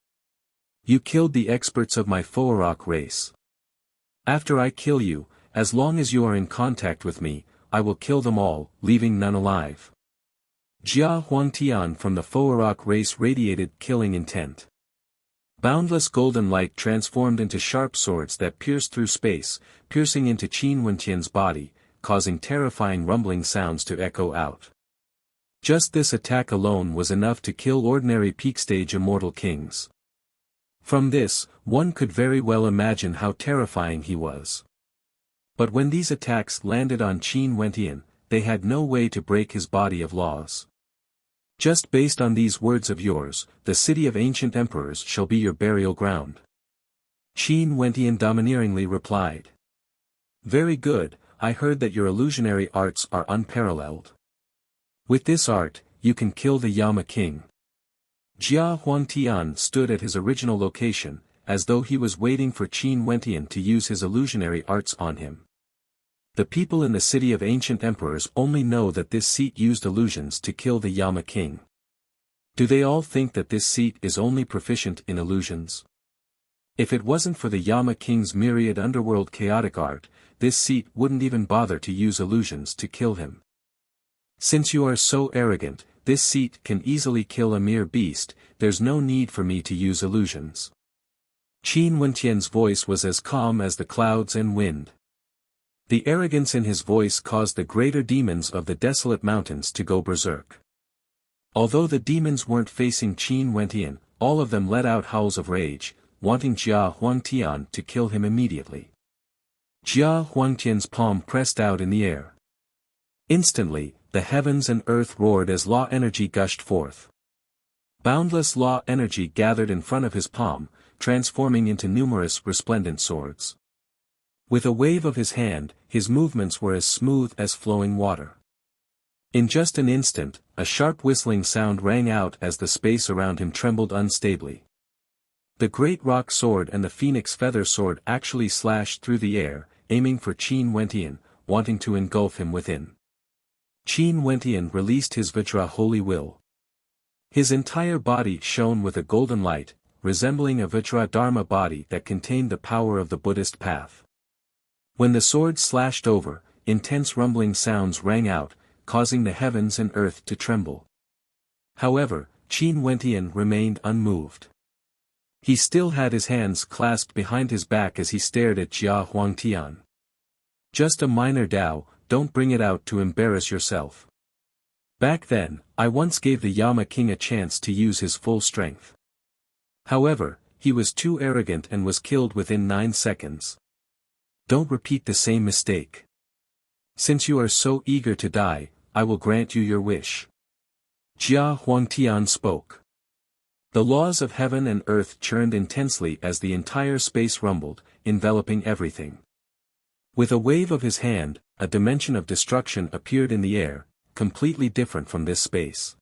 You killed the experts of my Foarok race. After I kill you, as long as you are in contact with me, I will kill them all, leaving none alive. Jia Huangtian from the Foarok race radiated killing intent. Boundless golden light transformed into sharp swords that pierced through space, piercing into Qin Wentian's body, causing terrifying rumbling sounds to echo out. Just this attack alone was enough to kill ordinary peak-stage immortal kings. From this, one could very well imagine how terrifying he was. But when these attacks landed on Qin Wentian, they had no way to break his body of laws. Just based on these words of yours, the city of ancient emperors shall be your burial ground. Qin Wentian domineeringly replied. Very good, I heard that your illusionary arts are unparalleled. With this art, you can kill the Yama King. Jia Huangtian stood at his original location, as though he was waiting for Qin Wentian to use his illusionary arts on him. The people in the city of ancient emperors only know that this seat used illusions to kill the Yama king. Do they all think that this seat is only proficient in illusions? If it wasn't for the Yama king's myriad underworld chaotic art, this seat wouldn't even bother to use illusions to kill him. Since you are so arrogant, this seat can easily kill a mere beast, there's no need for me to use illusions. Qin Wentian's voice was as calm as the clouds and wind. The arrogance in his voice caused the greater demons of the desolate mountains to go berserk. Although the demons weren't facing Qin Wentian, all of them let out howls of rage, wanting Jia Huangtian to kill him immediately. Jia Huangtian's palm pressed out in the air. Instantly, the heavens and earth roared as law energy gushed forth. Boundless law energy gathered in front of his palm, transforming into numerous resplendent swords. With a wave of his hand, his movements were as smooth as flowing water. In just an instant, a sharp whistling sound rang out as the space around him trembled unstably. The great rock sword and the phoenix feather sword actually slashed through the air, aiming for Qin Wentian, wanting to engulf him within. Qin Wentian released his Vajra holy will. His entire body shone with a golden light, resembling a Vajra Dharma body that contained the power of the Buddhist path. When the sword slashed over, intense rumbling sounds rang out, causing the heavens and earth to tremble. However, Qin Wentian remained unmoved. He still had his hands clasped behind his back as he stared at Jia Huangtian. Just a minor Dao, don't bring it out to embarrass yourself. Back then, I once gave the Yama king a chance to use his full strength. However, he was too arrogant and was killed within 9 seconds. Don't repeat the same mistake. Since you are so eager to die, I will grant you your wish. Jia Huangtian spoke. The laws of heaven and earth churned intensely as the entire space rumbled, enveloping everything. With a wave of his hand, a dimension of destruction appeared in the air, completely different from this space.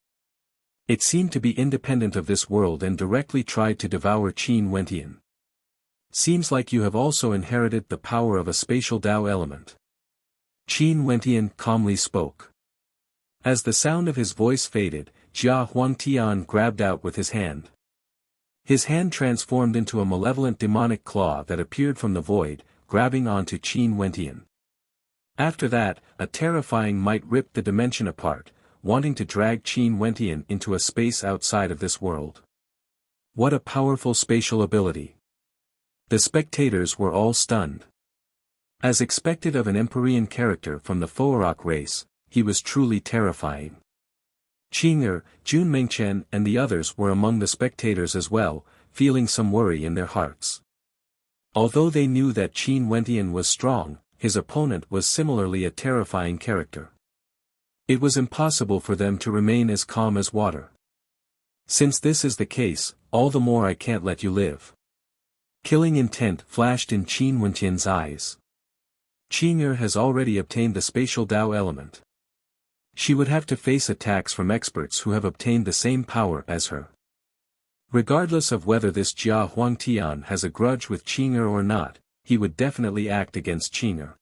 It seemed to be independent of this world and directly tried to devour Qin Wentian. Seems like you have also inherited the power of a spatial Dao element. Qin Wentian calmly spoke. As the sound of his voice faded, Jia Huangtian grabbed out with his hand. His hand transformed into a malevolent demonic claw that appeared from the void, grabbing onto Qin Wentian. After that, a terrifying might ripped the dimension apart, wanting to drag Qin Wentian into a space outside of this world. What a powerful spatial ability. The spectators were all stunned. As expected of an Empyrean character from the Foarok race, he was truly terrifying. Qing'er, Jun Mengchen and the others were among the spectators as well, feeling some worry in their hearts. Although they knew that Qin Wentian was strong, his opponent was similarly a terrifying character. It was impossible for them to remain as calm as water. Since this is the case, all the more I can't let you live. Killing intent flashed in Qin Wentian's eyes. Qing'er has already obtained the spatial Dao element. She would have to face attacks from experts who have obtained the same power as her. Regardless of whether this Jia Huangtian has a grudge with Qing'er or not, he would definitely act against Qing'er.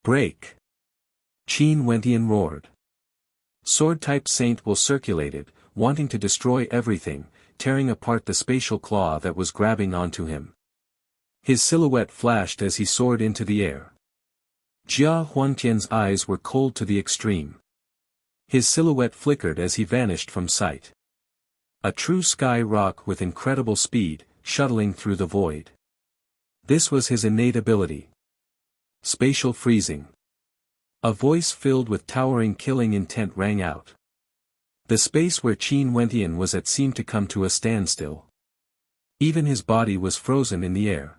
Break! Qin Wentian roared. Sword-type Saint Will circulated, wanting to destroy everything, tearing apart the spatial claw that was grabbing onto him. His silhouette flashed as he soared into the air. Jia Huangtian's eyes were cold to the extreme. His silhouette flickered as he vanished from sight. A true sky rock with incredible speed, shuttling through the void. This was his innate ability. Spatial freezing. A voice filled with towering killing intent rang out. The space where Qin Wentian was at seemed to come to a standstill. Even his body was frozen in the air.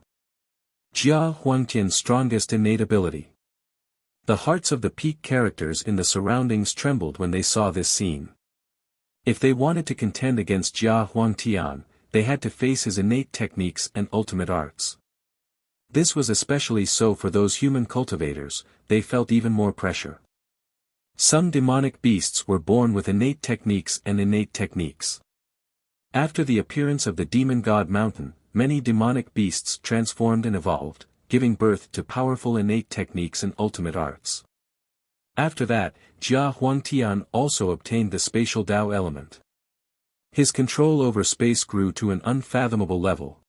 Jia Huangtian's strongest innate ability. The hearts of the peak characters in the surroundings trembled when they saw this scene. If they wanted to contend against Jia Huangtian, they had to face his innate techniques and ultimate arts. This was especially so for those human cultivators, they felt even more pressure. Some demonic beasts were born with innate techniques and innate techniques. After the appearance of the demon god mountain, many demonic beasts transformed and evolved, giving birth to powerful innate techniques and ultimate arts. After that, Jia Huangtian also obtained the spatial Dao element. His control over space grew to an unfathomable level.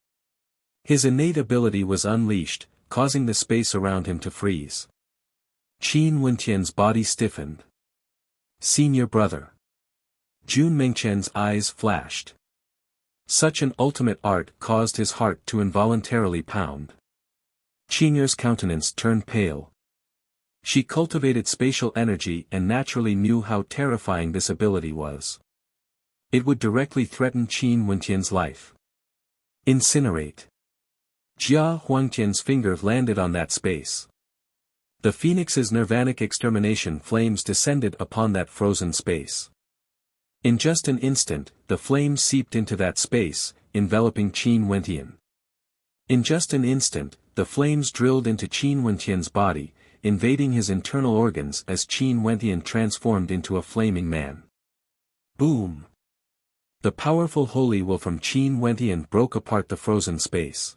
His innate ability was unleashed, causing the space around him to freeze. Qin Wenqian's body stiffened. Senior brother. Jun Mengchen's eyes flashed. Such an ultimate art caused his heart to involuntarily pound. Qinger's countenance turned pale. She cultivated spatial energy and naturally knew how terrifying this ability was. It would directly threaten Qin Wenqian's life. Incinerate. Jia Huangtian's finger landed on that space. The phoenix's nirvanic extermination flames descended upon that frozen space. In just an instant, the flames seeped into that space, enveloping Qin Wenqian. In just an instant, the flames drilled into Qin Wenqian's body, invading his internal organs as Qin Wenqian transformed into a flaming man. Boom! The powerful holy will from Qin Wenqian broke apart the frozen space.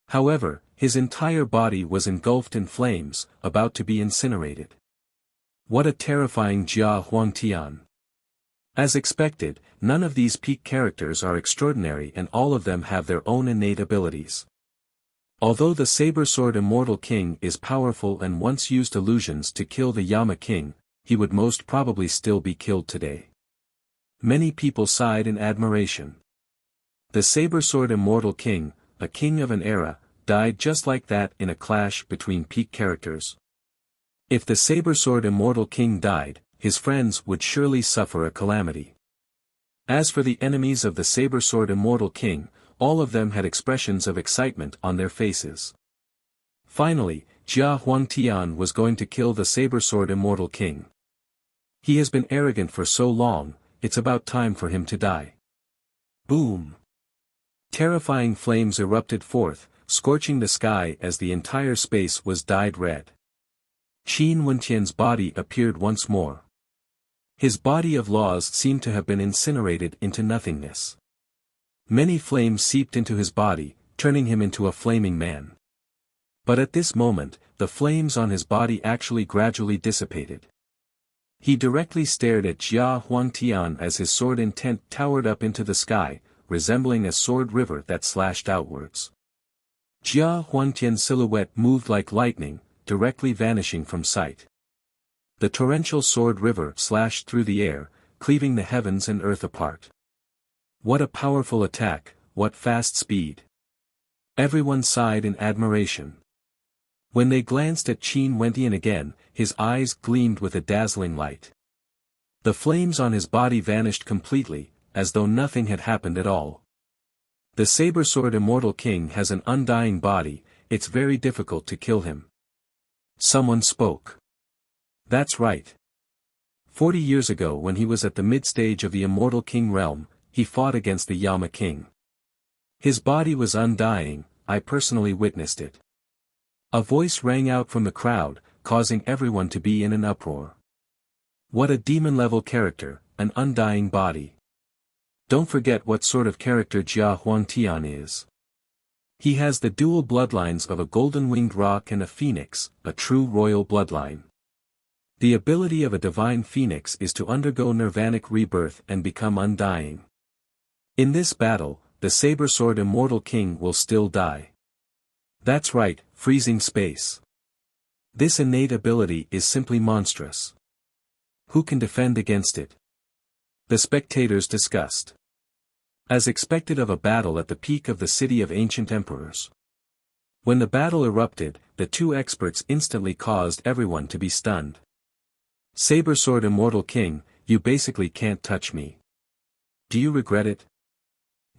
However, his entire body was engulfed in flames, about to be incinerated. What a terrifying Jia Huangtian! As expected, none of these peak characters are extraordinary and all of them have their own innate abilities. Although the Saber Sword Immortal King is powerful and once used illusions to kill the Yama King, he would most probably still be killed today. Many people sighed in admiration. The Saber Sword Immortal King, a king of an era, died just like that in a clash between peak characters. If the Saber Sword Immortal King died, his friends would surely suffer a calamity. As for the enemies of the Saber Sword Immortal King, all of them had expressions of excitement on their faces. Finally, Jia Huangtian was going to kill the Saber Sword Immortal King. He has been arrogant for so long, it's about time for him to die. Boom! Terrifying flames erupted forth, scorching the sky as the entire space was dyed red. Qin Wenqian's body appeared once more. His body of laws seemed to have been incinerated into nothingness. Many flames seeped into his body, turning him into a flaming man. But at this moment, the flames on his body actually gradually dissipated. He directly stared at Jia Huangtian as his sword intent towered up into the sky, resembling a sword river that slashed outwards. Jia Huangtian's silhouette moved like lightning, directly vanishing from sight. The torrential sword river slashed through the air, cleaving the heavens and earth apart. What a powerful attack, what fast speed! Everyone sighed in admiration. When they glanced at Qin Wenqian again, his eyes gleamed with a dazzling light. The flames on his body vanished completely, as though nothing had happened at all. The Saber Sword Immortal King has an undying body, it's very difficult to kill him. Someone spoke. That's right. 40 years ago when he was at the mid-stage of the Immortal King realm, he fought against the Yama King. His body was undying, I personally witnessed it. A voice rang out from the crowd, causing everyone to be in an uproar. What a demon-level character, an undying body. Don't forget what sort of character Jia Huangtian is. He has the dual bloodlines of a golden-winged roc and a phoenix, a true royal bloodline. The ability of a divine phoenix is to undergo nirvanic rebirth and become undying. In this battle, the Saber Sword Immortal King will still die. That's right, freezing space. This innate ability is simply monstrous. Who can defend against it? The spectators discussed. As expected of a battle at the peak of the city of ancient emperors. When the battle erupted, the two experts instantly caused everyone to be stunned. Saber Sword Immortal King, you basically can't touch me. Do you regret it?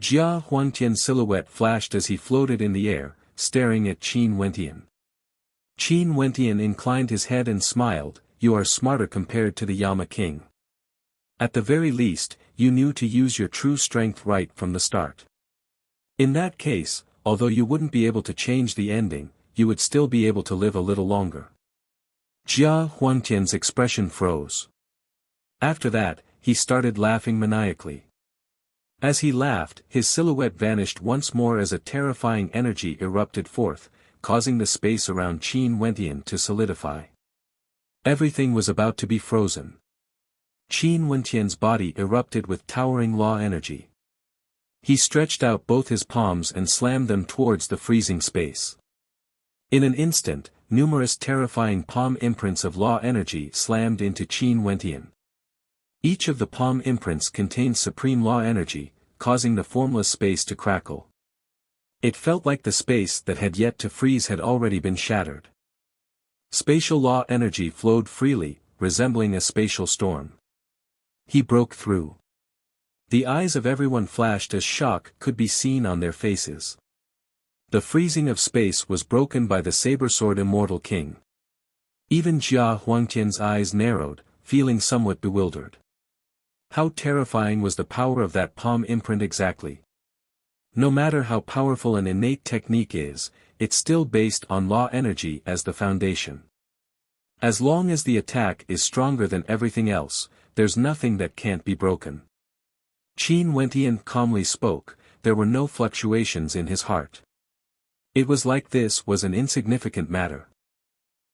Jia Huangtian's silhouette flashed as he floated in the air, staring at Qin Wenqian. Qin Wenqian inclined his head and smiled, you are smarter compared to the Yama King. At the very least, you knew to use your true strength right from the start. In that case, although you wouldn't be able to change the ending, you would still be able to live a little longer. Jia Huangtian's expression froze. After that, he started laughing maniacally. As he laughed, his silhouette vanished once more as a terrifying energy erupted forth, causing the space around Qin Wentian to solidify. Everything was about to be frozen. Qin Wentian's body erupted with towering law energy. He stretched out both his palms and slammed them towards the freezing space. In an instant, numerous terrifying palm imprints of law energy slammed into Qin Wentian. Each of the palm imprints contained supreme law energy, causing the formless space to crackle. It felt like the space that had yet to freeze had already been shattered. Spatial law energy flowed freely, resembling a spatial storm. He broke through. The eyes of everyone flashed as shock could be seen on their faces. The freezing of space was broken by the saber-sword Immortal King. Even Jia Huangtian's eyes narrowed, feeling somewhat bewildered. How terrifying was the power of that palm imprint exactly? No matter how powerful an innate technique is, it's still based on law energy as the foundation. As long as the attack is stronger than everything else, there's nothing that can't be broken. Qin Wentian calmly spoke, there were no fluctuations in his heart. It was like this was an insignificant matter.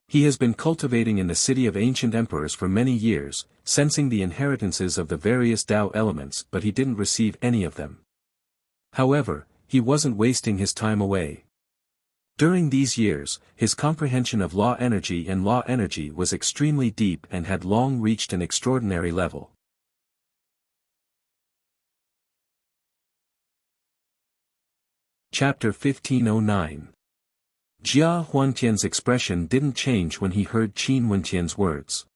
He has been cultivating in the city of ancient emperors for many years, sensing the inheritances of the various Tao elements, but he didn't receive any of them. However, he wasn't wasting his time away. During these years, his comprehension of law energy was extremely deep and had long reached an extraordinary level. Chapter 1509. Jia Huangtian's expression didn't change when he heard Qin Wentian's words.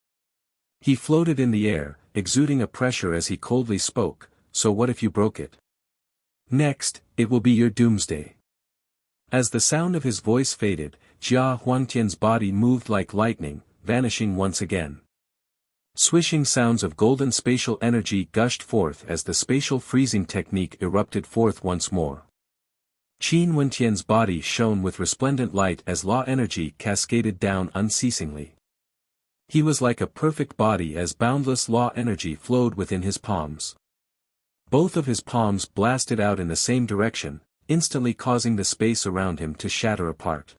He floated in the air, exuding a pressure as he coldly spoke, so what if you broke it? Next, it will be your doomsday. As the sound of his voice faded, Jia Huangtian's body moved like lightning, vanishing once again. Swishing sounds of golden spatial energy gushed forth as the spatial freezing technique erupted forth once more. Qin Wentian's body shone with resplendent light as law energy cascaded down unceasingly. He was like a perfect body as boundless law energy flowed within his palms. Both of his palms blasted out in the same direction, instantly causing the space around him to shatter apart.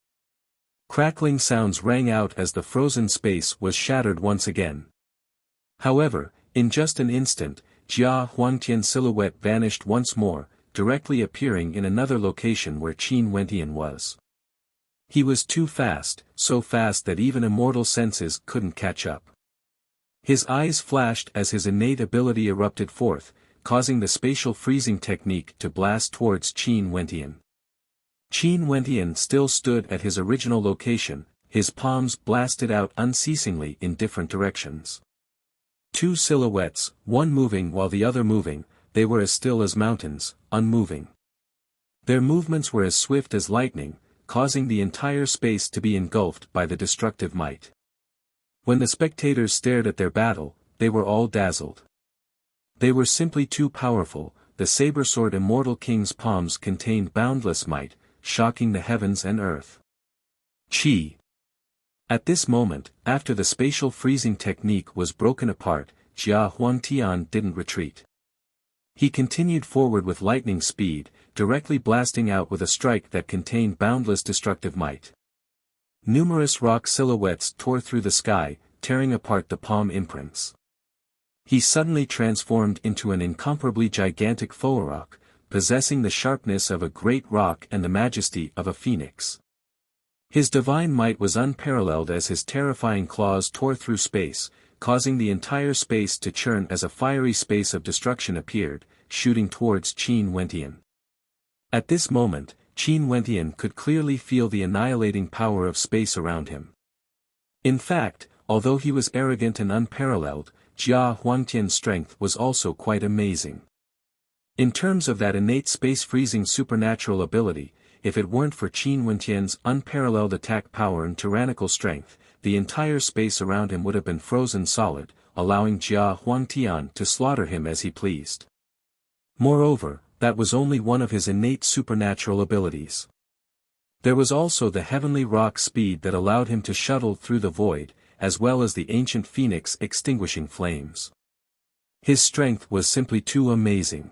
Crackling sounds rang out as the frozen space was shattered once again. However, in just an instant, Jia Huangtian's silhouette vanished once more, directly appearing in another location where Qin Wentian was. He was too fast, so fast that even immortal senses couldn't catch up. His eyes flashed as his innate ability erupted forth, causing the spatial freezing technique to blast towards Qin Wentian. Qin Wentian still stood at his original location, his palms blasted out unceasingly in different directions. Two silhouettes, one moving while the other moving, they were as still as mountains, unmoving. Their movements were as swift as lightning, causing the entire space to be engulfed by the destructive might. When the spectators stared at their battle, they were all dazzled. They were simply too powerful. The saber-sword Immortal King's palms contained boundless might, shocking the heavens and earth. Qi. At this moment, after the spatial freezing technique was broken apart, Jia Huangtian didn't retreat. He continued forward with lightning speed, directly blasting out with a strike that contained boundless destructive might. Numerous rock silhouettes tore through the sky, tearing apart the palm imprints. He suddenly transformed into an incomparably gigantic rock, possessing the sharpness of a great rock and the majesty of a phoenix. His divine might was unparalleled as his terrifying claws tore through space, causing the entire space to churn as a fiery space of destruction appeared, shooting towards Qin Wentian. At this moment, Qin Wentian could clearly feel the annihilating power of space around him. In fact, although he was arrogant and unparalleled, Jia Huangtian's strength was also quite amazing. In terms of that innate space-freezing supernatural ability, if it weren't for Qin Wentian's unparalleled attack power and tyrannical strength, the entire space around him would have been frozen solid, allowing Jia Huangtian to slaughter him as he pleased. Moreover, that was only one of his innate supernatural abilities. There was also the heavenly rock speed that allowed him to shuttle through the void, as well as the ancient phoenix extinguishing flames. His strength was simply too amazing.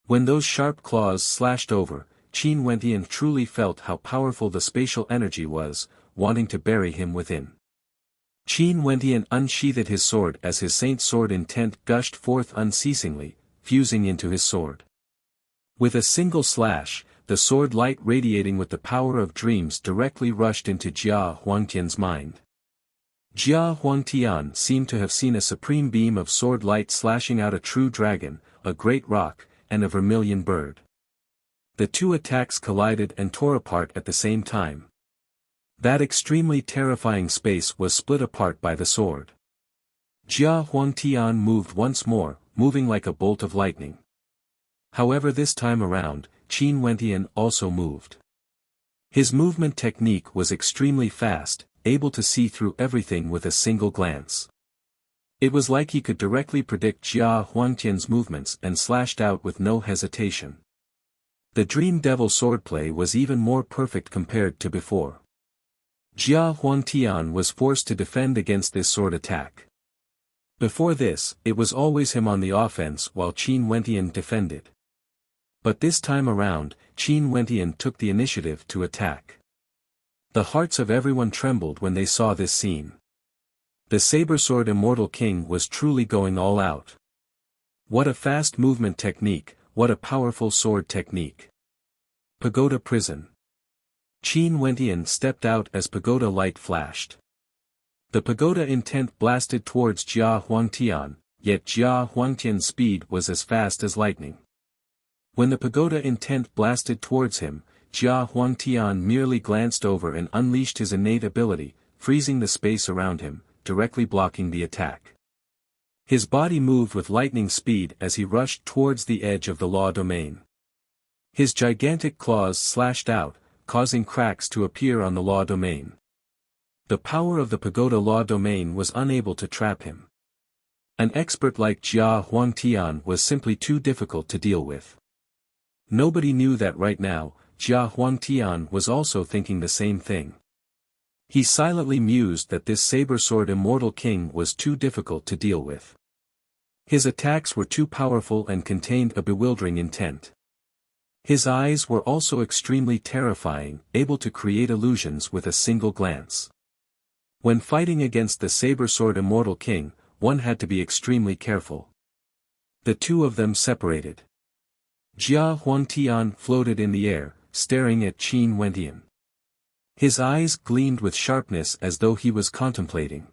When those sharp claws slashed over, Qin Wentian truly felt how powerful the spatial energy was, wanting to bury him within. Qin Wentian unsheathed his sword as his saint sword intent gushed forth unceasingly, fusing into his sword. With a single slash, the sword light radiating with the power of dreams directly rushed into Jia Huangtian's mind. Jia Huangtian seemed to have seen a supreme beam of sword light slashing out a true dragon, a great rock, and a vermilion bird. The two attacks collided and tore apart at the same time. That extremely terrifying space was split apart by the sword. Jia Huangtian moved once more, moving like a bolt of lightning. However, this time around, Qin Wentian also moved. His movement technique was extremely fast, able to see through everything with a single glance. It was like he could directly predict Jia Huangtian's movements and slashed out with no hesitation. The Dream Devil swordplay was even more perfect compared to before. Jia Huangtian was forced to defend against this sword attack. Before this, it was always him on the offense while Qin Wentian defended. But this time around, Qin Wentian took the initiative to attack. The hearts of everyone trembled when they saw this scene. The saber-sword Immortal King was truly going all out. What a fast movement technique, what a powerful sword technique. Pagoda Prison. Qin Wentian stepped out as pagoda light flashed. The pagoda intent blasted towards Jia Huangtian, yet Jia Huangtian's speed was as fast as lightning. When the pagoda intent blasted towards him, Jia Huangtian merely glanced over and unleashed his innate ability, freezing the space around him, directly blocking the attack. His body moved with lightning speed as he rushed towards the edge of the law domain. His gigantic claws slashed out, causing cracks to appear on the law domain. The power of the pagoda law domain was unable to trap him. An expert like Jia Huangtian was simply too difficult to deal with. Nobody knew that right now, Jia Huangtian was also thinking the same thing. He silently mused that this saber-sword Immortal King was too difficult to deal with. His attacks were too powerful and contained a bewildering intent. His eyes were also extremely terrifying, able to create illusions with a single glance. When fighting against the saber-sword Immortal King, one had to be extremely careful. The two of them separated. Jia Huangtian floated in the air, staring at Qin Wentian. His eyes gleamed with sharpness as though he was contemplating.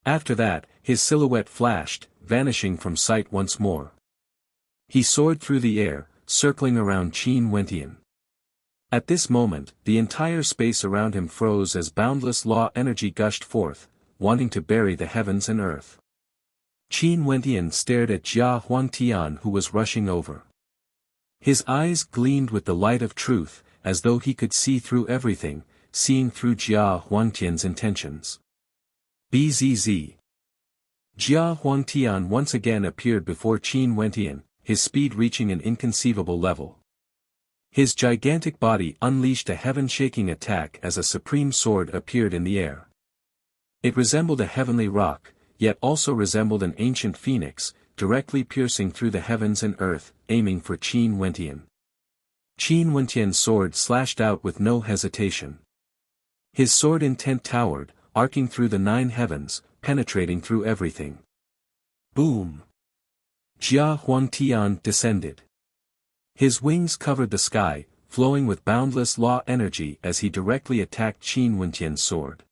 After that, his silhouette flashed, vanishing from sight once more. He soared through the air, circling around Qin Wentian. At this moment, the entire space around him froze as boundless law energy gushed forth, wanting to bury the heavens and earth. Qin Wentian stared at Jia Huangtian who was rushing over. His eyes gleamed with the light of truth, as though he could see through everything, seeing through Jia Huangtian's intentions. Bzz. Jia Huangtian once again appeared before Qin Wentian, his speed reaching an inconceivable level. His gigantic body unleashed a heaven-shaking attack as a supreme sword appeared in the air. It resembled a heavenly rock, yet also resembled an ancient phoenix, directly piercing through the heavens and earth, aiming for Qin Wentian. Qin Wentian's sword slashed out with no hesitation. His sword intent towered, arcing through the 9 heavens, penetrating through everything. Boom! Jia Huangtian descended. His wings covered the sky, flowing with boundless law energy as he directly attacked Qin Wentian's sword.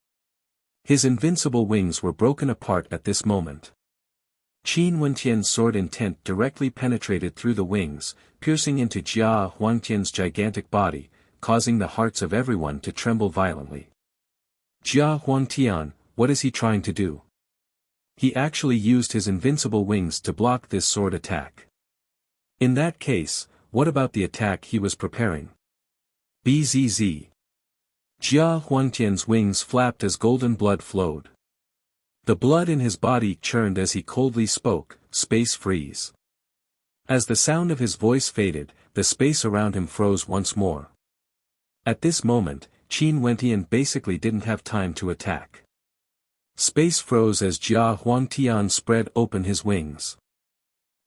His invincible wings were broken apart at this moment. Qin Wentian's sword intent directly penetrated through the wings, piercing into Jia Huangtian's gigantic body, causing the hearts of everyone to tremble violently. Jia Huangtian, what is he trying to do? He actually used his invincible wings to block this sword attack. In that case, what about the attack he was preparing? Bzz. Jia Huangtian's wings flapped as golden blood flowed. The blood in his body churned as he coldly spoke, "Space freeze." As the sound of his voice faded, the space around him froze once more. At this moment, Qin Wentian basically didn't have time to attack. Space froze as Jia Huangtian spread open his wings.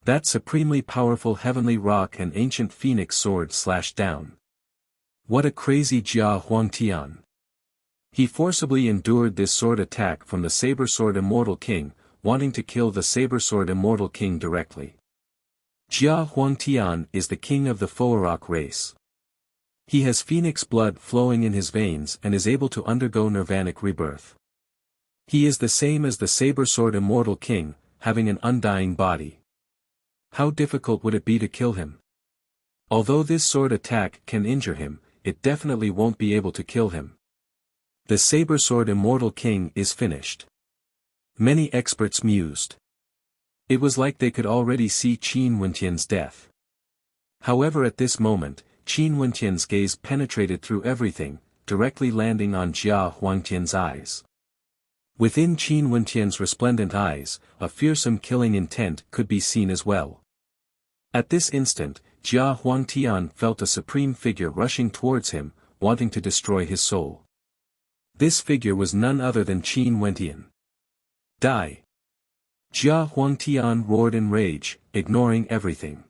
That supremely powerful heavenly rock and ancient phoenix sword slashed down. What a crazy Jia Huangtian! He forcibly endured this sword attack from the Saber Sword Immortal King, wanting to kill the Saber Sword Immortal King directly. Jia Huangtian is the king of the Foarok race. He has phoenix blood flowing in his veins and is able to undergo nirvanic rebirth. He is the same as the Saber Sword Immortal King, having an undying body. How difficult would it be to kill him? Although this sword attack can injure him, it definitely won't be able to kill him. The Saber Sword Immortal King is finished. Many experts mused. It was like they could already see Qin Wenqian's death. However, at this moment, Qin Wenqian's gaze penetrated through everything, directly landing on Jia Huangtian's eyes. Within Qin Wenqian's resplendent eyes, a fearsome killing intent could be seen as well. At this instant, Jia Huangtian felt a supreme figure rushing towards him, wanting to destroy his soul. This figure was none other than Qin Wenqian. Die! Jia Huangtian roared in rage, ignoring everything.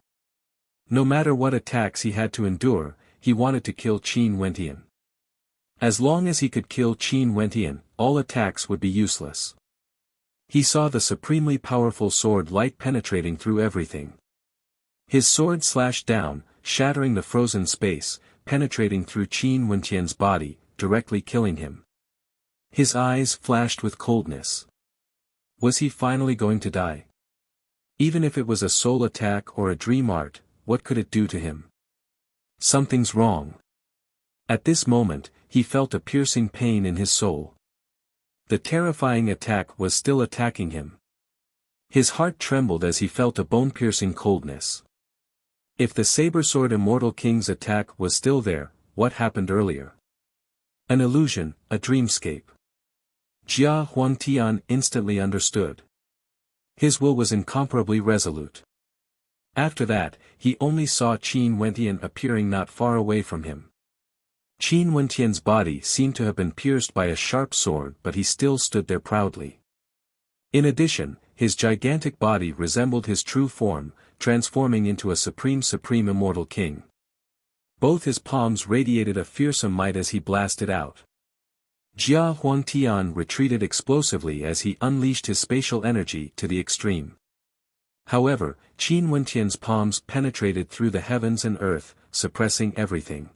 No matter what attacks he had to endure, he wanted to kill Qin Wenqian. As long as he could kill Qin Wenqian, all attacks would be useless. He saw the supremely powerful sword light penetrating through everything. His sword slashed down, shattering the frozen space, penetrating through Qin Wenqian's body, directly killing him. His eyes flashed with coldness. Was he finally going to die? Even if it was a soul attack or a dream art, what could it do to him? Something's wrong. At this moment, he felt a piercing pain in his soul. The terrifying attack was still attacking him. His heart trembled as he felt a bone-piercing coldness. If the Saber Sword Immortal King's attack was still there, what happened earlier? An illusion, a dreamscape. Jia Huangtian instantly understood. His will was incomparably resolute. After that, he only saw Qin Wenqian appearing not far away from him. Qin Wenqian's body seemed to have been pierced by a sharp sword, but he still stood there proudly. In addition, his gigantic body resembled his true form, transforming into a supreme immortal king. Both his palms radiated a fearsome might as he blasted out. Jia Huangtian retreated explosively as he unleashed his spatial energy to the extreme. However, Qin Wenqian's palms penetrated through the heavens and earth, suppressing everything.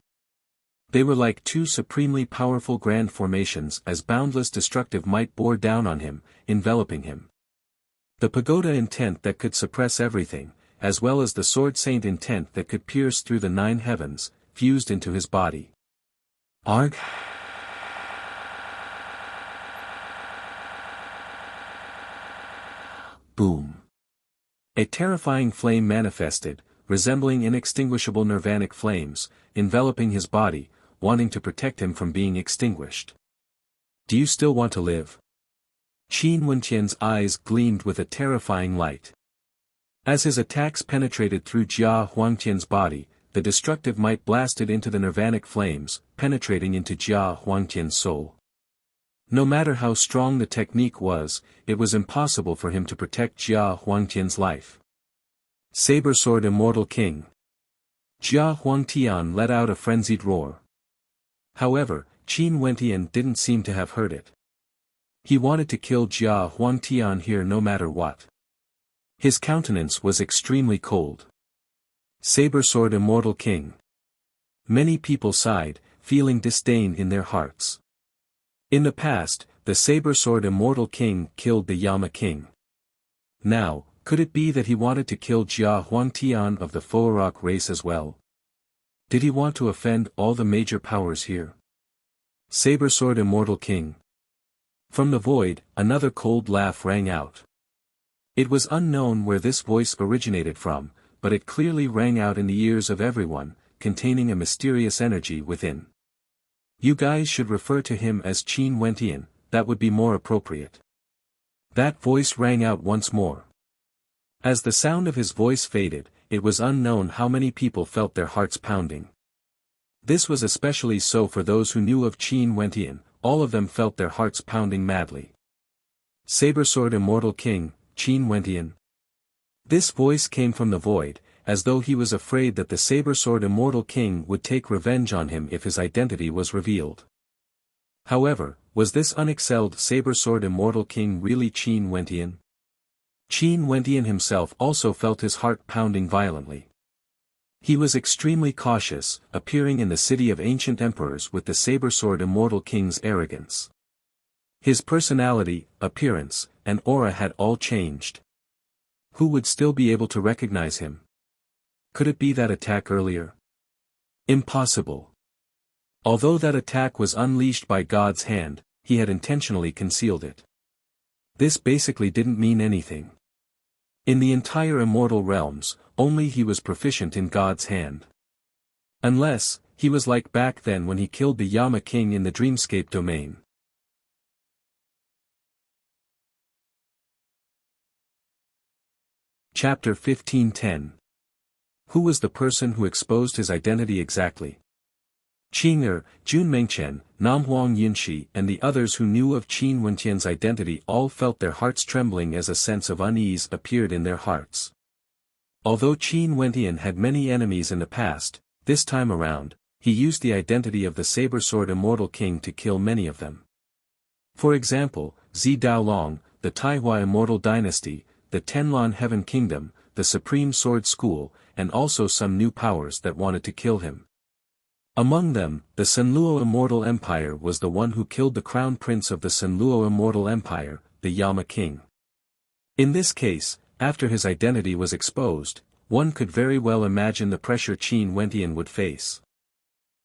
They were like two supremely powerful grand formations as boundless destructive might bore down on him, enveloping him. The pagoda intent that could suppress everything, as well as the sword saint intent that could pierce through the 9 heavens, fused into his body. Arg! Boom! A terrifying flame manifested, resembling inextinguishable nirvanic flames, enveloping his body, wanting to protect him from being extinguished. Do you still want to live? Qin Wenqian's eyes gleamed with a terrifying light. As his attacks penetrated through Jia Huangtian's body, the destructive might blasted into the nirvanic flames, penetrating into Jia Huangtian's soul. No matter how strong the technique was, it was impossible for him to protect Jia Huangtian's life. Saber Sword Immortal King. Jia Huangtian let out a frenzied roar. However, Qin Wenqian didn't seem to have heard it. He wanted to kill Jia Huangtian here no matter what. His countenance was extremely cold. Saber Sword Immortal King. Many people sighed, feeling disdain in their hearts. In the past, the Saber Sword Immortal King killed the Yama King. Now, could it be that he wanted to kill Jia Huangtian of the Foarok race as well? Did he want to offend all the major powers here? Saber Sword Immortal King. From the void, another cold laugh rang out. It was unknown where this voice originated from, but it clearly rang out in the ears of everyone, containing a mysterious energy within. You guys should refer to him as Qin Wenqian, that would be more appropriate. That voice rang out once more. As the sound of his voice faded, it was unknown how many people felt their hearts pounding. This was especially so for those who knew of Qin Wenqian, all of them felt their hearts pounding madly. Saber Sword Immortal King, Qin Wenqian. This voice came from the void, as though he was afraid that the saber-sword Immortal King would take revenge on him if his identity was revealed. However, was this unexcelled saber-sword Immortal King really Qin Wentian? Qin Wentian himself also felt his heart pounding violently. He was extremely cautious, appearing in the city of ancient emperors with the saber-sword Immortal King's arrogance. His personality, appearance, and aura had all changed. Who would still be able to recognize him? Could it be that attack earlier? Impossible. Although that attack was unleashed by God's hand, he had intentionally concealed it. This basically didn't mean anything. In the entire immortal realms, only he was proficient in God's hand. Unless, he was like back then when he killed the Yama King in the Dreamscape domain. Chapter 15:10. Who was the person who exposed his identity exactly? Qing'er, Jun Mengchen, Namhuang Yunshi and the others who knew of Qin Wentian's identity all felt their hearts trembling as a sense of unease appeared in their hearts. Although Qin Wentian had many enemies in the past, this time around, he used the identity of the saber-sword Immortal King to kill many of them. For example, Zi Daolong, the Taihua Immortal Dynasty, the Tenlan Heaven Kingdom, the Supreme Sword School, and also some new powers that wanted to kill him. Among them, the Senluo Immortal Empire was the one who killed the crown prince of the Senluo Immortal Empire, the Yama King. In this case, after his identity was exposed, one could very well imagine the pressure Qin Wentian would face.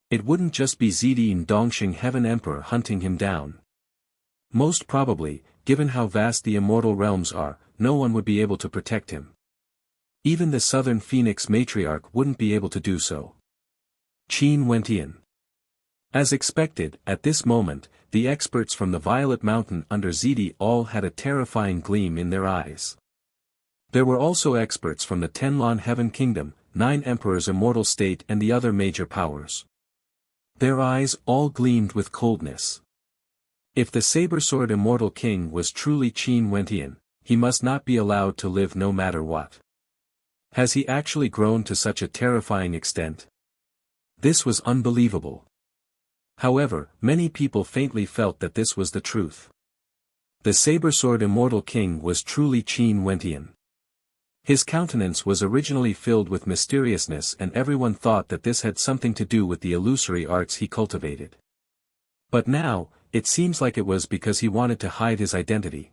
It wouldn't just be Zidin Dongxing Heaven Emperor hunting him down. Most probably, given how vast the immortal realms are, no one would be able to protect him. Even the Southern Phoenix Matriarch wouldn't be able to do so. Qin Wentian. As expected, at this moment, the experts from the Violet Mountain under Zidi all had a terrifying gleam in their eyes. There were also experts from the Tenlan Heaven Kingdom, 9 Emperors Immortal State and the other major powers. Their eyes all gleamed with coldness. If the saber-sword Immortal King was truly Qin Wentian, he must not be allowed to live no matter what. Has he actually grown to such a terrifying extent? This was unbelievable. However, many people faintly felt that this was the truth. The saber-sword Immortal King was truly Qin Wentian. His countenance was originally filled with mysteriousness and everyone thought that this had something to do with the illusory arts he cultivated. But now, it seems like it was because he wanted to hide his identity.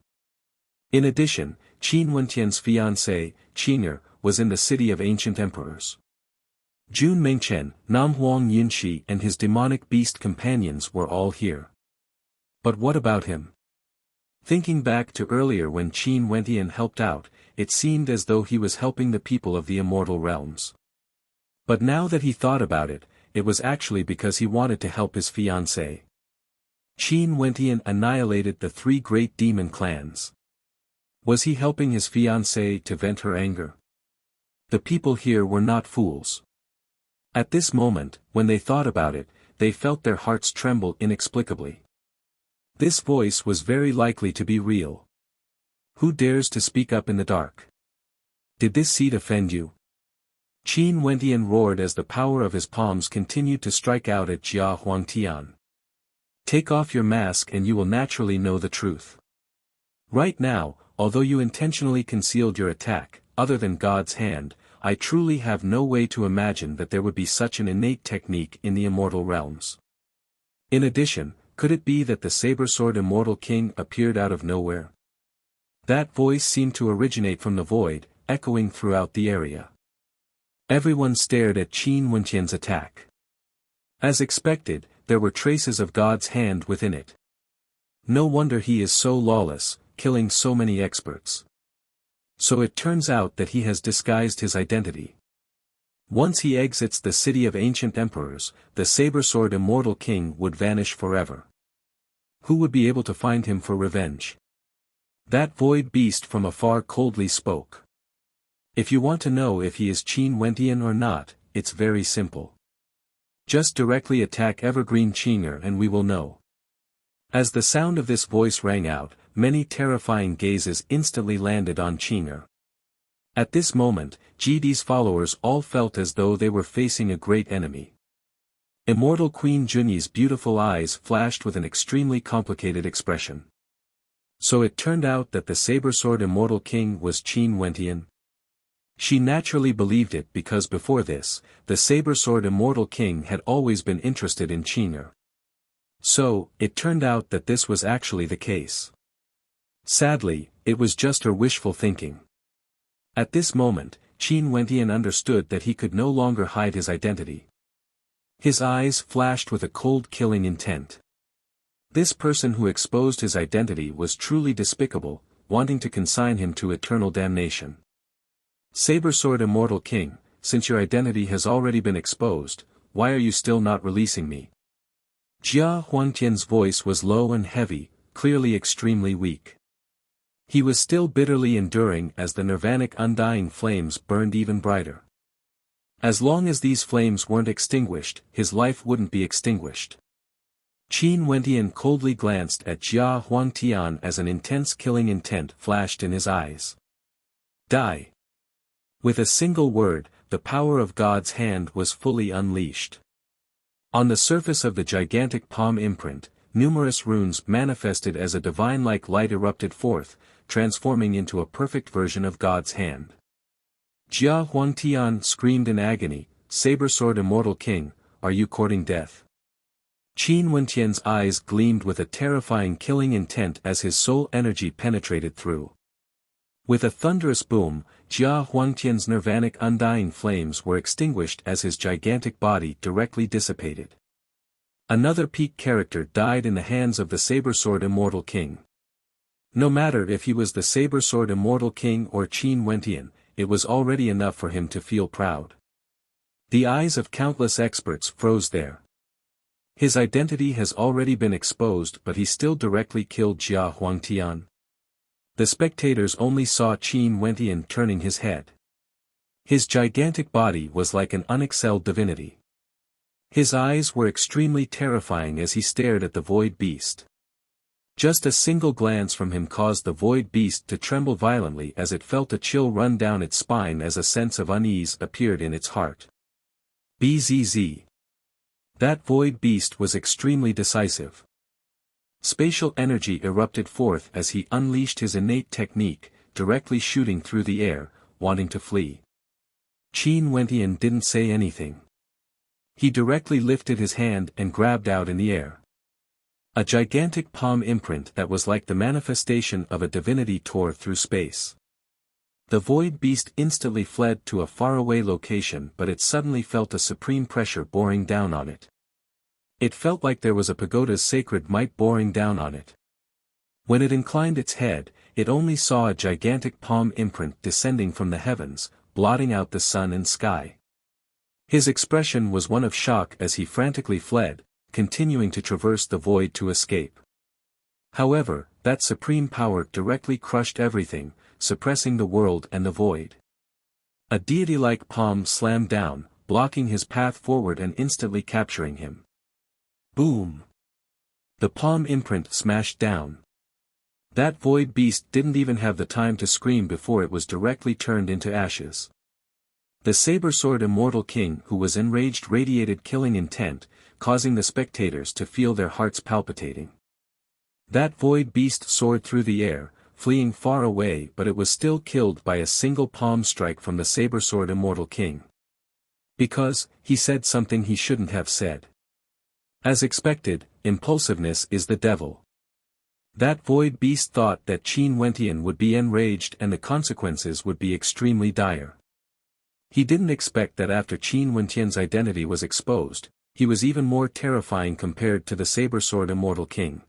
In addition, Qin Wentian's fiancée, Qing'er, was in the city of ancient emperors. Jun Mengchen, Namhuang Yunshi and his demonic beast companions were all here. But what about him? Thinking back to earlier when Qin Wentian helped out, it seemed as though he was helping the people of the immortal realms. But now that he thought about it, it was actually because he wanted to help his fiancée. Qin Wentian annihilated the 3 great demon clans. Was he helping his fiancée to vent her anger? The people here were not fools. At this moment, when they thought about it, they felt their hearts tremble inexplicably. This voice was very likely to be real. Who dares to speak up in the dark? Did this seed offend you? Qin Wentian roared as the power of his palms continued to strike out at Jia Huangtian. Take off your mask and you will naturally know the truth. Right now, although you intentionally concealed your attack, other than God's hand, I truly have no way to imagine that there would be such an innate technique in the immortal realms. In addition, could it be that the saber-sword Immortal King appeared out of nowhere? That voice seemed to originate from the void, echoing throughout the area. Everyone stared at Qin Wentian's attack. As expected, there were traces of God's hand within it. No wonder he is so lawless, killing so many experts. So it turns out that he has disguised his identity. Once he exits the city of ancient emperors, the saber-sword Immortal King would vanish forever. Who would be able to find him for revenge? That void beast from afar coldly spoke. If you want to know if he is Qin Wentian or not, it's very simple. Just directly attack Evergreen Qing'er and we will know. As the sound of this voice rang out, many terrifying gazes instantly landed on Qing'er. At this moment, Jidi's followers all felt as though they were facing a great enemy. Immortal Queen Junyi's beautiful eyes flashed with an extremely complicated expression. So it turned out that the saber-sword Immortal King was Qin Wentian? She naturally believed it because before this, the saber-sword Immortal King had always been interested in Qin. So, it turned out that this was actually the case. Sadly, it was just her wishful thinking. At this moment, Qin Wentian understood that he could no longer hide his identity. His eyes flashed with a cold killing intent. This person who exposed his identity was truly despicable, wanting to consign him to eternal damnation. Saber-sword Immortal King, since your identity has already been exposed, why are you still not releasing me? Jia Huangtian's voice was low and heavy, clearly extremely weak. He was still bitterly enduring as the nirvanic undying flames burned even brighter. As long as these flames weren't extinguished, his life wouldn't be extinguished. Qin Wentian coldly glanced at Jia Huangtian as an intense killing intent flashed in his eyes. Die. With a single word, the power of God's hand was fully unleashed. On the surface of the gigantic palm imprint, numerous runes manifested as a divine-like light erupted forth, transforming into a perfect version of God's hand. Jia Huangtian screamed in agony, "Saber-sword Immortal King, are you courting death?" Qin Wentian's eyes gleamed with a terrifying killing intent as his soul energy penetrated through. With a thunderous boom, Jia Huangtian's nirvanic undying flames were extinguished as his gigantic body directly dissipated. Another peak character died in the hands of the saber-sword Immortal King. No matter if he was the saber-sword Immortal King or Qin Wentian, it was already enough for him to feel proud. The eyes of countless experts froze there. His identity has already been exposed, but he still directly killed Jia Huangtian. The spectators only saw Qin Wentian turning his head. His gigantic body was like an unexcelled divinity. His eyes were extremely terrifying as he stared at the void beast. Just a single glance from him caused the void beast to tremble violently as it felt a chill run down its spine as a sense of unease appeared in its heart. Bzz. That void beast was extremely decisive. Spatial energy erupted forth as he unleashed his innate technique, directly shooting through the air, wanting to flee. Qin Wentian didn't say anything. He directly lifted his hand and grabbed out in the air. A gigantic palm imprint that was like the manifestation of a divinity tore through space. The void beast instantly fled to a faraway location, but it suddenly felt a supreme pressure boring down on it. It felt like there was a pagoda's sacred might boring down on it. When it inclined its head, it only saw a gigantic palm imprint descending from the heavens, blotting out the sun and sky. His expression was one of shock as he frantically fled, continuing to traverse the void to escape. However, that supreme power directly crushed everything, suppressing the world and the void. A deity-like palm slammed down, blocking his path forward and instantly capturing him. Boom! The palm imprint smashed down. That void beast didn't even have the time to scream before it was directly turned into ashes. The saber-sword Immortal King, who was enraged, radiated killing intent, causing the spectators to feel their hearts palpitating. That void beast soared through the air, fleeing far away, but it was still killed by a single palm strike from the saber-sword Immortal King. Because, he said something he shouldn't have said. As expected, impulsiveness is the devil. That void beast thought that Qin Wentian would be enraged and the consequences would be extremely dire. He didn't expect that after Qin Wentian's identity was exposed, he was even more terrifying compared to the saber-sword Immortal King.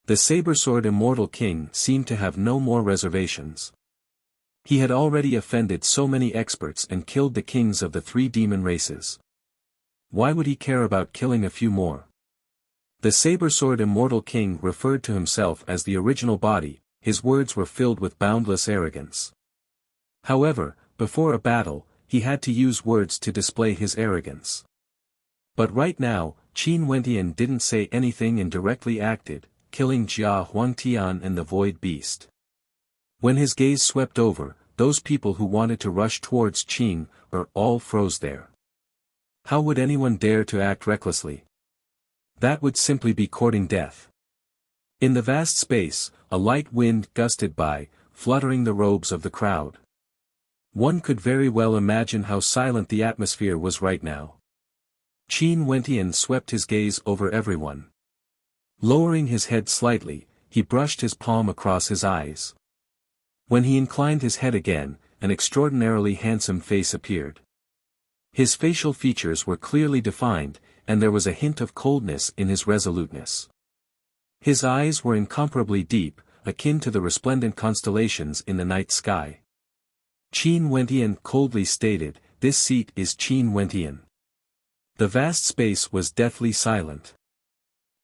The saber-sword Immortal King seemed to have no more reservations. He had already offended so many experts and killed the kings of the 3 demon races. Why would he care about killing a few more? The saber-sword Immortal King referred to himself as the original body, his words were filled with boundless arrogance. However, before a battle, he had to use words to display his arrogance. But right now, Qin Wentian didn't say anything and directly acted, killing Jia Huangtian and the void beast. When his gaze swept over, those people who wanted to rush towards Qing, all froze there. How would anyone dare to act recklessly? That would simply be courting death. In the vast space, a light wind gusted by, fluttering the robes of the crowd. One could very well imagine how silent the atmosphere was right now. Qin Wentian swept his gaze over everyone. Lowering his head slightly, he brushed his palm across his eyes. When he inclined his head again, an extraordinarily handsome face appeared. His facial features were clearly defined, and there was a hint of coldness in his resoluteness. His eyes were incomparably deep, akin to the resplendent constellations in the night sky. Qin Wentian coldly stated, "This seat is Qin Wentian." The vast space was deathly silent.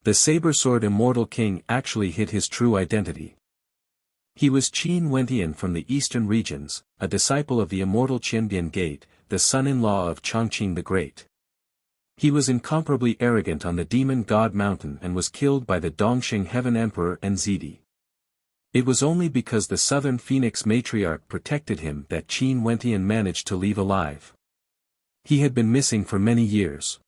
The saber-sword Immortal King actually hid his true identity. He was Qin Wentian from the eastern regions, a disciple of the immortal Qianbian Gate, the son-in-law of Chongqing the Great. He was incomparably arrogant on the Demon God Mountain and was killed by the Dongxing Heaven Emperor Nzidi. It was only because the Southern Phoenix Matriarch protected him that Qin Wentian managed to leave alive. He had been missing for many years.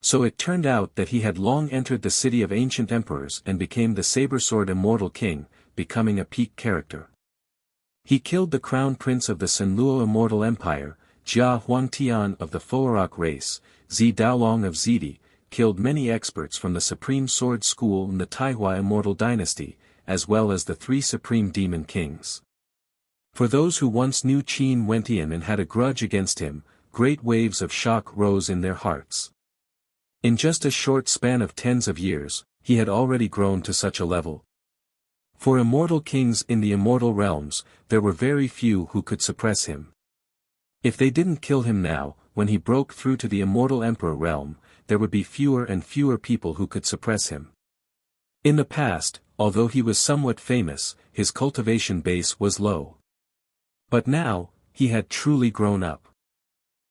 So it turned out that he had long entered the city of ancient emperors and became the saber-sword Immortal King, becoming a peak character. He killed the crown prince of the Sanluo Immortal Empire, Jia Huangtian of the Fo'erok race, Zi Daolong of Zidi, killed many experts from the Supreme Sword School in the Taihua Immortal Dynasty, as well as the 3 Supreme Demon Kings. For those who once knew Qin Wentian and had a grudge against him, great waves of shock rose in their hearts. In just a short span of tens of years, he had already grown to such a level. For immortal kings in the immortal realms, there were very few who could suppress him. If they didn't kill him now, when he broke through to the immortal emperor realm, there would be fewer and fewer people who could suppress him. In the past, although he was somewhat famous, his cultivation base was low. But now, he had truly grown up.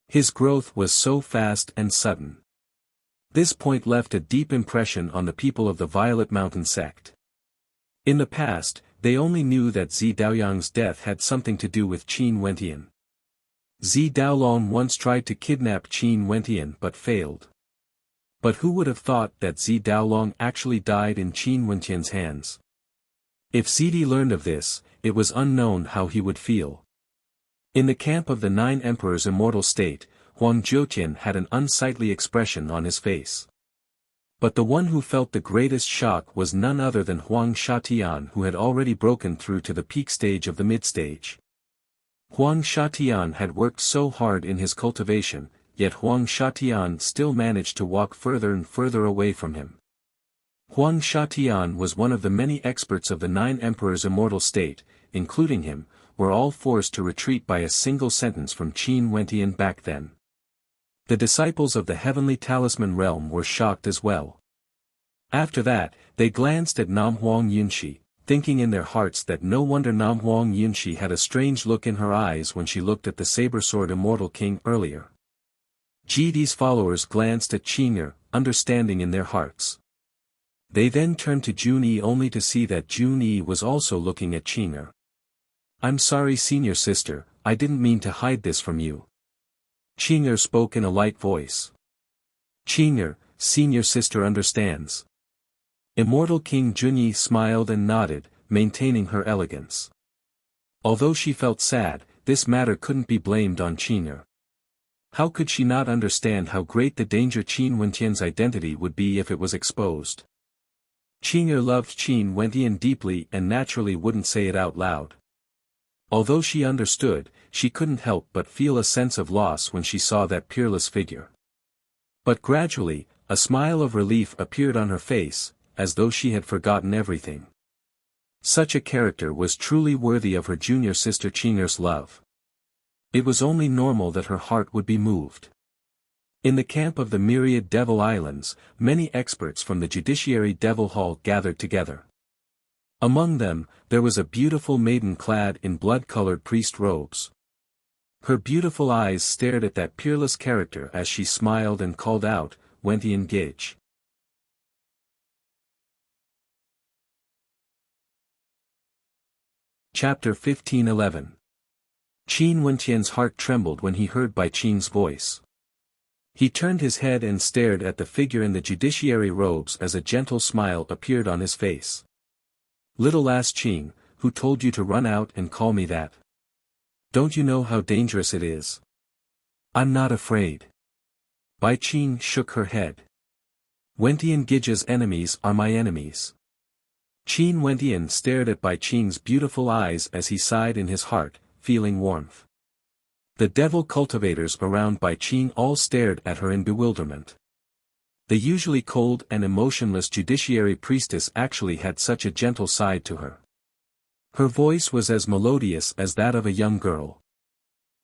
His growth was so fast and sudden. This point left a deep impression on the people of the Violet Mountain sect. In the past, they only knew that Zi Daoyang's death had something to do with Qin Wentian. Zi Daolong once tried to kidnap Qin Wentian but failed. But who would have thought that Zi Daolong actually died in Qin Wentian's hands? If Zidi learned of this, it was unknown how he would feel. In the camp of the 9 emperors' immortal state, Huang Jiutian had an unsightly expression on his face. But the one who felt the greatest shock was none other than Huang Shatian, who had already broken through to the peak stage of the mid-stage. Huang Shatian had worked so hard in his cultivation, yet Huang Shatian still managed to walk further and further away from him. Huang Shatian was one of the many experts of the 9 emperors' immortal state, including him, were all forced to retreat by a single sentence from Qin Wentian back then. The disciples of the heavenly talisman realm were shocked as well. After that, they glanced at Nam Huang Yunshi, thinking in their hearts that no wonder Nam Huang Yunshi had a strange look in her eyes when she looked at the saber-sword Immortal King earlier. Jidi's followers glanced at Qing'er, understanding in their hearts. They then turned to Junyi only to see that Junyi was also looking at Qing'er. "I'm sorry, senior sister, I didn't mean to hide this from you." Qing'er spoke in a light voice. "Qing'er, senior sister understands." Immortal King Junyi smiled and nodded, maintaining her elegance. Although she felt sad, this matter couldn't be blamed on Qing'er. How could she not understand how great the danger Qin Wentian's identity would be if it was exposed? Qing'er loved Qin Wentian deeply and naturally wouldn't say it out loud. Although she understood, she couldn't help but feel a sense of loss when she saw that peerless figure. But gradually, a smile of relief appeared on her face, as though she had forgotten everything. Such a character was truly worthy of her junior sister Qing'er's love. It was only normal that her heart would be moved. In the camp of the myriad Devil Islands, many experts from the Judiciary Devil Hall gathered together. Among them, there was a beautiful maiden clad in blood-colored priest robes. Her beautiful eyes stared at that peerless character as she smiled and called out, "Wentian Gage." Chapter 1511. Qin Wenqian's heart trembled when he heard Bai Qing's voice. He turned his head and stared at the figure in the judiciary robes as a gentle smile appeared on his face. "Little ass Qing, who told you to run out and call me that? Don't you know how dangerous it is?" "I'm not afraid." Bai Qing shook her head. "Wentian Gija's enemies are my enemies." Qin Wentian stared at Bai Qing's beautiful eyes as he sighed in his heart, feeling warmth. The devil cultivators around Bai Qing all stared at her in bewilderment. The usually cold and emotionless judiciary priestess actually had such a gentle side to her. Her voice was as melodious as that of a young girl.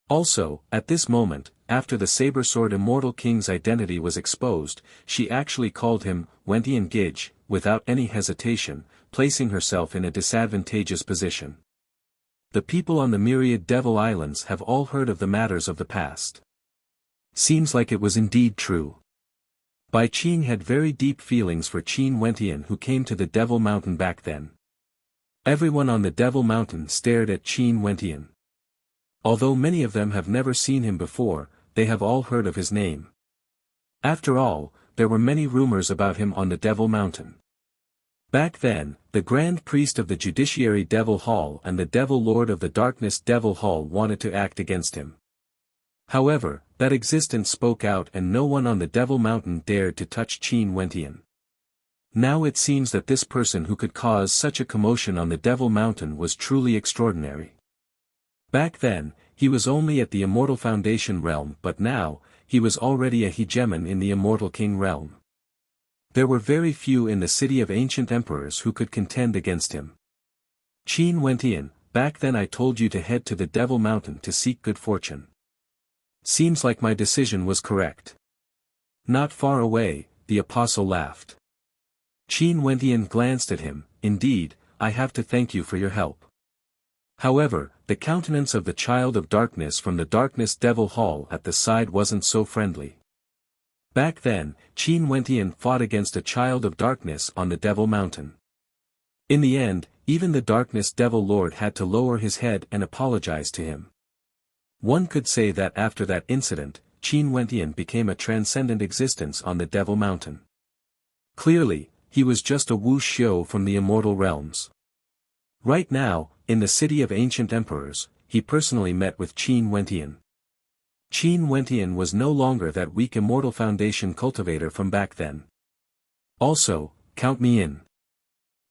Also, at this moment, after the saber-sword Immortal King's identity was exposed, she actually called him Wentian Gij, without any hesitation, placing herself in a disadvantageous position. The people on the myriad Devil Islands have all heard of the matters of the past. Seems like it was indeed true. Bai Qing had very deep feelings for Qin Wentian, who came to the Devil Mountain back then. Everyone on the Devil Mountain stared at Qin Wentian. Although many of them have never seen him before, they have all heard of his name. After all, there were many rumors about him on the Devil Mountain. Back then, the Grand Priest of the Judiciary Devil Hall and the Devil Lord of the Darkness Devil Hall wanted to act against him. However, that existence spoke out and no one on the Devil Mountain dared to touch Qin Wentian. Now it seems that this person who could cause such a commotion on the Devil Mountain was truly extraordinary. Back then, he was only at the Immortal Foundation realm, but now, he was already a hegemon in the Immortal King realm. There were very few in the city of ancient emperors who could contend against him. Qin Wentian, back then I told you to head to the Devil Mountain to seek good fortune. Seems like my decision was correct. Not far away, the apostle laughed. Qin Wentian glanced at him. Indeed, I have to thank you for your help. However, the countenance of the child of darkness from the Darkness Devil Hall at the side wasn't so friendly. Back then, Qin Wentian fought against a child of darkness on the Devil Mountain. In the end, even the Darkness Devil Lord had to lower his head and apologize to him. One could say that after that incident, Qin Wentian became a transcendent existence on the Devil Mountain. Clearly, he was just a Wuxia from the immortal realms. Right now, in the city of ancient emperors, he personally met with Qin Wentian. Qin Wentian was no longer that weak Immortal Foundation cultivator from back then. Also, count me in.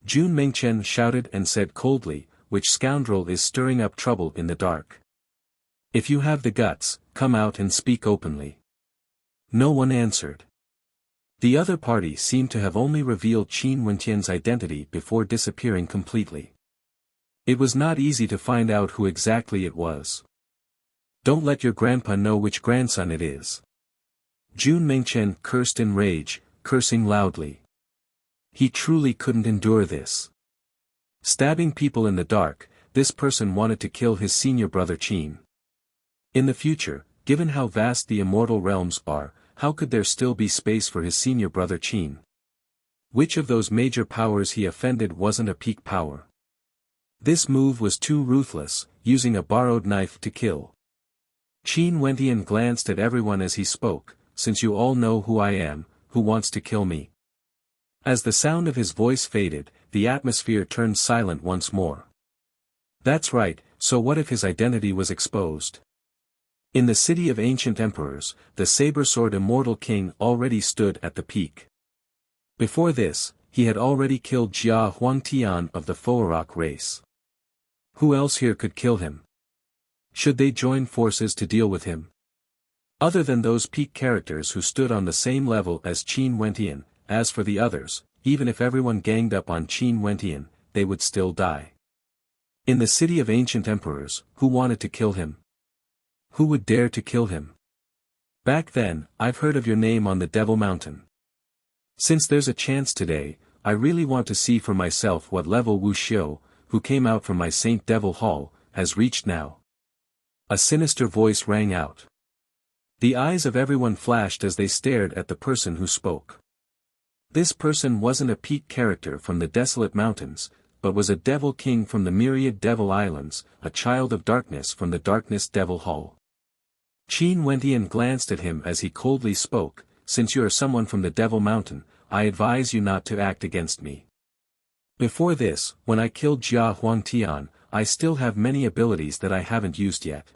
Jun Mengchen shouted and said coldly, which scoundrel is stirring up trouble in the dark? If you have the guts, come out and speak openly. No one answered. The other party seemed to have only revealed Qin Wentian's identity before disappearing completely. It was not easy to find out who exactly it was. Don't let your grandpa know which grandson it is. Jun Mengchen cursed in rage, cursing loudly. He truly couldn't endure this. Stabbing people in the dark, this person wanted to kill his senior brother Qin. In the future, given how vast the immortal realms are, how could there still be space for his senior brother Qin? Which of those major powers he offended wasn't a peak power? This move was too ruthless, using a borrowed knife to kill. Qin Wentian glanced at everyone as he spoke, since you all know who I am, who wants to kill me? As the sound of his voice faded, the atmosphere turned silent once more. That's right, so what if his identity was exposed? In the city of ancient emperors, the saber-sword Immortal King already stood at the peak. Before this, he had already killed Jia Huangtian of the Foarak race. Who else here could kill him? Should they join forces to deal with him? Other than those peak characters who stood on the same level as Qin Wentian, as for the others, even if everyone ganged up on Qin Wentian, they would still die. In the city of ancient emperors, who wanted to kill him? Who would dare to kill him? Back then, I've heard of your name on the Devil Mountain. Since there's a chance today, I really want to see for myself what level Wuxia, who came out from my Saint Devil Hall, has reached now. A sinister voice rang out. The eyes of everyone flashed as they stared at the person who spoke. This person wasn't a peak character from the desolate mountains, but was a devil king from the myriad devil islands, a child of darkness from the darkness devil hall. Qin Wentian glanced at him as he coldly spoke, "Since you are someone from the Devil Mountain, I advise you not to act against me. Before this, when I killed Jia Huangtian, I still have many abilities that I haven't used yet.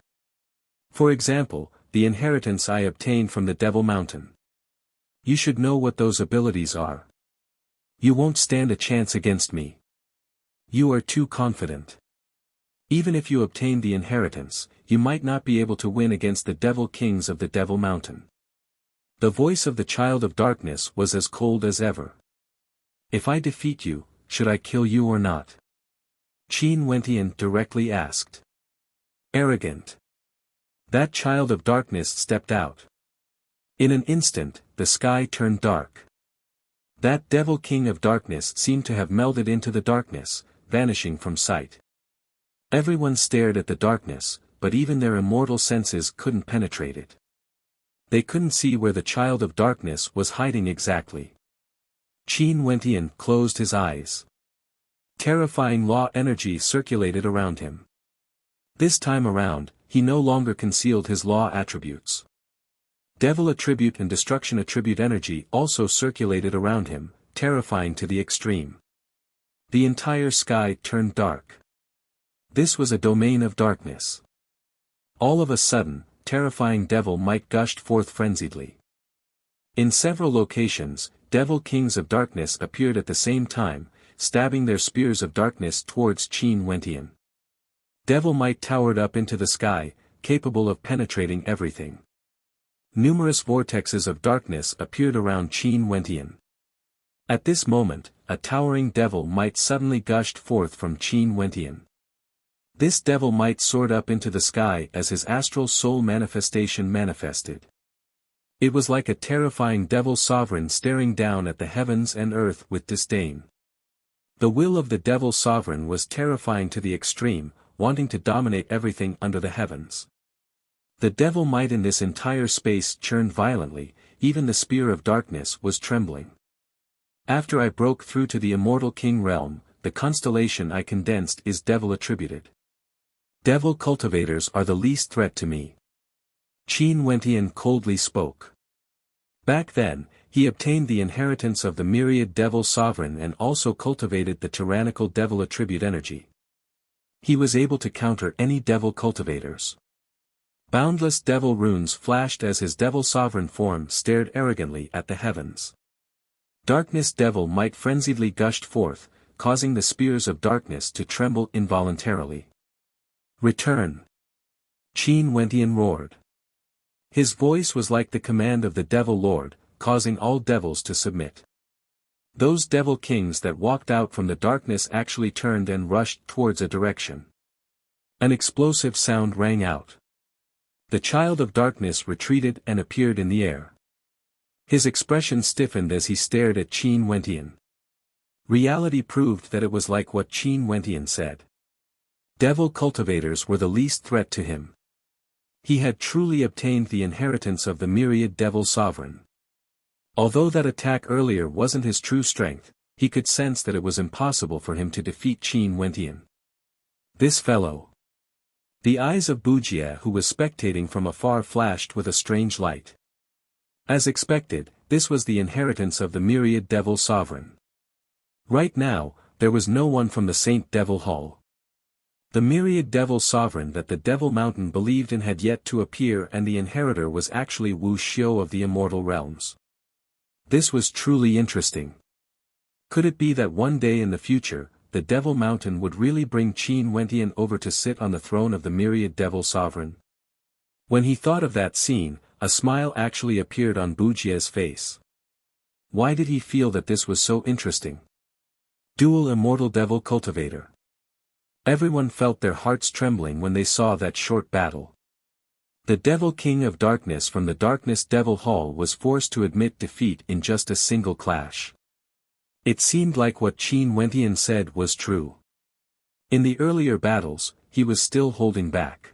For example, the inheritance I obtained from the Devil Mountain. You should know what those abilities are. You won't stand a chance against me. You are too confident. Even if you obtain the inheritance, you might not be able to win against the Devil Kings of the Devil Mountain." The voice of the Child of Darkness was as cold as ever. "If I defeat you, should I kill you or not?" Qin Wentian directly asked. "Arrogant." That Child of Darkness stepped out. In an instant, the sky turned dark. That Devil King of Darkness seemed to have melded into the darkness, vanishing from sight. Everyone stared at the darkness, but even their immortal senses couldn't penetrate it. They couldn't see where the Child of Darkness was hiding exactly. Qin Wentian closed his eyes. Terrifying law energy circulated around him. This time around, he no longer concealed his law attributes. Devil attribute and destruction attribute energy also circulated around him, terrifying to the extreme. The entire sky turned dark. This was a domain of darkness. All of a sudden, terrifying devil might gushed forth frenziedly. In several locations, Devil Kings of Darkness appeared at the same time, stabbing their spears of darkness towards Qin Wentian. Devil might towered up into the sky, capable of penetrating everything. Numerous vortexes of darkness appeared around Qin Wentian. At this moment, a towering devil might suddenly gushed forth from Qin Wentian. This devil might soared up into the sky as his astral soul manifestation manifested. It was like a terrifying devil sovereign staring down at the heavens and earth with disdain. The will of the devil sovereign was terrifying to the extreme, wanting to dominate everything under the heavens. The devil might in this entire space churned violently, even the spear of darkness was trembling. After I broke through to the immortal king realm, the constellation I condensed is devil attributed. Devil cultivators are the least threat to me. Qin Wentian coldly spoke. Back then, he obtained the inheritance of the myriad devil sovereign and also cultivated the tyrannical devil attribute energy. He was able to counter any devil cultivators. Boundless devil runes flashed as his devil sovereign form stared arrogantly at the heavens. Darkness devil might frenziedly gushed forth, causing the spears of darkness to tremble involuntarily. "Return!" Qin Wentian roared. His voice was like the command of the Devil Lord, causing all devils to submit. Those devil kings that walked out from the darkness actually turned and rushed towards a direction. An explosive sound rang out. The Child of Darkness retreated and appeared in the air. His expression stiffened as he stared at Qin Wentian. Reality proved that it was like what Qin Wentian said. Devil cultivators were the least threat to him. He had truly obtained the inheritance of the myriad devil sovereign. Although that attack earlier wasn't his true strength, he could sense that it was impossible for him to defeat Qin Wentian. This fellow. The eyes of Wuxia, who was spectating from afar, flashed with a strange light. As expected, this was the inheritance of the myriad devil sovereign. Right now, there was no one from the Saint Devil Hall. The myriad devil sovereign that the Devil Mountain believed in had yet to appear, and the inheritor was actually Wuxia of the Immortal Realms. This was truly interesting. Could it be that one day in the future, the Devil Mountain would really bring Qin Wentian over to sit on the throne of the myriad devil sovereign? When he thought of that scene, a smile actually appeared on Wuxia's face. Why did he feel that this was so interesting? Dual Immortal Devil Cultivator. Everyone felt their hearts trembling when they saw that short battle. The Devil King of Darkness from the Darkness Devil Hall was forced to admit defeat in just a single clash. It seemed like what Qin Wentian said was true. In the earlier battles, he was still holding back.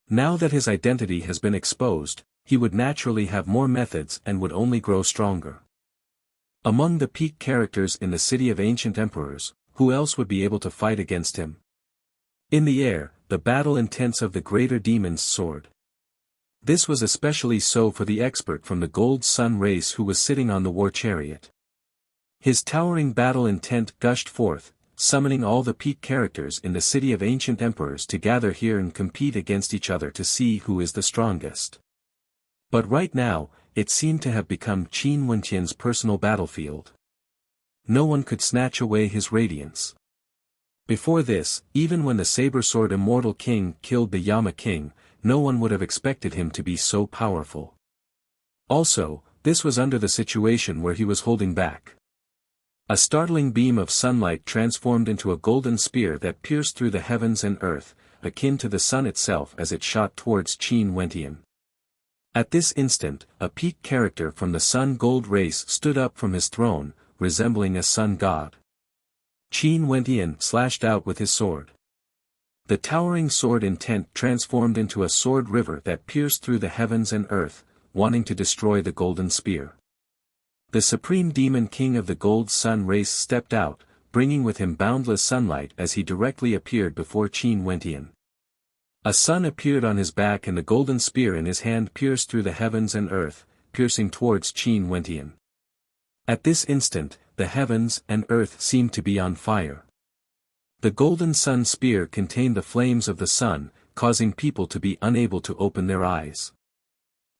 Now that his identity has been exposed, he would naturally have more methods and would only grow stronger. Among the peak characters in the City of Ancient Emperors, who else would be able to fight against him? In the air, the battle intense of the greater demon's sword. This was especially so for the expert from the Gold Sun race who was sitting on the war chariot. His towering battle intent gushed forth, summoning all the peak characters in the city of ancient emperors to gather here and compete against each other to see who is the strongest. But right now, it seemed to have become Qin Wentian's personal battlefield. No one could snatch away his radiance. Before this, even when the saber-sword Immortal King killed the Yama King, no one would have expected him to be so powerful. Also, this was under the situation where he was holding back. A startling beam of sunlight transformed into a golden spear that pierced through the heavens and earth, akin to the sun itself as it shot towards Qin Wentian. At this instant, a peak character from the Sun Gold race stood up from his throne, resembling a sun god. Qin Wentian slashed out with his sword. The towering sword intent transformed into a sword river that pierced through the heavens and earth, wanting to destroy the golden spear. The supreme demon king of the Gold Sun race stepped out, bringing with him boundless sunlight as he directly appeared before Qin Wentian. A sun appeared on his back and the golden spear in his hand pierced through the heavens and earth, piercing towards Qin Wentian. At this instant, the heavens and earth seemed to be on fire. The golden sun spear contained the flames of the sun, causing people to be unable to open their eyes.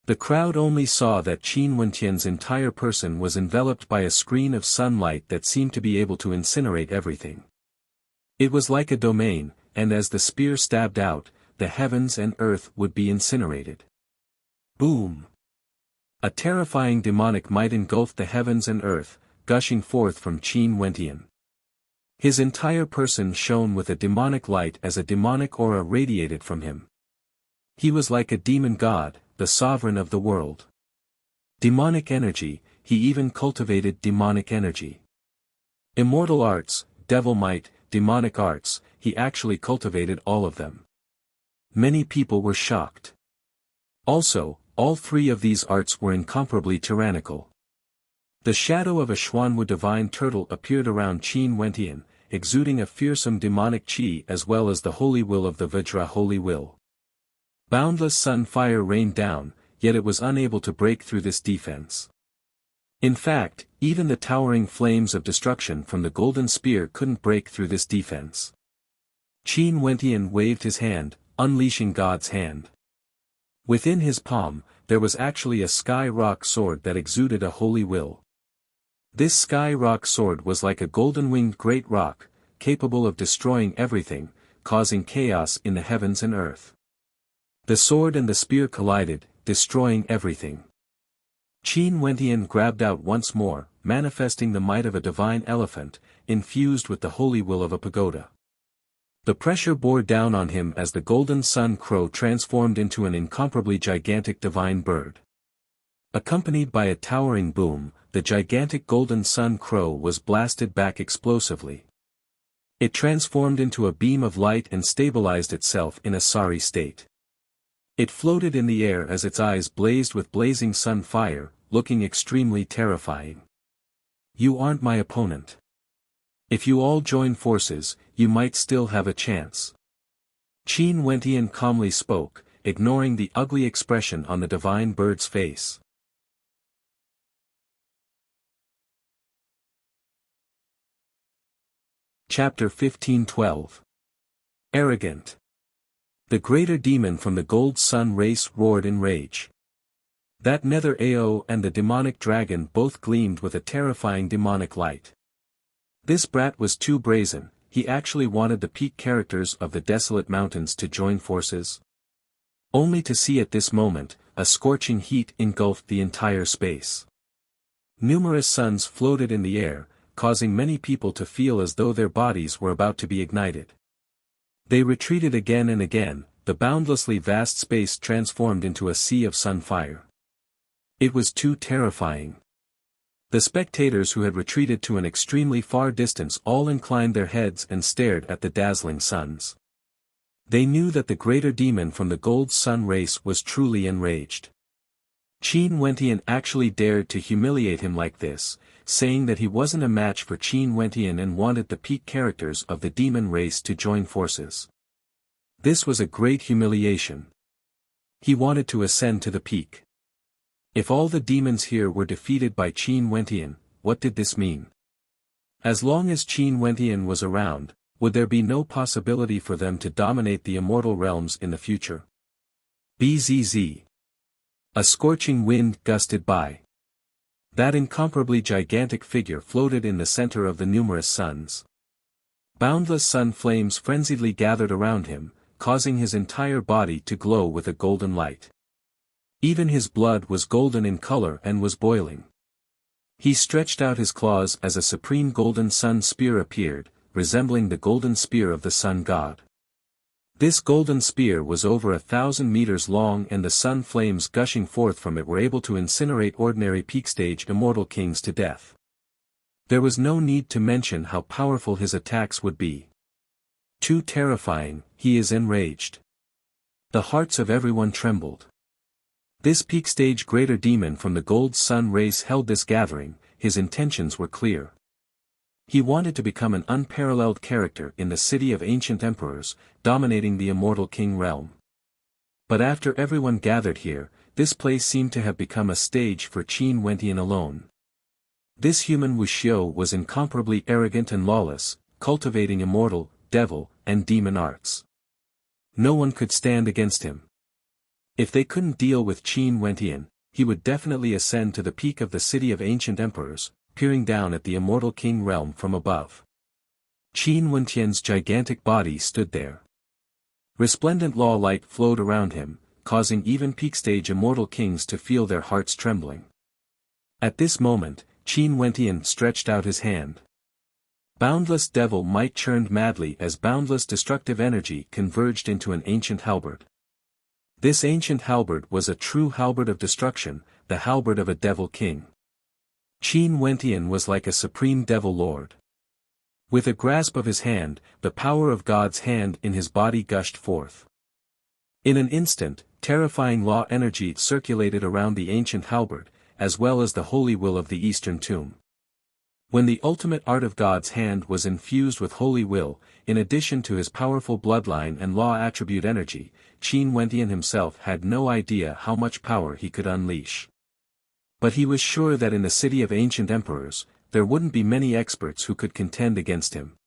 The crowd only saw that Qin Wentian's entire person was enveloped by a screen of sunlight that seemed to be able to incinerate everything. It was like a domain, and as the spear stabbed out, the heavens and earth would be incinerated. Boom! A terrifying demonic might engulfed the heavens and earth, gushing forth from Qin Wentian. His entire person shone with a demonic light as a demonic aura radiated from him. He was like a demon god, the sovereign of the world. Demonic energy, he even cultivated demonic energy. Immortal arts, devil might, demonic arts, he actually cultivated all of them. Many people were shocked. Also, all three of these arts were incomparably tyrannical. The shadow of a Xuanwu divine turtle appeared around Qin Wentian, exuding a fearsome demonic qi as well as the holy will of the Vajra holy will. Boundless sun fire rained down, yet it was unable to break through this defense. In fact, even the towering flames of destruction from the golden spear couldn't break through this defense. Qin Wentian waved his hand, unleashing God's hand. Within his palm, there was actually a sky rock sword that exuded a holy will. This sky rock sword was like a golden-winged great rock, capable of destroying everything, causing chaos in the heavens and earth. The sword and the spear collided, destroying everything. Qin Wentian grabbed out once more, manifesting the might of a divine elephant, infused with the holy will of a pagoda. The pressure bore down on him as the golden sun crow transformed into an incomparably gigantic divine bird. Accompanied by a towering boom, the gigantic golden sun crow was blasted back explosively. It transformed into a beam of light and stabilized itself in a sorry state. It floated in the air as its eyes blazed with blazing sun fire, looking extremely terrifying. You aren't my opponent. If you all join forces, you might still have a chance. Qin Wentian calmly spoke, ignoring the ugly expression on the divine bird's face. Chapter 15:12. Arrogant. The greater demon from the Gold Sun race roared in rage. That nether Ao and the demonic dragon both gleamed with a terrifying demonic light. This brat was too brazen, he actually wanted the peak characters of the desolate mountains to join forces. Only to see at this moment, a scorching heat engulfed the entire space. Numerous suns floated in the air, causing many people to feel as though their bodies were about to be ignited. They retreated again and again, the boundlessly vast space transformed into a sea of sunfire. It was too terrifying. The spectators who had retreated to an extremely far distance all inclined their heads and stared at the dazzling suns. They knew that the greater demon from the Gold Sun race was truly enraged. Qin Wentian actually dared to humiliate him like this, saying that he wasn't a match for Qin Wentian and wanted the peak characters of the demon race to join forces. This was a great humiliation. He wanted to ascend to the peak. If all the demons here were defeated by Qin Wentian, what did this mean? As long as Qin Wentian was around, would there be no possibility for them to dominate the immortal realms in the future? Bzz. A scorching wind gusted by. That incomparably gigantic figure floated in the center of the numerous suns. Boundless sun flames frenziedly gathered around him, causing his entire body to glow with a golden light. Even his blood was golden in color and was boiling. He stretched out his claws as a supreme golden sun spear appeared, resembling the golden spear of the sun god. This golden spear was over 1,000 meters long, and the sun flames gushing forth from it were able to incinerate ordinary peak-stage immortal kings to death. There was no need to mention how powerful his attacks would be. Too terrifying, he is enraged. The hearts of everyone trembled. This peak-stage greater demon from the Gold Sun race held this gathering. His intentions were clear. He wanted to become an unparalleled character in the city of ancient emperors, dominating the immortal king realm. But after everyone gathered here, this place seemed to have become a stage for Qin Wentian alone. This human Wuxia was incomparably arrogant and lawless, cultivating immortal, devil, and demon arts. No one could stand against him. If they couldn't deal with Qin Wentian, he would definitely ascend to the peak of the city of ancient emperors, peering down at the immortal king realm from above. Qin Wentian's gigantic body stood there. Resplendent law light flowed around him, causing even peak-stage immortal kings to feel their hearts trembling. At this moment, Qin Wentian stretched out his hand. Boundless devil might churned madly as boundless destructive energy converged into an ancient halberd. This ancient halberd was a true halberd of destruction, the halberd of a devil king. Qin Wentian was like a supreme devil lord. With a grasp of his hand, the power of God's hand in his body gushed forth. In an instant, terrifying law energy circulated around the ancient halberd, as well as the holy will of the Eastern tomb. When the ultimate art of God's hand was infused with holy will, in addition to his powerful bloodline and law attribute energy, Qin Wentian himself had no idea how much power he could unleash. But he was sure that in the city of ancient emperors, there wouldn't be many experts who could contend against him.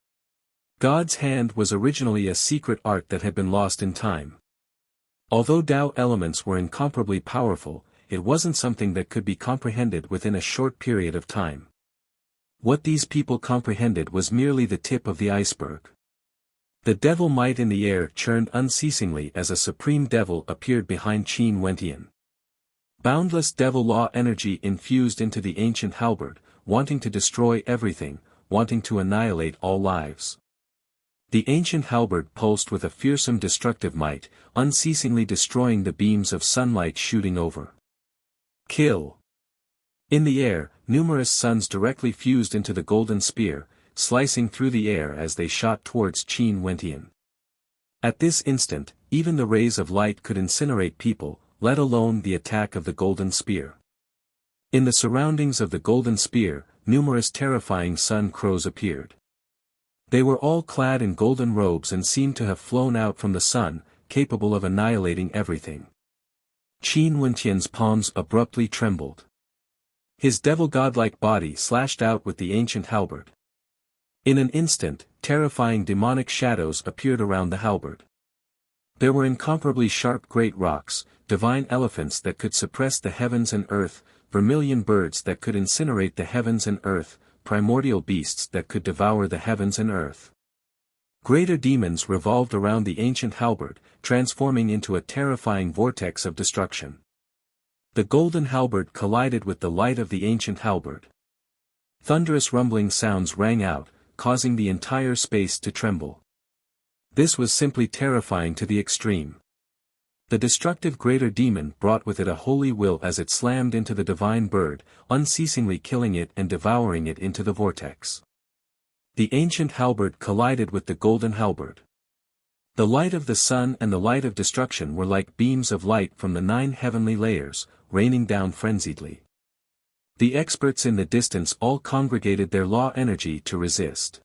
God's hand was originally a secret art that had been lost in time. Although Tao elements were incomparably powerful, it wasn't something that could be comprehended within a short period of time. What these people comprehended was merely the tip of the iceberg. The devil might in the air churned unceasingly as a supreme devil appeared behind Qin Wentian. Boundless devil law energy infused into the ancient halberd, wanting to destroy everything, wanting to annihilate all lives. The ancient halberd pulsed with a fearsome destructive might, unceasingly destroying the beams of sunlight shooting over. Kill! In the air, numerous suns directly fused into the golden spear, slicing through the air as they shot towards Qin Wentian. At this instant, even the rays of light could incinerate people, let alone the attack of the golden spear. In the surroundings of the golden spear, numerous terrifying sun crows appeared. They were all clad in golden robes and seemed to have flown out from the sun, capable of annihilating everything. Qin Wentian's palms abruptly trembled. His devil-godlike body slashed out with the ancient halberd. In an instant, terrifying demonic shadows appeared around the halberd. There were incomparably sharp great rocks, divine elephants that could suppress the heavens and earth, vermilion birds that could incinerate the heavens and earth, primordial beasts that could devour the heavens and earth. Greater demons revolved around the ancient halberd, transforming into a terrifying vortex of destruction. The golden halberd collided with the light of the ancient halberd. Thunderous rumbling sounds rang out, causing the entire space to tremble. This was simply terrifying to the extreme. The destructive greater demon brought with it a holy will as it slammed into the divine bird, unceasingly killing it and devouring it into the vortex. The ancient halberd collided with the golden halberd. The light of the sun and the light of destruction were like beams of light from the 9 heavenly layers, raining down frenziedly. The experts in the distance all congregated their law energy to resist.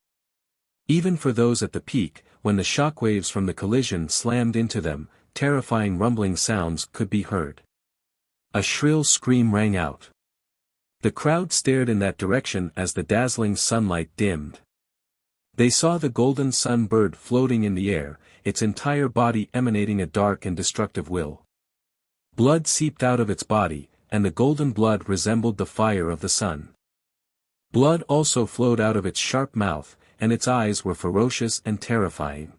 Even for those at the peak, when the shockwaves from the collision slammed into them, terrifying rumbling sounds could be heard. A shrill scream rang out. The crowd stared in that direction as the dazzling sunlight dimmed. They saw the golden sun bird floating in the air, its entire body emanating a dark and destructive will. Blood seeped out of its body, and the golden blood resembled the fire of the sun. Blood also flowed out of its sharp mouth, and its eyes were ferocious and terrifying.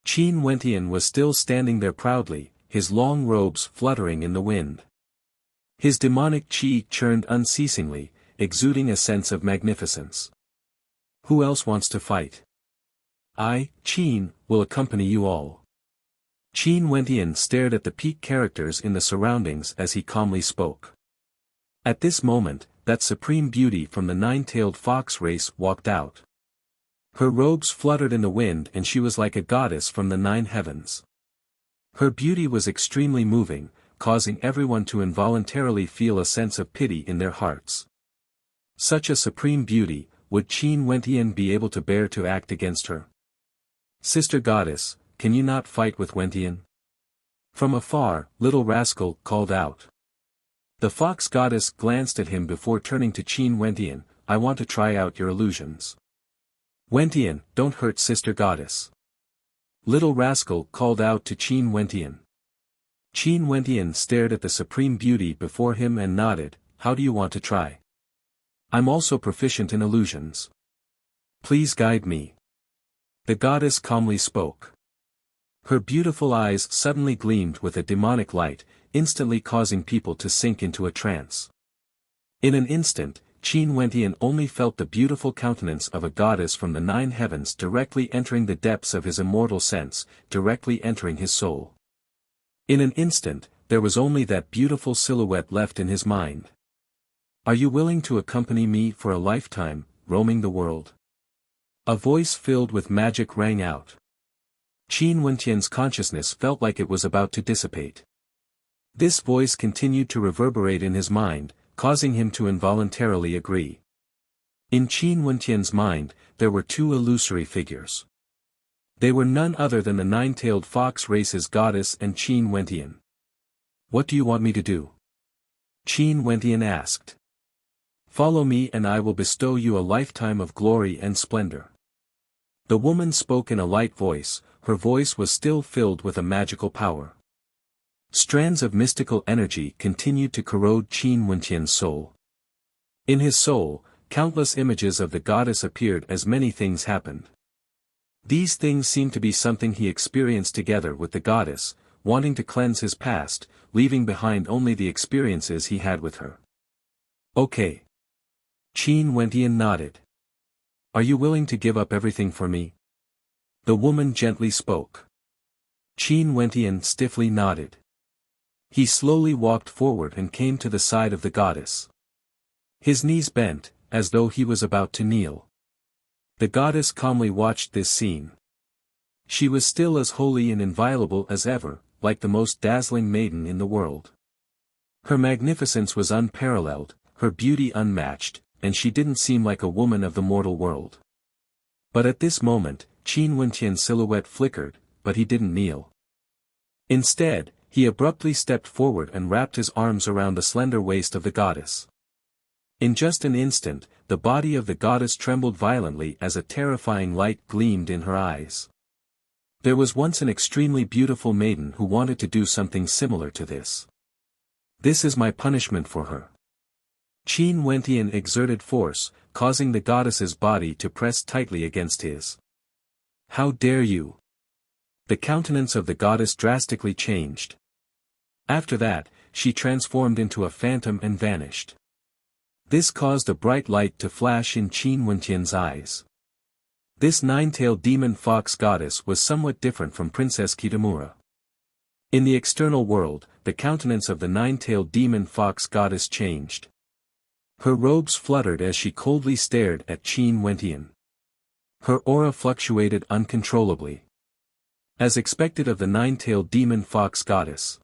Qin Wentian was still standing there proudly, his long robes fluttering in the wind. His demonic qi churned unceasingly, exuding a sense of magnificence. Who else wants to fight? I, Qin, will accompany you all. Qin Wentian stared at the peak characters in the surroundings as he calmly spoke. At this moment, that supreme beauty from the nine-tailed fox race walked out. Her robes fluttered in the wind and she was like a goddess from the 9 heavens. Her beauty was extremely moving, causing everyone to involuntarily feel a sense of pity in their hearts. Such a supreme beauty, would Qin Wentian be able to bear to act against her? Sister Goddess, can you not fight with Wentian? From afar, Little Rascal called out. The fox goddess glanced at him before turning to Qin Wentian. I want to try out your illusions. Wentian, don't hurt Sister Goddess. Little Rascal called out to Qin Wentian. Qin Wentian stared at the supreme beauty before him and nodded. How do you want to try? I'm also proficient in illusions. Please guide me. The goddess calmly spoke. Her beautiful eyes suddenly gleamed with a demonic light, instantly causing people to sink into a trance. In an instant, Qin Wentian only felt the beautiful countenance of a goddess from the 9 heavens directly entering the depths of his immortal sense, directly entering his soul. In an instant, there was only that beautiful silhouette left in his mind. Are you willing to accompany me for a lifetime, roaming the world? A voice filled with magic rang out. Qin Wentian's consciousness felt like it was about to dissipate. This voice continued to reverberate in his mind, causing him to involuntarily agree. In Qin Wentian's mind, there were 2 illusory figures. They were none other than the 9-tailed fox race's goddess and Qin Wentian. What do you want me to do? Qin Wentian asked. Follow me and I will bestow you a lifetime of glory and splendor. The woman spoke in a light voice, her voice was still filled with a magical power. Strands of mystical energy continued to corrode Qin Wentian's soul. In his soul, countless images of the goddess appeared as many things happened. These things seemed to be something he experienced together with the goddess, wanting to cleanse his past, leaving behind only the experiences he had with her. Okay. Qin Wentian nodded. Are you willing to give up everything for me? The woman gently spoke. Qin Wentian stiffly nodded. He slowly walked forward and came to the side of the goddess. His knees bent, as though he was about to kneel. The goddess calmly watched this scene. She was still as holy and inviolable as ever, like the most dazzling maiden in the world. Her magnificence was unparalleled, her beauty unmatched, and she didn't seem like a woman of the mortal world. But at this moment, Qin Wentian's silhouette flickered, but he didn't kneel. Instead, he abruptly stepped forward and wrapped his arms around the slender waist of the goddess. In just an instant, the body of the goddess trembled violently as a terrifying light gleamed in her eyes. There was once an extremely beautiful maiden who wanted to do something similar to this. This is my punishment for her. Qin Wentian exerted force, causing the goddess's body to press tightly against his. How dare you? The countenance of the goddess drastically changed. After that, she transformed into a phantom and vanished. This caused a bright light to flash in Qin Wentian's eyes. This 9-tailed demon fox goddess was somewhat different from Princess Kitamura. In the external world, the countenance of the 9-tailed demon fox goddess changed. Her robes fluttered as she coldly stared at Qin Wentian. Her aura fluctuated uncontrollably. As expected of the 9-tailed demon fox goddess.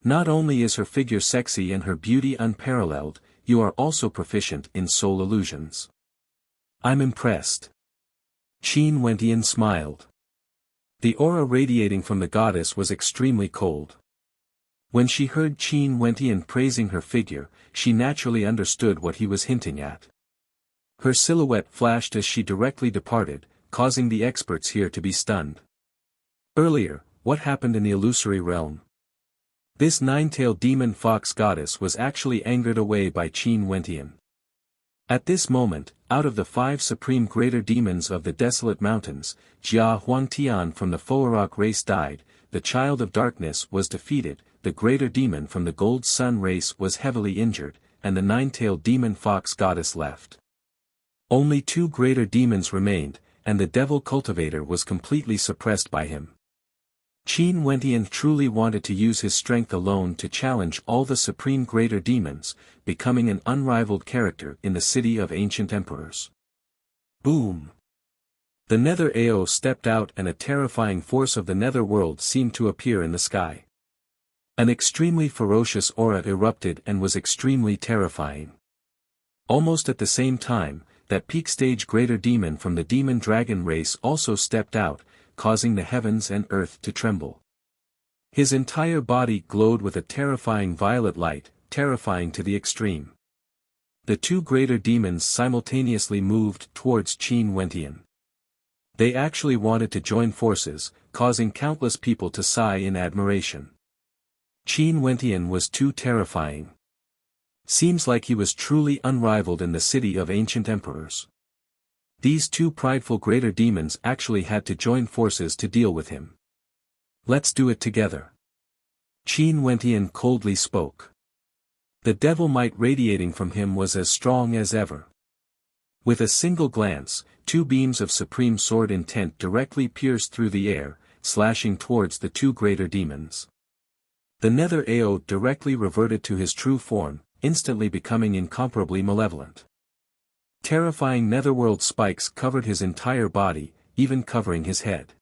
Not only is her figure sexy and her beauty unparalleled, you are also proficient in soul illusions. I'm impressed. Qin Wentian smiled. The aura radiating from the goddess was extremely cold. When she heard Qin Wentian praising her figure, she naturally understood what he was hinting at. Her silhouette flashed as she directly departed, causing the experts here to be stunned. Earlier, what happened in the illusory realm? This nine-tailed demon fox goddess was actually angered away by Qin Wentian. At this moment, out of the 5 supreme greater demons of the desolate mountains, Jia Huangtian from the Fo'erok race died, the child of darkness was defeated, the greater demon from the gold sun race was heavily injured, and the nine-tailed demon fox goddess left. Only 2 greater demons remained, and the devil cultivator was completely suppressed by him. Qin Wentian truly wanted to use his strength alone to challenge all the supreme greater demons, becoming an unrivaled character in the city of ancient emperors. Boom! The Nether Ao stepped out and a terrifying force of the netherworld seemed to appear in the sky. An extremely ferocious aura erupted and was extremely terrifying. Almost at the same time, that peak stage greater demon from the demon dragon race also stepped out, causing the heavens and earth to tremble. His entire body glowed with a terrifying violet light, terrifying to the extreme. The 2 greater demons simultaneously moved towards Qin Wentian. They actually wanted to join forces, causing countless people to sigh in admiration. Qin Wentian was too terrifying. Seems like he was truly unrivaled in the city of ancient emperors. These 2 prideful greater demons actually had to join forces to deal with him. Let's do it together. Qin Wentian coldly spoke. The devil might radiating from him was as strong as ever. With a single glance, 2 beams of supreme sword intent directly pierced through the air, slashing towards the 2 greater demons. The Nether Ao directly reverted to his true form, instantly becoming incomparably malevolent. Terrifying netherworld spikes covered his entire body, even covering his head.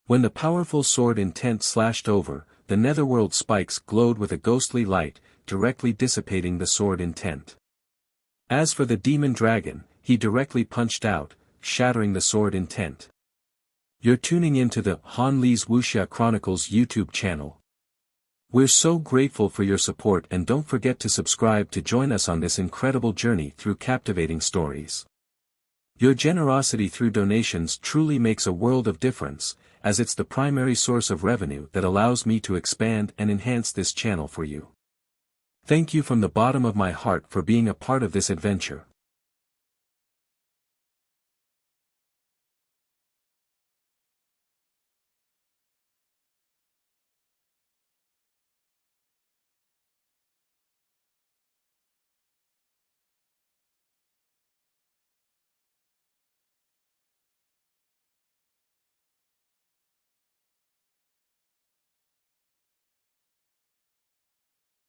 When the powerful sword intent slashed over, the netherworld spikes glowed with a ghostly light, directly dissipating the sword intent. As for the demon dragon, he directly punched out, shattering the sword intent. You're tuning into the Han Li's Wuxia Chronicles YouTube channel. We're so grateful for your support and don't forget to subscribe to join us on this incredible journey through captivating stories. Your generosity through donations truly makes a world of difference, as it's the primary source of revenue that allows me to expand and enhance this channel for you. Thank you from the bottom of my heart for being a part of this adventure.